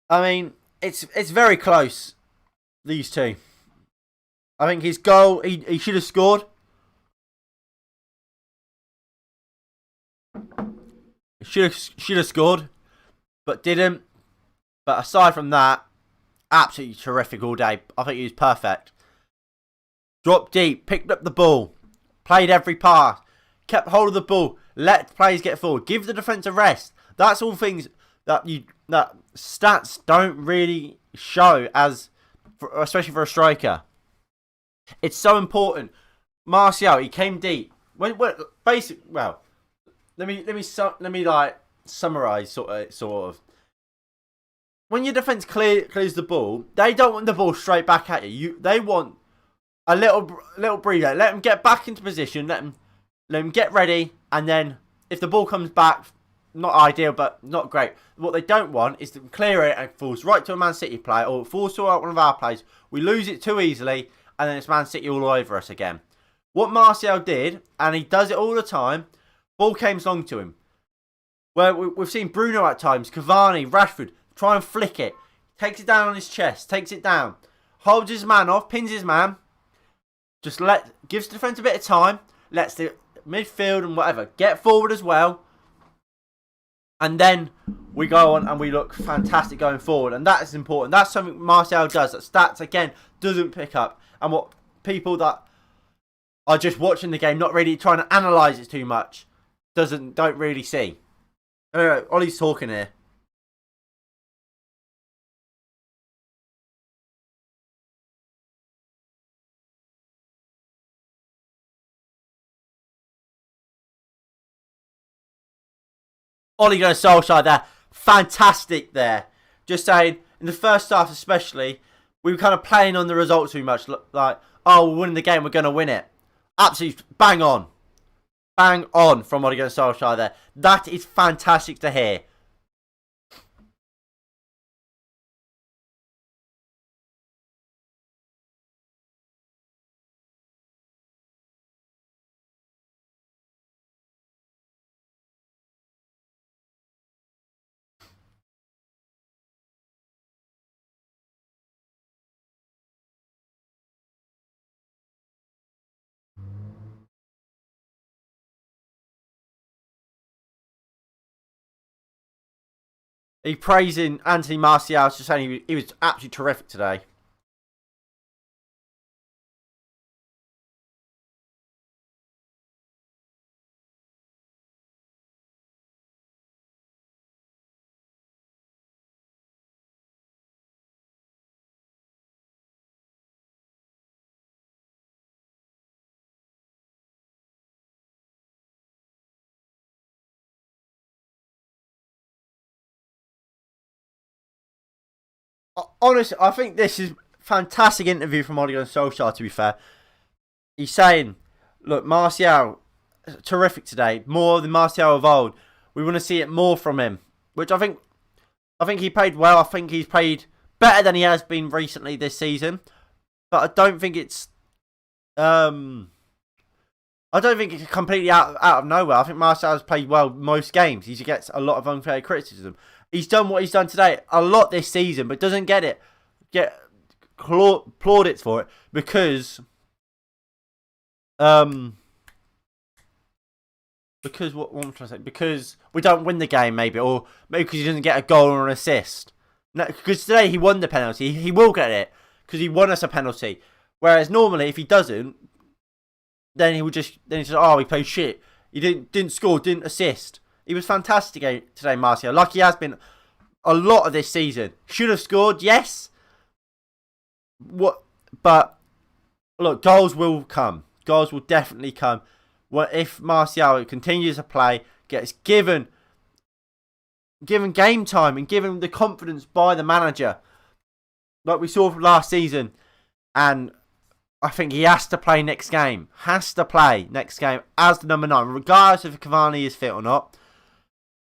I mean, it's very close, these two. I think his goal, he should have scored. Should have scored, but didn't. But aside from that, absolutely terrific all day. I think he was perfect. Dropped deep, picked up the ball, played every pass, kept hold of the ball, let players get forward, give the defence a rest. That's all things that stats don't really show especially for a striker. It's so important. Martial, he came deep. Let me like summarize sort of. When your defense clears the ball, they don't want the ball straight back at you. They want a little breather. Let them get back into position. Let them get ready, and then if the ball comes back, not ideal, but not great. What they don't want is to clear it and it falls right to a Man City player, or it falls to one of our players. We lose it too easily, and then it's Man City all over us again. What Martial did, and he does it all the time, ball came long to him. Where we've seen Bruno at times, Cavani, Rashford, try and flick it. Takes it down on his chest, takes it down. Holds his man off, pins his man. Just gives the defence a bit of time. Lets the midfield and whatever get forward as well. And then we go on and we look fantastic going forward. And that is important. That's something Martial does. That Stats, again, doesn't pick up. And what people that are just watching the game, not really trying to analyse it too much, don't really see. Anyway, Ollie's talking here. Ole Gunnar Solskjaer there. Fantastic there. Just saying, in the first half especially, we were kind of playing on the results too much. Like, oh, we're winning the game, we're going to win it. Absolutely bang on. Bang on from Ole Gunnar Solskjaer there. That is fantastic to hear. He praising Anthony Martial, just saying he was absolutely terrific today. Honestly, I think this is fantastic interview from Ole Gunnar Solskjaer, to be fair. He's saying, look, Martial, terrific today. More than Martial of old. We want to see it more from him. Which I think he played well. I think he's played better than he has been recently this season. But I don't think it's completely out of nowhere. I think Martial has played well most games. He gets a lot of unfair criticism. He's done what he's done today a lot this season, but doesn't get plaudits for it because what am I trying to say? Because we don't win the game, maybe, or maybe because he doesn't get a goal or an assist. No, because today he won the penalty, he will get it because he won us a penalty. Whereas normally, if he doesn't, then he says, "Oh, he played shit. He didn't score, didn't assist." He was fantastic today, Martial. Like he has been a lot of this season. Should have scored, yes. But look, goals will come. Goals will definitely come. If Martial continues to play, gets given game time and given the confidence by the manager, like we saw from last season, and I think he has to play next game. Has to play next game as the number 9, regardless if Cavani is fit or not.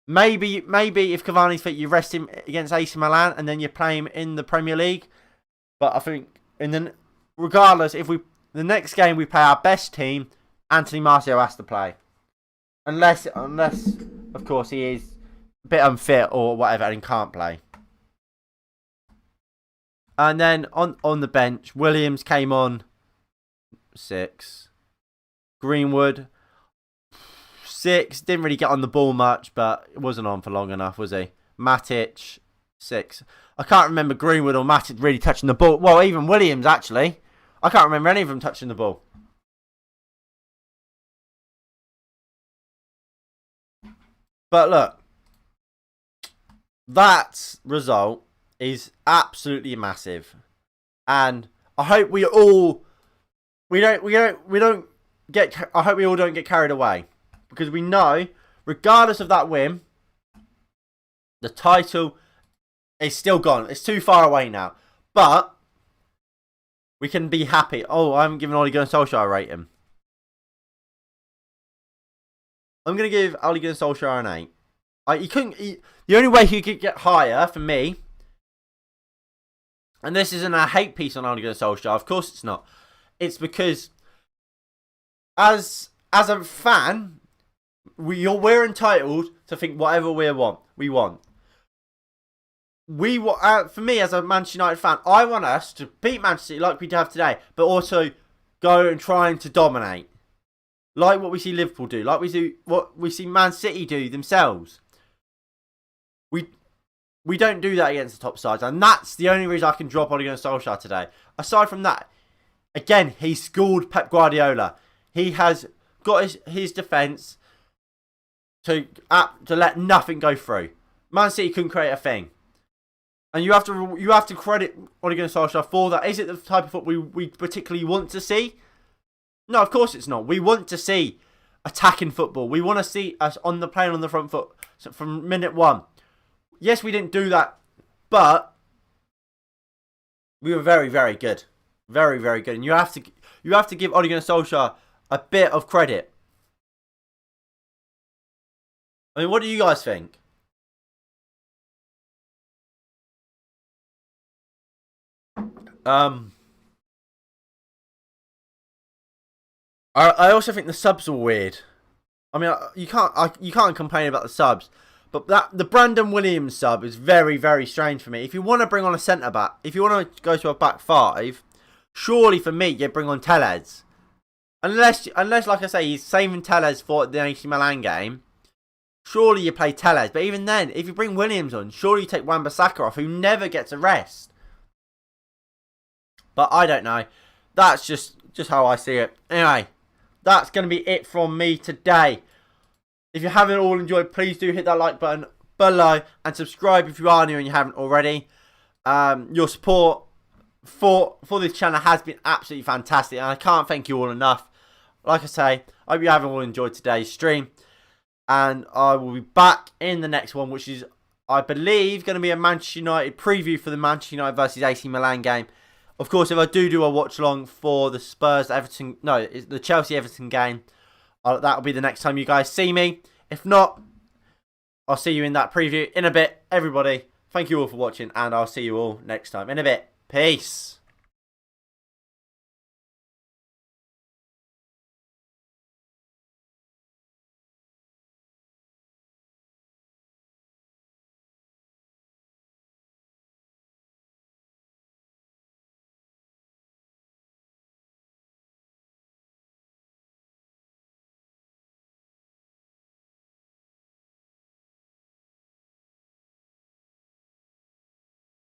Maybe if Cavani's fit, you rest him against AC Milan and then you play him in the Premier League. But I think regardless, the next game we play our best team, Anthony Martial has to play, unless of course he is a bit unfit or whatever and can't play. And then on the bench, Williams came on 6, Greenwood 6, didn't really get on the ball much, but it wasn't on for long enough, was he? Matic 6. I can't remember Greenwood or Matic really touching the ball. Well, even Williams actually. I can't remember any of them touching the ball. But look, that result is absolutely massive, and I hope I hope we all don't get carried away, because we know, regardless of that win, the title is still gone. It's too far away now, but we can be happy. Oh, I haven't given Ole Gunnar Solskjaer a rating. I'm going to give Ole Gunnar Solskjaer an 8. The only way he could get higher for me, and this isn't a hate piece on Ole Gunnar Solskjaer, of course it's not. It's because as a fan, we're entitled to think whatever we want. For me, as a Manchester United fan, I want us to beat Manchester City like we have today, but also go and trying to dominate. Like what we see Liverpool do. Like what we see Man City do themselves. We don't do that against the top sides, and that's the only reason I can drop Ole Gunnar Solskjaer today. Aside from that, again, he schooled Pep Guardiola. He has got his defence to let nothing go through. Man City couldn't create a thing. And you have to credit Ole Gunnar Solskjaer for that. Is it the type of football we particularly want to see? No, of course it's not. We want to see attacking football. We want to see us playing on the front foot from minute one. Yes, we didn't do that, but we were very, very good. Very, very good. And you have to give Ole Gunnar Solskjaer a bit of credit. I mean, what do you guys think? I also think the subs are weird. I mean, you can't complain about the subs, but the Brandon Williams sub is very, very strange for me. If you want to bring on a centre back, if you want to go to a back five, surely for me you bring on Telles. Unless like I say, he's saving Telles for the AC Milan game. Surely you play Telles, but even then, if you bring Williams on, surely you take Wan-Bissaka off, who never gets a rest. But I don't know. That's just how I see it. Anyway, that's going to be it from me today. If you haven't all enjoyed, please do hit that like button below and subscribe if you are new and you haven't already. Your support for this channel has been absolutely fantastic, and I can't thank you all enough. Like I say, I hope you have all enjoyed today's stream, and I will be back in the next one, which is, I believe, going to be a Manchester United preview for the Manchester United versus AC Milan game. Of course, if I do a watch along for the the Chelsea-Everton game, that'll be the next time you guys see me. If not, I'll see you in that preview in a bit. Everybody, thank you all for watching, and I'll see you all next time in a bit. Peace.